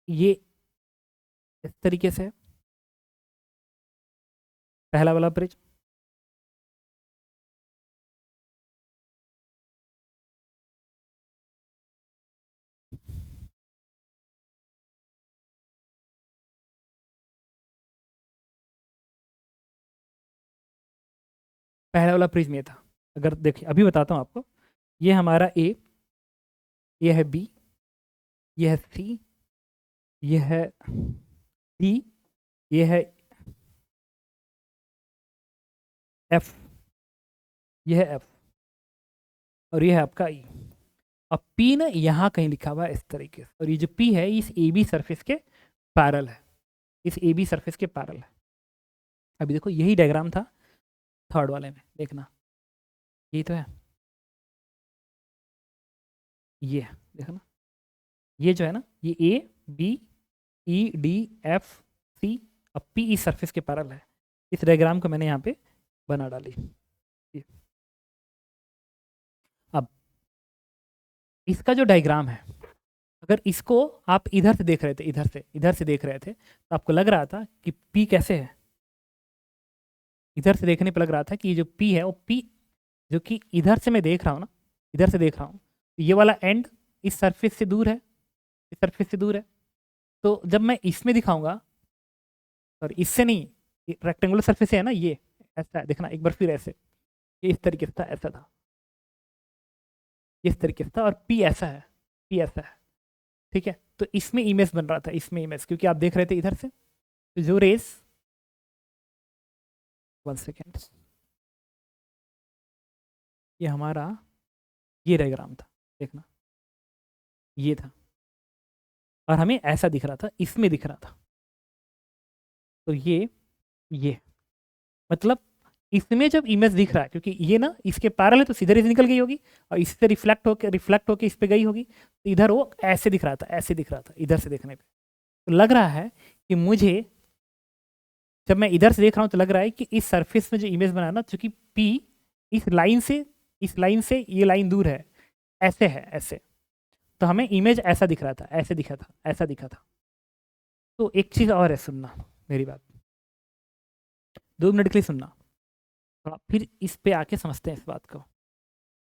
ये इस तरीके से है, पहला वाला प्रिज्म। पहला वाला प्रिज्म ये था। अगर देखिए अभी बताता हूँ आपको, ये हमारा ए, ये है बी, ये है सी, ये है डी, ये है एफ, ये है एफ, और ये है आपका ई। अब पी ना यहाँ कहीं लिखा हुआ है इस तरीके से, और ये जो पी है इस ए बी सरफेस के पैरल है, इस ए बी सरफेस के पैरल है। अभी देखो यही डायग्राम था थर्ड वाले में, देखना यही तो है, ये देखना, ये जो है ना ये A B E D F C, अब पी इस सरफेस के पैरल है। इस डायग्राम को मैंने यहाँ पे बना डाली। ये। अब इसका जो डायग्राम है, अगर इसको आप इधर से देख रहे थे, इधर से देख रहे थे, तो आपको लग रहा था कि पी कैसे है। इधर से देखने पर लग रहा था कि ये जो पी है वो पी, जो कि इधर से मैं देख रहा हूँ ना, इधर से देख रहा हूँ, तो ये वाला एंड इस सरफेस से दूर है, इस सरफेस से दूर है। तो जब मैं इसमें दिखाऊंगा, और इससे नहीं, रेक्टेंगुलर सरफेस है ना ये, ऐसा है, देखना एक बार फिर ऐसे, ये इस तरीके से था, ऐसा था, इस तरीके से था, और पी ऐसा है, पी ऐसा है, ठीक है। तो इसमें इमेज बन रहा था, इसमें इमेज, क्योंकि आप देख रहे थे इधर से, तो जो रेस, 1 सेकेंड, ये हमारा ये डायग्राम था, देखना ये था, और हमें ऐसा दिख रहा था, इसमें दिख रहा था। तो ये मतलब इसमें जब इमेज दिख रहा है, क्योंकि ये ना इसके पैरेलल है तो सीधे रेज निकल गई होगी, और इससे रिफ्लेक्ट होके इस पे गई होगी, तो इधर वो ऐसे दिख रहा था, ऐसे दिख रहा था इधर से देखने पे। तो लग रहा है कि मुझे, जब मैं इधर से देख रहा हूँ तो लग रहा है कि इस सरफेस में जो इमेज बना ना, चूंकि पी इस लाइन से ये लाइन दूर है, ऐसे है, ऐसे, तो हमें इमेज ऐसा दिख रहा था, ऐसे दिखा था, ऐसा दिखा था। तो एक चीज़ और है, सुनना मेरी बात, 2 मिनट के लिए सुनना, फिर इस पे आके समझते हैं इस बात को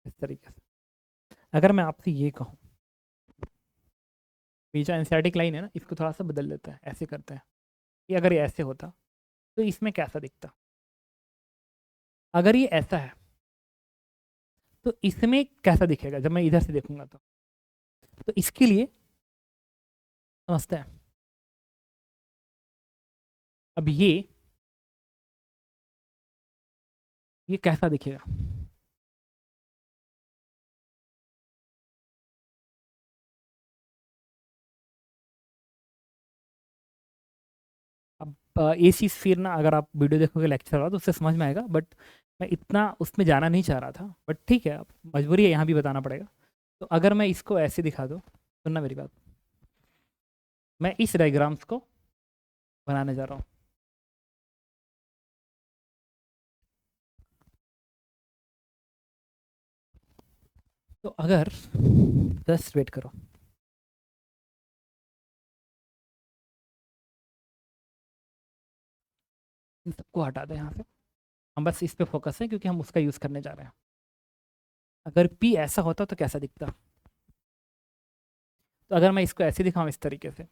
इस तरीके से। अगर मैं आपसे ये कहूँ, ये जो एनसीईआरटी लाइन है ना, इसको थोड़ा सा बदल देता है, ऐसे करते हैं कि अगर ये ऐसे होता तो इसमें कैसा दिखता, अगर ये ऐसा है तो इसमें कैसा दिखेगा जब मैं इधर से देखूंगा। तो इसके लिए समझते हैं। अब ये कैसा दिखेगा। अब ये चीज़ फिर ना, अगर आप वीडियो देखोगे लेक्चर वाला तो उससे समझ में आएगा, बट मैं इतना उसमें जाना नहीं चाह रहा था, बट ठीक है, अब मजबूरी है, यहाँ भी बताना पड़ेगा। तो अगर मैं इसको ऐसे दिखा दूँ, सुनना मेरी बात, मैं इस डायग्राम्स को बनाने जा रहा हूँ। तो अगर 10 वेट करो, इन सबको हटा दें यहाँ से, हम बस इस पे फोकस है क्योंकि हम उसका यूज़ करने जा रहे हैं। अगर पी ऐसा होता तो कैसा दिखता। तो अगर मैं इसको ऐसे दिखाऊं, इस तरीके से,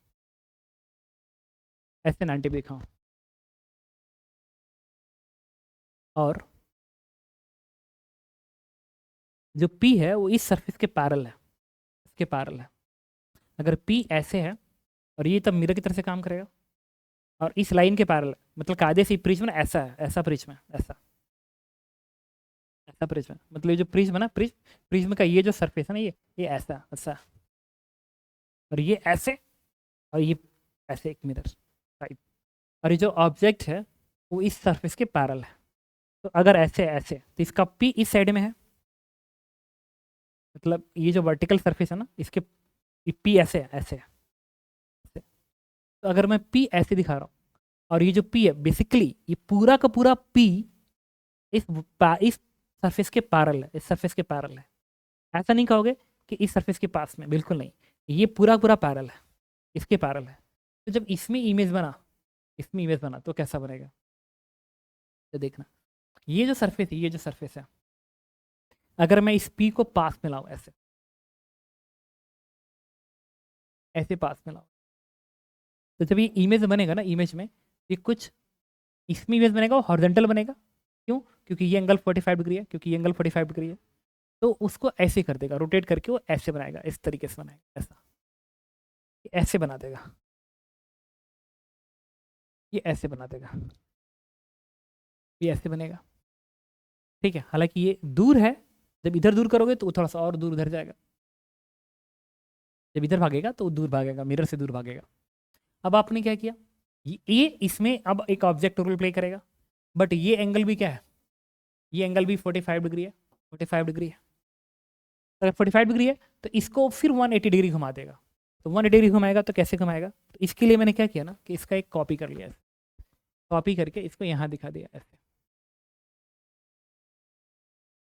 ऐसे 90 दिखाऊं, और जो पी है वो इस सरफेस के पैरेलल है, इसके पैरेलल है। अगर पी ऐसे है, और ये तब मिरर की तरह से काम करेगा, और इस लाइन के पैरेलल, मतलब कायदे से प्रिज्म ना ऐसा है, ऐसा प्रिज्म है, ऐसा, ऐसा प्रिज्म है, मतलब ये जो प्रिज्म है ना, प्रिज्म का ये जो सरफेस है ना, ये ऐसा ऐसा, और ये ऐसे, और ये ऐसे एक मिरर टाइप, और ये जो ऑब्जेक्ट है वो इस सरफेस के पैरेलल है। तो अगर ऐसे ऐसे, तो इसका पी इस साइड में है, मतलब ये जो वर्टिकल सरफेस है ना, इसके पी ऐसे है, ऐसे है, ऐसे। तो अगर मैं पी ऐसे दिखा रहा हूँ, और ये जो पी है बेसिकली ये पूरा का पूरा पी इस सरफेस के पैरेलल है, इस सरफेस के पैरेलल है। ऐसा नहीं कहोगे कि इस सरफेस के पास में, बिल्कुल नहीं, ये पूरा पूरा पैरल है, इसके पैरल है। तो जब इसमें इमेज बना, इसमें इमेज बना तो कैसा बनेगा, तो देखना ये जो सरफेस है, ये जो सरफेस है, अगर मैं इस पी को पास में लाऊं, ऐसे ऐसे पास में लाऊं, तो जब ये इमेज बनेगा ना, इमेज में ये कुछ इसमें इमेज बनेगा, वो हॉरिजॉन्टल बनेगा। क्यों? क्योंकि ये एंगल 45 डिग्री है, क्योंकि ये एंगल 45 डिग्री है। तो उसको ऐसे कर देगा, रोटेट करके वो ऐसे बनाएगा, इस तरीके से बनाएगा, ऐसा ऐसे बना देगा, ये ऐसे बना देगा, ये ऐसे बनेगा। ठीक है, हालांकि ये दूर है, जब इधर दूर करोगे तो वो थोड़ा सा और दूर उधर जाएगा, जब इधर भागेगा तो वो दूर भागेगा, मिरर से दूर भागेगा। अब आपने क्या किया, ये इसमें अब एक ऑब्जेक्ट रोल प्ले करेगा, बट ये एंगल भी क्या है, ये एंगल भी 45 डिग्री है, 45 डिग्री है। अगर 45 डिग्री है तो इसको फिर 180 डिग्री घुमा देगा। तो 180 डिग्री घुमाएगा तो कैसे घुमाएगा, तो इसके लिए मैंने क्या किया ना कि इसका एक कॉपी कर लिया, कॉपी करके इसको यहाँ दिखा दिया, ऐसे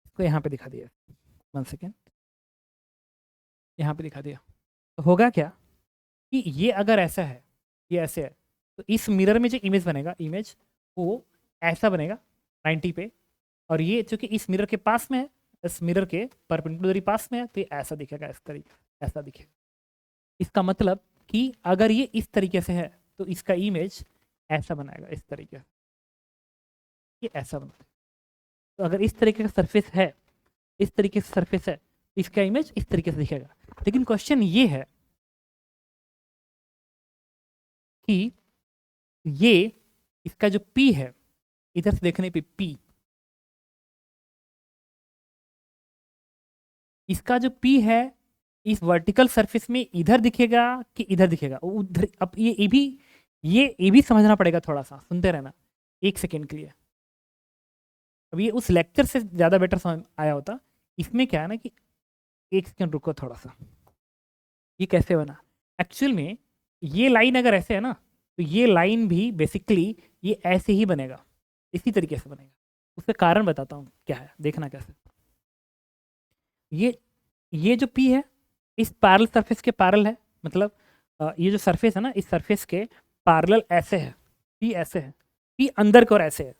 इसको यहाँ पे दिखा दिया, 1 सेकेंड, यहाँ पे दिखा दिया। तो होगा क्या कि ये अगर ऐसा है, ये ऐसे है, तो इस मिरर में जो इमेज बनेगा, इमेज वो ऐसा बनेगा 90 पे, और ये चूंकि इस मिरर के पास में है, इस मिरर के परपेंडिकुलरली पास में है, तो ये ऐसा दिखेगा, इस तरीके ऐसा दिखेगा। इसका मतलब कि अगर ये इस तरीके से है तो इसका इमेज ऐसा बनाएगा, इस तरीके से, ये ऐसा बनाएगा। तो अगर इस तरीके का सरफेस है, इस तरीके से सरफेस है, इसका इमेज इस तरीके से दिखेगा। लेकिन क्वेश्चन ये है कि ये इसका जो P है, इधर से देखने पे P, इसका जो P है इस वर्टिकल सरफेस में इधर दिखेगा कि इधर दिखेगा, उधर। अब ये भी समझना पड़ेगा, थोड़ा सा सुनते रहना 1 सेकेंड के लिए। अब ये उस लेक्चर से ज़्यादा बेटर समझ आया होता। इसमें क्या है ना कि 1 सेकेंड रुको थोड़ा सा, ये कैसे बना एक्चुअल में। ये लाइन अगर ऐसे है ना, तो ये लाइन भी बेसिकली ये ऐसे ही बनेगा, इसी तरीके से बनेगा। उसका कारण बताता हूँ क्या है, देखना कैसे। ये जो P है इस पैरेलल सरफेस के पैरेलल है, मतलब ये जो सरफेस है ना, इस सरफेस के पैरेलल ऐसे है, P ऐसे है, P अंदर की ओर ऐसे है,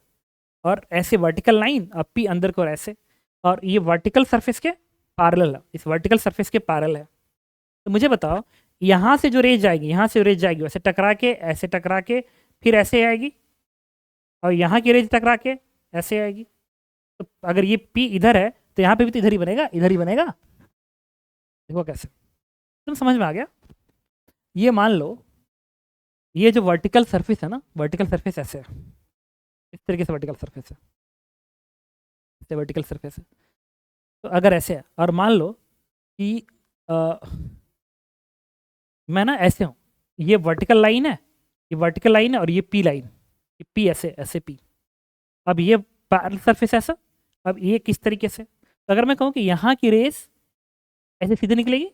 और ऐसे वर्टिकल लाइन, और P अंदर की ओर ऐसे, और ये वर्टिकल सरफेस के पैरेलल है, इस वर्टिकल सरफेस के पैरेलल है। तो मुझे बताओ, यहाँ से जो रेज जाएगी, यहाँ से रेज जाएगी, वैसे टकरा के, ऐसे टकरा के, फिर ऐसे आएगी, और यहाँ की रेज टकरा के ऐसे आएगी। तो अगर ये P इधर है तो यहाँ पे भी तो इधर ही बनेगा, इधर ही बनेगा। देखो कैसे, तुम समझ में आ गया। ये मान लो ये जो वर्टिकल सरफेस है ना, वर्टिकल सरफेस ऐसे है, इस तरीके से वर्टिकल सरफेस है, ऐसे वर्टिकल सरफेस है। तो अगर ऐसे है, और मान लो कि मैं ना ऐसे हूँ, ये वर्टिकल लाइन है, ये वर्टिकल लाइन है, और ये P लाइन, ये P ऐसे ऐसे P। अब ये पैरेलल सरफेस ऐसा, अब ये किस तरीके से, तो अगर मैं कहूँ कि यहाँ की रेस ऐसे सीधे निकलेगी,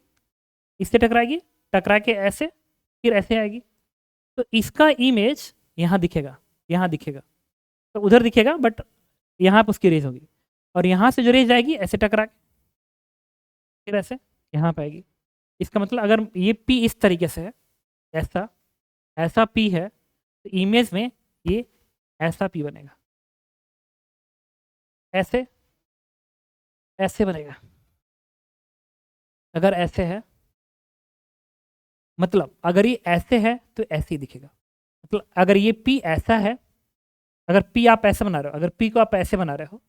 इससे टकराएगी, टकरा के ऐसे, फिर ऐसे आएगी, तो इसका इमेज यहाँ दिखेगा, यहाँ दिखेगा, तो उधर दिखेगा, बट यहाँ पर उसकी रेज होगी, और यहाँ से जो रेज आएगी ऐसे टकरा के फिर ऐसे यहाँ पे आएगी। इसका मतलब अगर ये P इस तरीके से है, ऐसा ऐसा P है, तो इमेज में ये ऐसा P बनेगा, ऐसे ऐसे बनेगा। अगर ऐसे है, मतलब अगर ये ऐसे है तो ऐसे ही दिखेगा। मतलब अगर ये P ऐसा है, अगर P आप ऐसे बना रहे हो, अगर P को आप ऐसे बना रहे हो,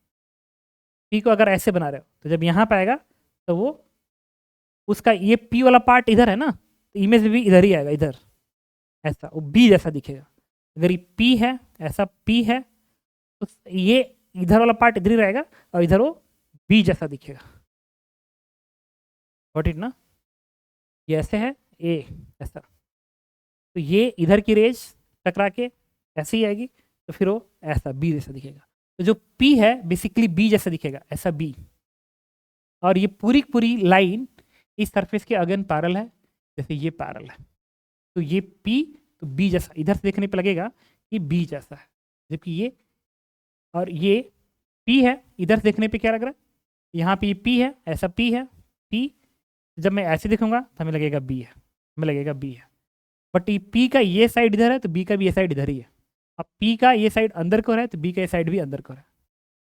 P को अगर ऐसे बना रहे हो, तो जब यहाँ पे आएगा तो वो उसका ये P वाला पार्ट इधर है ना, तो इमेज भी इधर ही आएगा, इधर ऐसा, वो B जैसा दिखेगा। अगर ये P है, ऐसा P है, तो ये इधर वाला पार्ट इधर ही रहेगा, और इधर वो B जैसा दिखेगा। गॉट इट ना? ये ऐसे है A ऐसा, तो ये इधर की रेज टकरा के ऐसे ही आएगी, तो फिर वो ऐसा B जैसा दिखेगा। तो जो P है बेसिकली B जैसा दिखेगा, ऐसा B। और ये पूरी पूरी लाइन इस सरफेस के अगेन पैरेलल है, जैसे ये पैरेलल है, तो ये P तो B जैसा, इधर से देखने पे लगेगा कि B जैसा है, जबकि ये और ये P है, इधर से देखने पे क्या लग रहा है, यहाँ पे ये P है, ऐसा P है, पी, जब मैं ऐसे दिखूंगा तो हमें लगेगा बी है, हमें लगेगा बी है। बट ये पी का ये साइड इधर है तो बी का भी ये साइड इधर ही है। अब पी का ये साइड अंदर को है तो बी का ये साइड भी अंदर को है।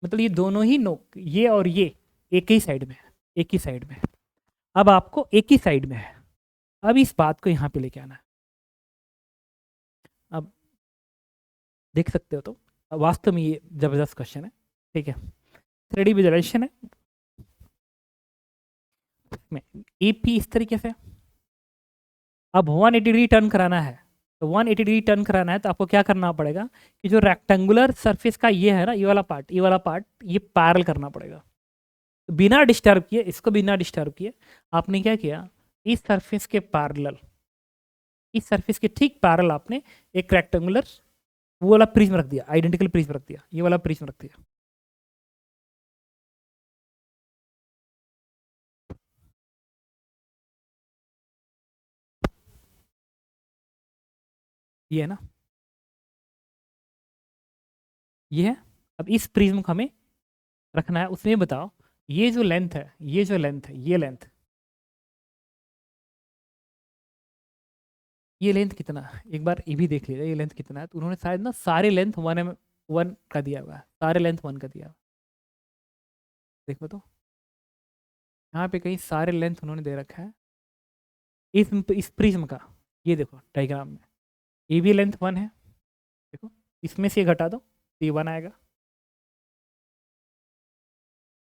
मतलब ये दोनों ही नो, ये और ये एक ही साइड में है, एक ही साइड में है। अब आपको एक ही साइड में है, अब इस बात को यहाँ पे लेके आना है। अब देख सकते हो, तो वास्तव में ये जबरदस्त क्वेश्चन है, ठीक है। 3D विजुअलाइजेशन है में, ए पी इस तरीके से। अब 180 डिग्री टर्न कराना है, तो 180 डिग्री टर्न कराना है तो आपको क्या करना पड़ेगा कि जो रेक्टेंगुलर सरफेस का ये है ना, ये वाला पार्ट ये पैरेलल करना पड़ेगा। तो बिना डिस्टर्ब किए, इसको बिना डिस्टर्ब किए आपने क्या किया, इस सरफेस के पैरेलल, इस सरफेस के ठीक पैरेलल आपने एक रेक्टेंगुलर वो वाला प्रिज्म रख दिया, आइडेंटिकल प्रिज्म रख दिया, ये वाला प्रिज्म रख दिया। ये है ना, ये है। अब इस प्रिज्म को हमें रखना है, उसमें बताओ ये जो लेंथ है, ये जो लेंथ है, ये लेंथ कितना है, एक बार ये भी देख लीजिए ये लेंथ कितना है। तो उन्होंने शायद ना सारे लेंथ 1 का दिया हुआ है, सारे लेंथ 1 का दिया हुआ है। देखो तो यहाँ पे कहीं सारे लेंथ उन्होंने दे रखा है इस प्रिज्म का। ये देखो डायग्राम में, ये भी लेंथ 1 है, देखो इसमें से ये घटा दो तो ये 1 आएगा,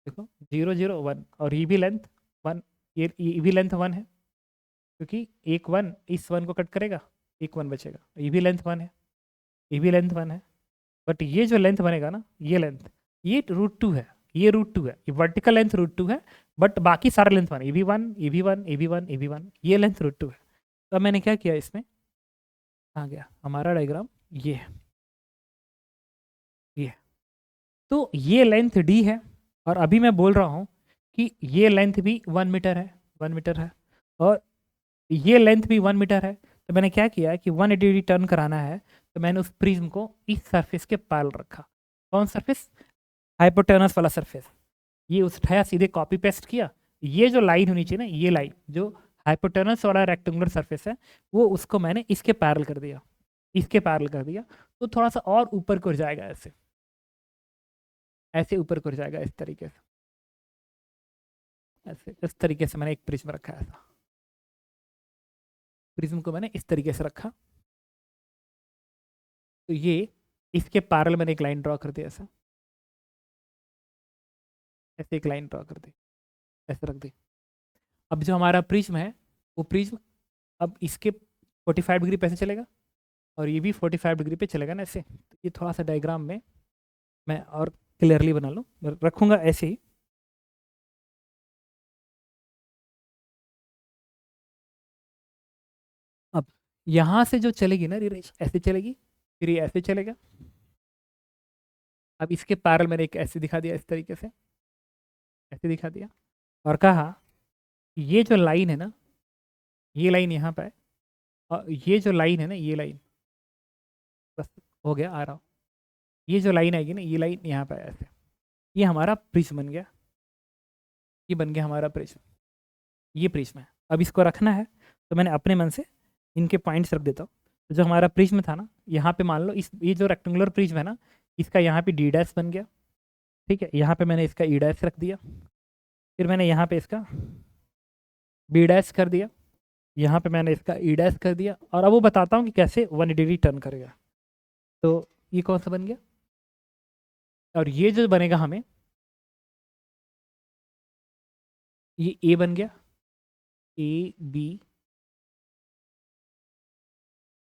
देखो 0 0 1, और ये भी लेंथ 1, ये भी लेंथ 1 है, क्योंकि एक 1 इस 1 को कट करेगा, एक 1 बचेगा। ये भी लेंथ 1 है, ये भी लेंथ 1 है। बट ये जो लेंथ बनेगा ना, ये लेंथ, ये √2 है, ये √2 है, ये वर्टिकल लेंथ √2 है। बट बाकी सारा लेंथ 1, ये भी 1, ये भी 1, ये भी 1, ये भी 1, ये लेंथ √2 है। तो अब मैंने क्या किया इसमें, आ गया हमारा डायग्राम, ये है, ये है। तो ये लेंथ डी है, और अभी मैं बोल रहा हूँ कि ये लेंथ भी 1 मीटर है, 1 मीटर है, और ये लेंथ भी 1 मीटर है। तो मैंने क्या किया कि 180 डिग्री टर्न कराना है, तो मैंने उस प्रिज्म को इस सरफेस के पैरेलल रखा। कौन सरफेस, हाइपोटेनस वाला सरफेस। ये उठाया सीधे कॉपी पेस्ट किया, ये जो लाइन होनी चाहिए ना, ये लाइन जो हाइपोटेनस वाला रेक्टेंगुलर सरफेस है, वो उसको मैंने इसके पैरेलल कर दिया, इसके पैरेलल कर दिया। तो थोड़ा सा और ऊपर को जाएगा, ऐसे ऐसे ऊपर को जाएगा, इस तरीके से, ऐसे इस तरीके से मैंने एक प्रिज्म रखा है। ऐसा प्रिज्म को मैंने इस तरीके से रखा, तो ये इसके पैरेलल मैंने एक लाइन ड्रॉ कर दिया, ऐसा ऐसे एक लाइन ड्रॉ कर दी, ऐसे रख दी। अब जो हमारा प्रिज्म है, वो प्रिज्म अब इसके 45 डिग्री पे ऐसे चलेगा, और ये भी 45 डिग्री पे चलेगा ना, ऐसे। तो ये थोड़ा सा डायग्राम में मैं और क्लियरली बना लूँ, रखूँगा ऐसे ही। अब यहाँ से जो चलेगी ना रेज, ऐसे चलेगी, फिर ये ऐसे चलेगा। अब इसके पैरेलल मैंने एक ऐसे दिखा दिया, इस तरीके से ऐसे दिखा दिया, और कहा ये जो लाइन है ना, ये लाइन यहाँ पे है, और ये जो लाइन है ना, ये लाइन, बस हो गया, आ रहा हूँ। ये जो लाइन आएगी ना, ये लाइन यहाँ पे है, ऐसे। ये हमारा प्रिज्म बन गया, ये बन गया हमारा प्रिज्म, ये प्रिज्म है। अब इसको रखना है, तो मैंने अपने मन से इनके पॉइंट्स रख देता हूँ। तो जो हमारा प्रिज्म था ना, यहाँ पे मान लो इस ये जो रेक्टेंगुलर प्रिज्म है ना, इसका यहाँ पे डी डैश बन गया, ठीक है। यहाँ पे मैंने इसका ई डैश रख दिया, फिर मैंने यहाँ पे इसका बी डैश कर दिया, यहाँ पे मैंने इसका ई डैश कर दिया। और अब वो बताता हूँ कि कैसे 180 डिग्री टर्न करेगा। तो ये कौन सा बन गया, और ये जो बनेगा हमें, ये ए बन गया, ए बी,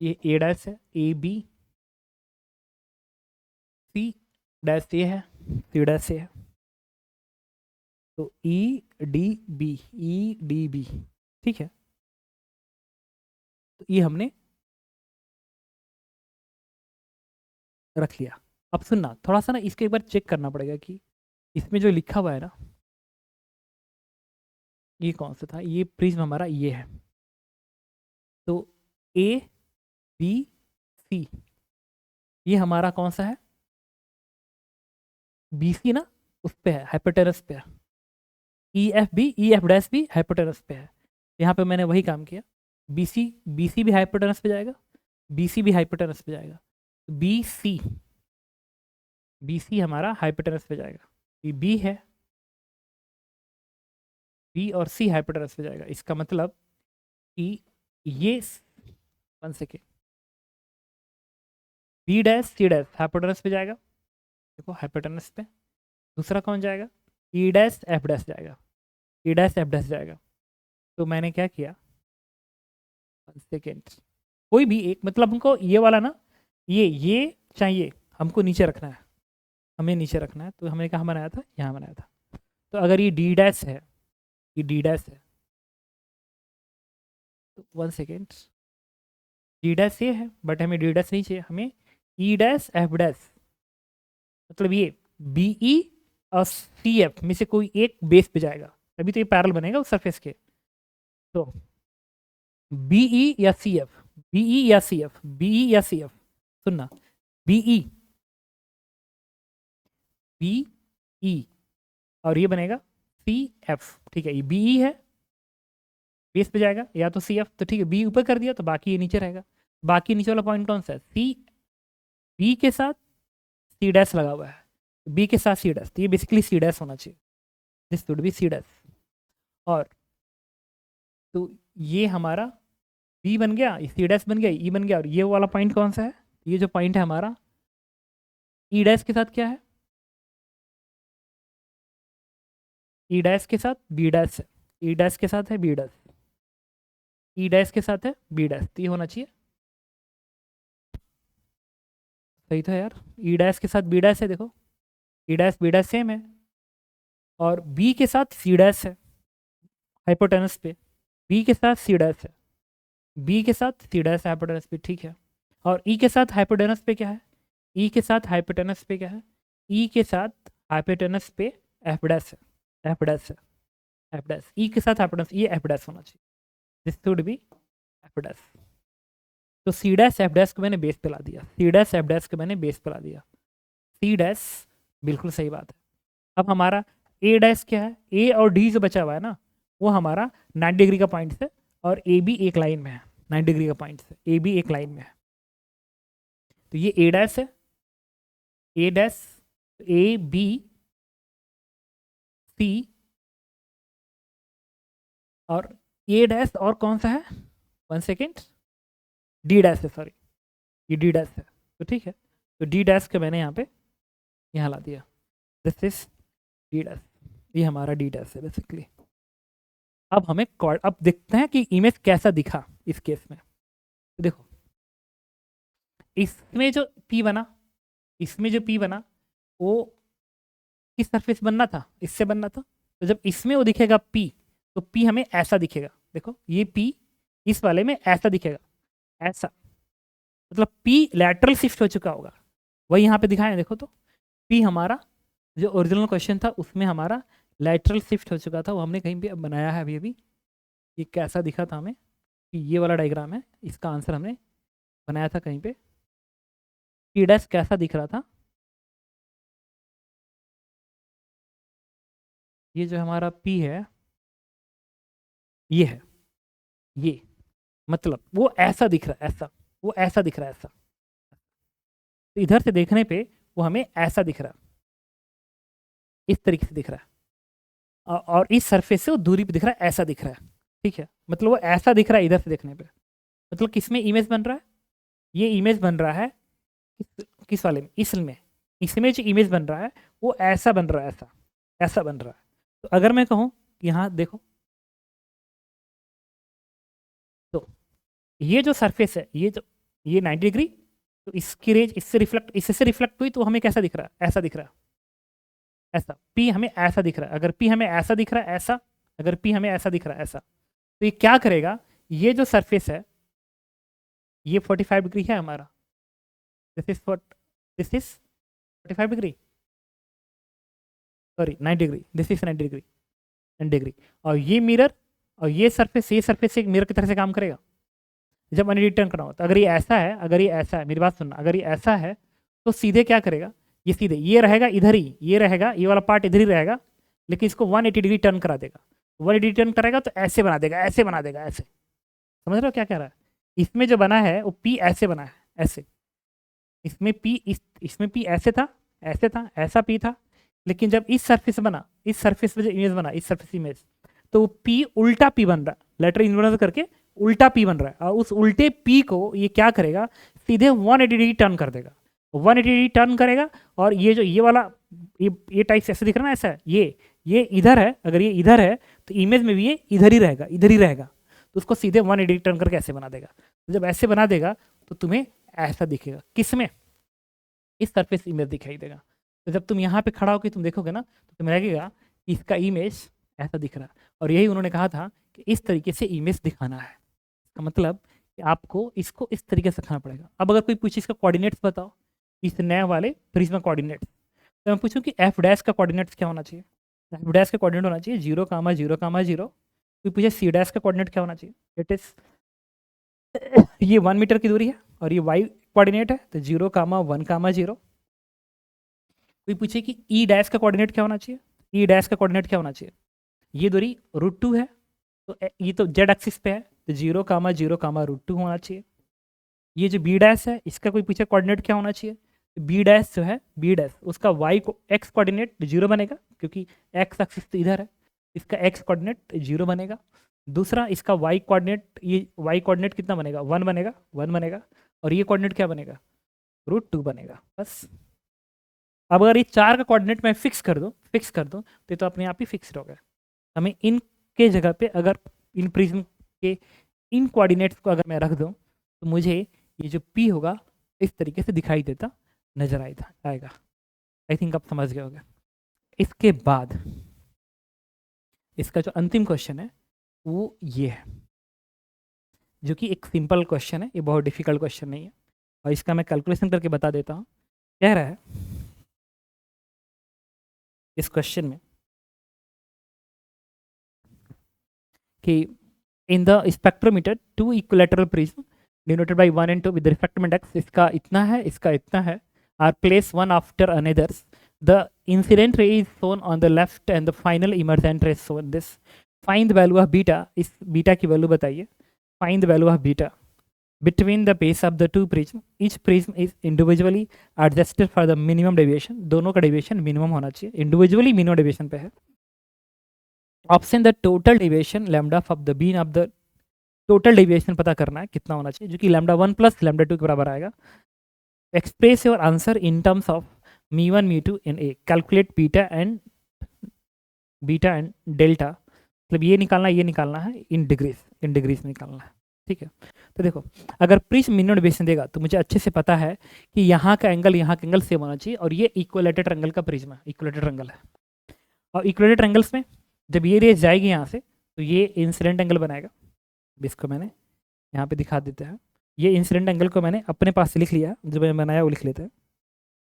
ये ए डैश है, A B, C dash A है, सी डैश ए है। तो E D B, E D B, ठीक है। तो ये हमने रख लिया। अब सुनना, थोड़ा सा ना इसके एक बार चेक करना पड़ेगा कि इसमें जो लिखा हुआ है ना, ये कौन सा था, ये प्रिज्म हमारा ये है। तो ए बी सी, ये हमारा कौन सा है, बी सी ना, उस पे है, हाइपोटेनस पे है। ई एफ भी, ई एफ डैश भी हाइपोटेनस पे है। यहाँ पे मैंने वही काम किया, बी सी भी हाइपोटेनस पे जाएगा, बी सी भी हाइपोटेनस पे जाएगा, बी सी हमारा हाइपोटेनस पे जाएगा, ये बी है, बी और सी हाइपोटेनस पे जाएगा। इसका मतलब कि ये 1 second, B dash C dash hypotenuse पे जाएगा, देखो हाइपोटेनस पे। दूसरा कौन जाएगा, ई डैश एफ डैश जाएगा, ई डैश एफ डैश जाएगा। तो मैंने क्या किया, 1 सेकेंड, कोई भी एक, मतलब हमको ये वाला ना, ये चाहिए, हमको नीचे रखना है, हमें नीचे रखना है। तो हमने कहाँ बनाया था, यहाँ बनाया था। तो अगर ये डी डैश है, ये डी डैश है, तो 1 सेकेंड, डी डैश ये है, बट हमें डी डैश नहीं चाहिए, हमें ई डैश एफ डैश, मतलब ये बी ई और सी एफ में से कोई एक बेस पे जाएगा, तभी तो ये पैरल बनेगा उस सरफेस के। तो बीई या सी एफ, बीई या सी एफ, बीई या सी एफ, सुनना, बीई, बीई और ये बनेगा सी एफ, ठीक है। ये बीई है, बेस पे जाएगा, या तो सी एफ, तो ठीक है, बी ऊपर कर दिया तो बाकी ये नीचे रहेगा। बाकी नीचे वाला पॉइंट कौन सा है, सी, बी के साथ सी डैश लगा हुआ है, बी के साथ सी डैश, तो ये बेसिकली सी डैश होना चाहिए, this would be C dash. और तो ये हमारा बी बन गया, सी डैश बन गया, ई बन गया, और ये वाला पॉइंट कौन सा है, ये जो पॉइंट है हमारा ई डैश के साथ क्या है, ई डैश के साथ बी डैश है, ई डैश के साथ है बी डैश, ई डैश के साथ है बी डैश, तो ये होना चाहिए, सही था यार। ई डैश के साथ बी डैश है, देखो E dash B dash same है, और बी के साथ सी डैश है हाइपोटेनस पे, बी के साथ सी डैश है, बी के साथ सी डैश हाइपोटेनस पे, ठीक है। और ई के साथ हाइपोटेनस पे क्या है, ई के साथ हाइपोटेनस पे क्या है, ई के साथ हाइपोटेनस पे एफ डैश है, एफ डैश है, एफ डैश, ई के साथ हाइपोटेनस, ये एफ डैश होना चाहिए, this should be F dash. तो सी डैश एफ डैश को मैंने बेस पे ला दिया, सी डैश एफ डैश को मैंने बेस पे ला दिया, सी डैश, बिल्कुल सही बात है। अब हमारा ए डैश क्या है, ए और डी जो बचा हुआ है ना, वो हमारा 90 डिग्री का पॉइंट है, और ए बी एक लाइन में है, 90 डिग्री का पॉइंट है, ए बी एक लाइन में है। तो ये ए डैश है, ए डैश, ए बी सी, और ए डैश, और कौन सा है, 1 सेकेंड, डी डैश है, सॉरी ये डी डैश है, तो ठीक है। तो डी डैश को मैंने यहाँ पे यहाँ ला दिया, दिस इज डी डैश, ये हमारा डी डैश है बेसिकली। अब हमें अब देखते हैं कि इमेज कैसा दिखा इस केस में। तो देखो इसमें जो पी बना, इसमें जो पी बना वो किस सरफेस बनना था, इससे बनना था। तो जब इसमें वो दिखेगा पी, तो पी हमें ऐसा दिखेगा, देखो ये पी इस वाले में ऐसा दिखेगा, ऐसा, मतलब पी लैटरल शिफ्ट हो चुका होगा, वही यहाँ पे दिखाएं, देखो तो पी हमारा जो ओरिजिनल क्वेश्चन था उसमें हमारा लैटरल शिफ्ट हो चुका था, वो हमने कहीं पे बनाया है अभी अभी। ये कैसा दिखा था हमें, कि ये वाला डायग्राम है, इसका आंसर हमने बनाया था कहीं पे, पी डैश कैसा दिख रहा था, ये जो हमारा पी है ये है, ये मतलब वो ऐसा दिख रहा है, ऐसा, वो ऐसा दिख रहा है, ऐसा, तो इधर से देखने पे वो हमें ऐसा दिख रहा है, इस तरीके से दिख रहा है, और इस सरफेस से वो दूरी पे दिख रहा है, ऐसा दिख रहा है, ठीक है। मतलब वो ऐसा दिख रहा है इधर से देखने पे, मतलब किसमें इमेज बन रहा है, ये इमेज बन रहा है किस वाले में, इसमें जो इमेज बन रहा है वो ऐसा बन रहा है, ऐसा, ऐसा बन रहा है। तो अगर मैं कहूँ यहाँ देखो, तो ये जो सरफेस है, ये 90 डिग्री, तो इसकी रेंज इससे रिफ्लेक्ट हुई, तो हमें कैसा दिख रहा है, ऐसा दिख रहा है, ऐसा, पी हमें ऐसा दिख रहा है। अगर पी हमें ऐसा दिख रहा है, ऐसा, अगर पी हमें ऐसा दिख रहा है, ऐसा, तो ये क्या करेगा, ये जो सरफेस है ये 45 डिग्री है हमारा, this is 45 degree, sorry 90 degree, this is 90 degree, 90 degree. और ये मिरर और ये सरफेस एक मिरर की तरह से काम करेगा जब मैंने रिटर्न करना हो। तो अगर ये ऐसा है, अगर ये ऐसा है, मेरी बात सुनना, अगर ये ऐसा है तो सीधे क्या करेगा, ये सीधे ये रहेगा इधर ही, ये रहेगा, ये वाला पार्ट इधर ही रहेगा, लेकिन इसको 180 डिग्री टर्न करा देगा। 180 डिग्री टर्न करेगा तो ऐसे बना देगा, ऐसे बना देगा, ऐसे। समझ रहे हो क्या कह रहा है? इसमें जो बना है वो पी ऐसे बना है, ऐसे। इसमें पी इसमें पी ऐसे था, ऐसे था, ऐसा पी था। लेकिन जब इस सरफेस बना, इस सरफेस पे जो इमेज बना, इस सरफेस इमेज, तो वो पी उल्टा पी बन रहा है, लेटर इन्वर्स करके उल्टा पी बन रहा है। और उस उल्टे पी को ये क्या करेगा, सीधे 180 डिग्री टर्न कर देगा। 180 डिग्री टर्न करेगा और ये जो ये वाला ये टाइप ऐसे दिख रहा है ना, ऐसा है, ये इधर है। अगर ये इधर है तो इमेज में भी ये इधर ही रहेगा, इधर ही रहेगा। तो उसको सीधे 180 टर्न करके ऐसे बना देगा। तो जब ऐसे बना देगा तो तुम्हें ऐसा दिखेगा, किसमें, इस सरफेस इमेज दिखाई देगा। तो जब तुम यहाँ पे खड़ा होकर तुम देखोगे ना तो तुम्हें लगेगा कि इसका इमेज ऐसा दिख रहा है। और यही उन्होंने कहा था कि इस तरीके से इमेज दिखाना है। इसका मतलब कि आपको इसको इस तरीके से रखना पड़ेगा। अब अगर कोई पूछे इसका कोऑर्डिनेट्स बताओ, इस नए वाले प्रिज्मा कोऑर्डिनेट्स, तो मैं पूछूं कि एफ डैश का कोऑर्डिनेट्स क्या होना चाहिए? एफ डैश का कोऑर्डिनेट होना चाहिए 0,0,0। कोई पूछे सी डैश का कोऑर्डिनेट क्या होना चाहिए? इट इज ये 1 मीटर की दूरी है और ये वाई कोऑर्डिनेट है, तो 0,1,0। कोई पूछे कि ई डैश का कोऑर्डिनेट क्या होना चाहिए? ई डैश का कोऑर्डिनेट क्या होना चाहिए? ये दूरी √2 है, तो ये तो जेड एक्सिस पे है, तो 0,0,√2 होना चाहिए। ये जो बी डैश है इसका कोई पूछे कोऑर्डिनेट क्या होना चाहिए? बी डैश जो है, बी डैश उसका वाई को एक्स कोऑर्डिनेट 0 बनेगा, क्योंकि एक्स एक्सिस तो इधर है, इसका एक्स कोऑर्डिनेट 0 बनेगा। दूसरा इसका वाई कोऑर्डिनेट, ये वाई कोऑर्डिनेट कितना बनेगा? 1 बनेगा, 1 बनेगा। और ये कोऑर्डिनेट क्या बनेगा? √2 बनेगा। बस। अब अगर ये 4 का कोऑर्डिनेट मैं फिक्स कर दूं तो ये तो अपने आप ही फिक्स हो गया। हमें इनके जगह पे अगर इन प्रिज्म के इन कोऑर्डिनेट्स को अगर मैं रख दूं तो मुझे ये जो P होगा इस तरीके से दिखाई देता नजर आएगा। आई थिंक आप समझ गए होंगे। इसके बाद इसका जो अंतिम क्वेश्चन है वो ये है, जो कि एक सिंपल क्वेश्चन है, ये बहुत डिफिकल्ट क्वेश्चन नहीं है। और इसका मैं कैलकुलेशन करके बता देता हूँ। कह रहा है इस क्वेश्चन में कि in the spectrometer 2 equilateral prism denoted by 1 and 2 with refractive index, इसका इतना है, इसका इतना है, are place one after another. The incident ray is shown on the left and the final emergent ray shown this. Find the value of beta, इस beta की value बताइए। Find the value of beta between the base of the two prism. Each prism is individually adjusted for the minimum deviation. दोनों का deviation minimum होना चाहिए, individually minimum deviation पे है। Option the total deviation lambda of the beam of the, total deviation पता करना है कितना होना चाहिए, जो कि λ1 + λ2 के बराबर आएगा। Express your answer in terms of μ1 μ2 in a. Calculate beta and delta, मतलब ये निकालना है इन डिग्रीज निकालना है। ठीक है, तो देखो अगर प्रिज्म मिनिमम डेविएशन देगा तो मुझे अच्छे से पता है कि यहाँ का एंगल सेम होना चाहिए, और ये इक्विलेटरल ट्रायंगल का प्रिज्म है, इक्विलेटरल ट्रायंगल है। और इक्विलेटरल ट्रायंगल्स में जब ये रेस जाएगी यहाँ से तो ये इंसिडेंट एंगल बनाएगा। इसको मैंने यहाँ पे दिखा देते हैं। ये इंसिडेंट एंगल को मैंने अपने पास से लिख लिया, जो मैंने बनाया वो लिख लेते हैं।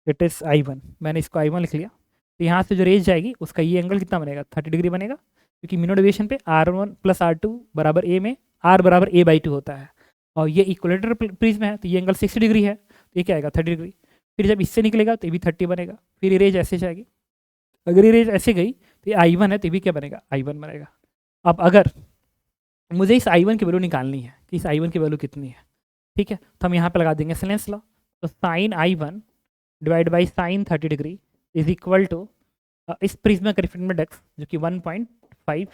इट इज़ I1, मैंने इसको I1 लिख लिया। तो यहाँ से जो रेस जाएगी उसका ये एंगल कितना बनेगा? 30 डिग्री बनेगा, क्योंकि मिनिमम डेविएशन पे R1 + R2 बराबर A में R बराबर A/2 होता है। और ये इक्विलेटरल प्रिज्म है तो ये एंगल 60 डिग्री है, तो ये क्या आएगा? 30 डिग्री। फिर जब इससे निकलेगा तो ये भी 30 बनेगा। फिर ये रेज ऐसे जाएगी, अगर ये रेज ऐसे गई तो ये I1 है, तो ये भी क्या बनेगा? I1 बनेगा। अब अगर मुझे इस I1 की वैल्यू निकालनी है कि इस I1 की वैल्यू कितनी है, ठीक है, तो हम यहाँ पे लगा देंगे स्लेंस लॉ। तो sine I1 divide by sine 30 degree is equal to इस प्रिज्म का रिफ्रैक्टिव इंडेक्स जो कि 1.5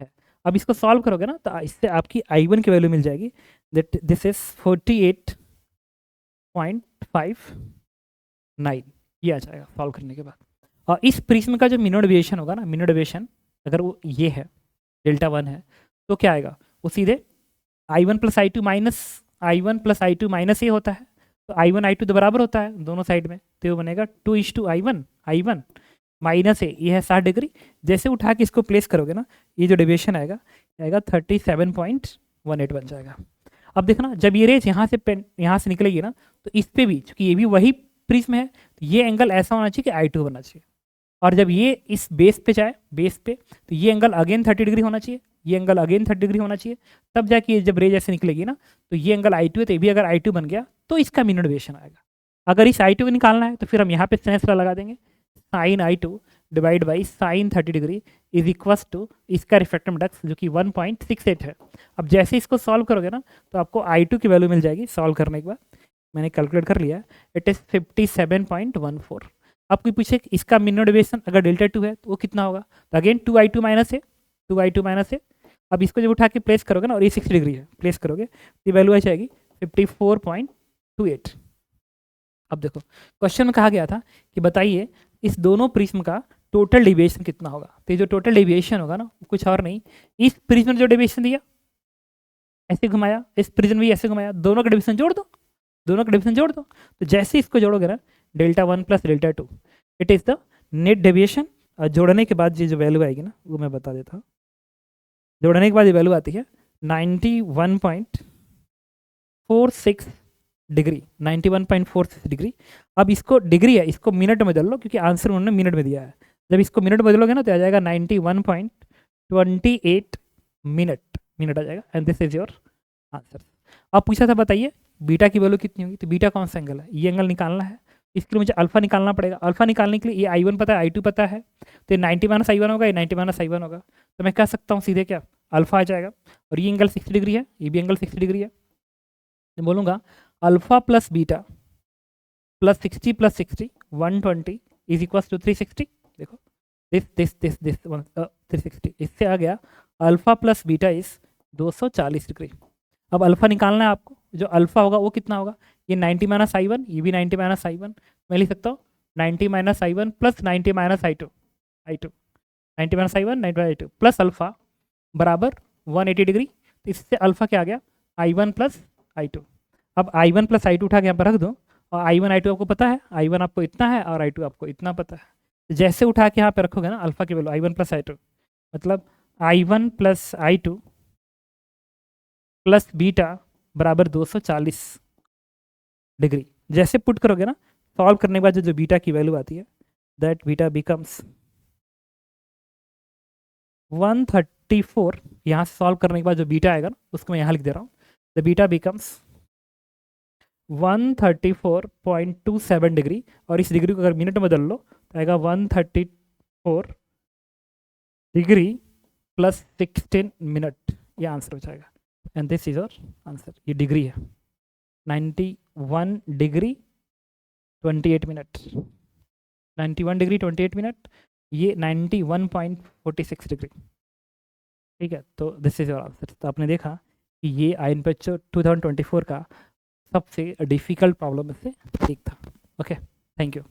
है। अब इसको सॉल्व करोगे ना तो इससे आपकी I1 की वैल्यू मिल जाएगी, दैट दिस इज 48.59, ये आ जाएगा सॉल्व करने के बाद। और इस प्रिज्म का जो मिनिमम डेविएशन होगा ना, मिनिमम डेविएशन अगर वो ये है Δ1 है, तो क्या आएगा? वो सीधे I1 + I2 माइनस ये होता है, तो I1 I2 तो बराबर होता है दोनों साइड में, तो ये बनेगा 2:I1 माइनस ये है 60 डिग्री। जैसे उठा के इसको प्लेस करोगे ना, ये जो डेविएशन आएगा 37.18 बन जाएगा। अब देखना जब ये रेज यहाँ से निकलेगी ना, तो इस पे भी, चूँकि ये भी वही प्रिज्म है, तो ये एंगल ऐसा होना चाहिए कि I2 बनना चाहिए। और जब ये इस बेस पे जाए, बेस पे, तो ये एंगल अगेन 30 डिग्री होना चाहिए, ये एंगल अगेन 30 डिग्री होना चाहिए। तब जाके जब रेज ऐसे निकलेगी ना, तो ये एंगल I2 है, तो ये भी अगर I2 बन गया तो इसका मिनिमम डेविएशन आएगा। अगर इस I2 को निकालना है तो फिर हम यहाँ पे स्लेंस लॉ लगा देंगे। Sine I2 divide by sine 30 degree is equals to इसका रिफ्रैक्टिव इंडेक्स जो कि 1.68 है। अब जैसे इसको सॉल्व करोगे ना तो आपको I2 की वैल्यू मिल जाएगी सॉल्व करने के बाद, मैंने कैलकुलेट कर लिया है, इट इज़ 57.14। आपको पूछे इसका मिनिमम डेविएशन अगर डेल्टा 2 है तो वो कितना होगा, तो अगेन 2I2 माइनस है, 2I2 माइनस है। अब इसको जब उठा के प्लेस करोगे ना और ये 60 डिग्री है प्लेस करोगे तो ये वैल्यू आ जाएगी 54.28। अब देखो क्वेश्चन में कहा गया था कि बताइए इस दोनों प्रिज्म का टोटल डेविएशन कितना होगा। तो ये जो टोटल डेविएशन होगा ना कुछ और नहीं, इस प्रिज्म ने जो डेविएशन दिया ऐसे घुमाया, इस प्रिज्म भी ऐसे घुमाया, दोनों का डेविएशन जोड़ दो, दोनों का डेविएशन जोड़ दो। तो जैसे इसको जोड़ोगे ना delta 1 plus delta 2 it is the net deviation. और जोड़ने के बाद ये जो वैल्यू आएगी ना वो मैं बता देता हूँ। जोड़ने के बाद ये वैल्यू आती है 91.46 डिग्री, 91.46 डिग्री। अब इसको डिग्री है, इसको मिनट में बदल लो क्योंकि आंसर उन्होंने मिनट में दिया है। जब इसको मिनट बदलोगे ना तो आ जाएगा 91.28 मिनट आ जाएगा, and this is your answer. अब पूछा था बताइए बीटा की वैल्यू कितनी होगी, तो बीटा कौन सा एंगल है, ये एंगल निकालना है। इसके लिए मुझे अल्फा निकालना पड़ेगा। अल्फा निकालने के लिए ये I1 पता है, I2 पता है, तो 90 माइनस I1 होगा, ये 90 माइनस I1 होगा। तो मैं कह सकता हूँ सीधे क्या अल्फा आ जाएगा, और ये एंगल 60 डिग्री है, ये भी एंगल 60 डिग्री है। मैं बोलूँगा alpha plus beta plus 60 plus 60 120 is equal to 360। देखो दिस 360, इससे आ गया alpha plus beta is 240 degree. अब अल्फा निकालना है आपको, जो अल्फा होगा वो कितना होगा, ये 90 माइनस I1, ये भी 90 माइनस I1, मैं लिख सकता हूँ 90 minus I1 plus 90 minus I2 90 minus I1 90 minus I2 plus alpha बराबर 180 डिग्री। तो इससे अल्फा क्या आ गया I1 प्लस I2। अब I1 प्लस I2 उठा के यहाँ पर रख दो, और I1 I2 आपको पता है, I1 आपको इतना है और I2 आपको इतना पता है। तो जैसे उठा के यहाँ पे रखोगे ना अल्फा की वैल्यू I1 प्लस I2 मतलब I1 plus I2 plus beta बराबर 240 डिग्री। जैसे पुट करोगे ना सॉल्व करने के बाद जो बीटा की वैल्यू आती है दैट बीटा बिकम्स 134। यहाँ से सॉल्व करने के बाद जो बीटा आएगा ना उसको मैं यहाँ लिख दे रहा हूँ, द बीटा बिकम्स 134.27 डिग्री, और इस डिग्री को अगर मिनट में बदल लो तो आएगा 134 डिग्री प्लस 16 मिनट, ये आंसर हो जाएगा, and this is your answer. ये डिग्री है 91 डिग्री 28 मिनट, 91 डिग्री 28 मिनट, ये 91.46 डिग्री। ठीक है, तो दिस इज योर आंसर। तो आपने देखा कि ये INPECH 2024 का सबसे डिफिकल्ट प्रॉब्लम में से एक था। Okay, thank you.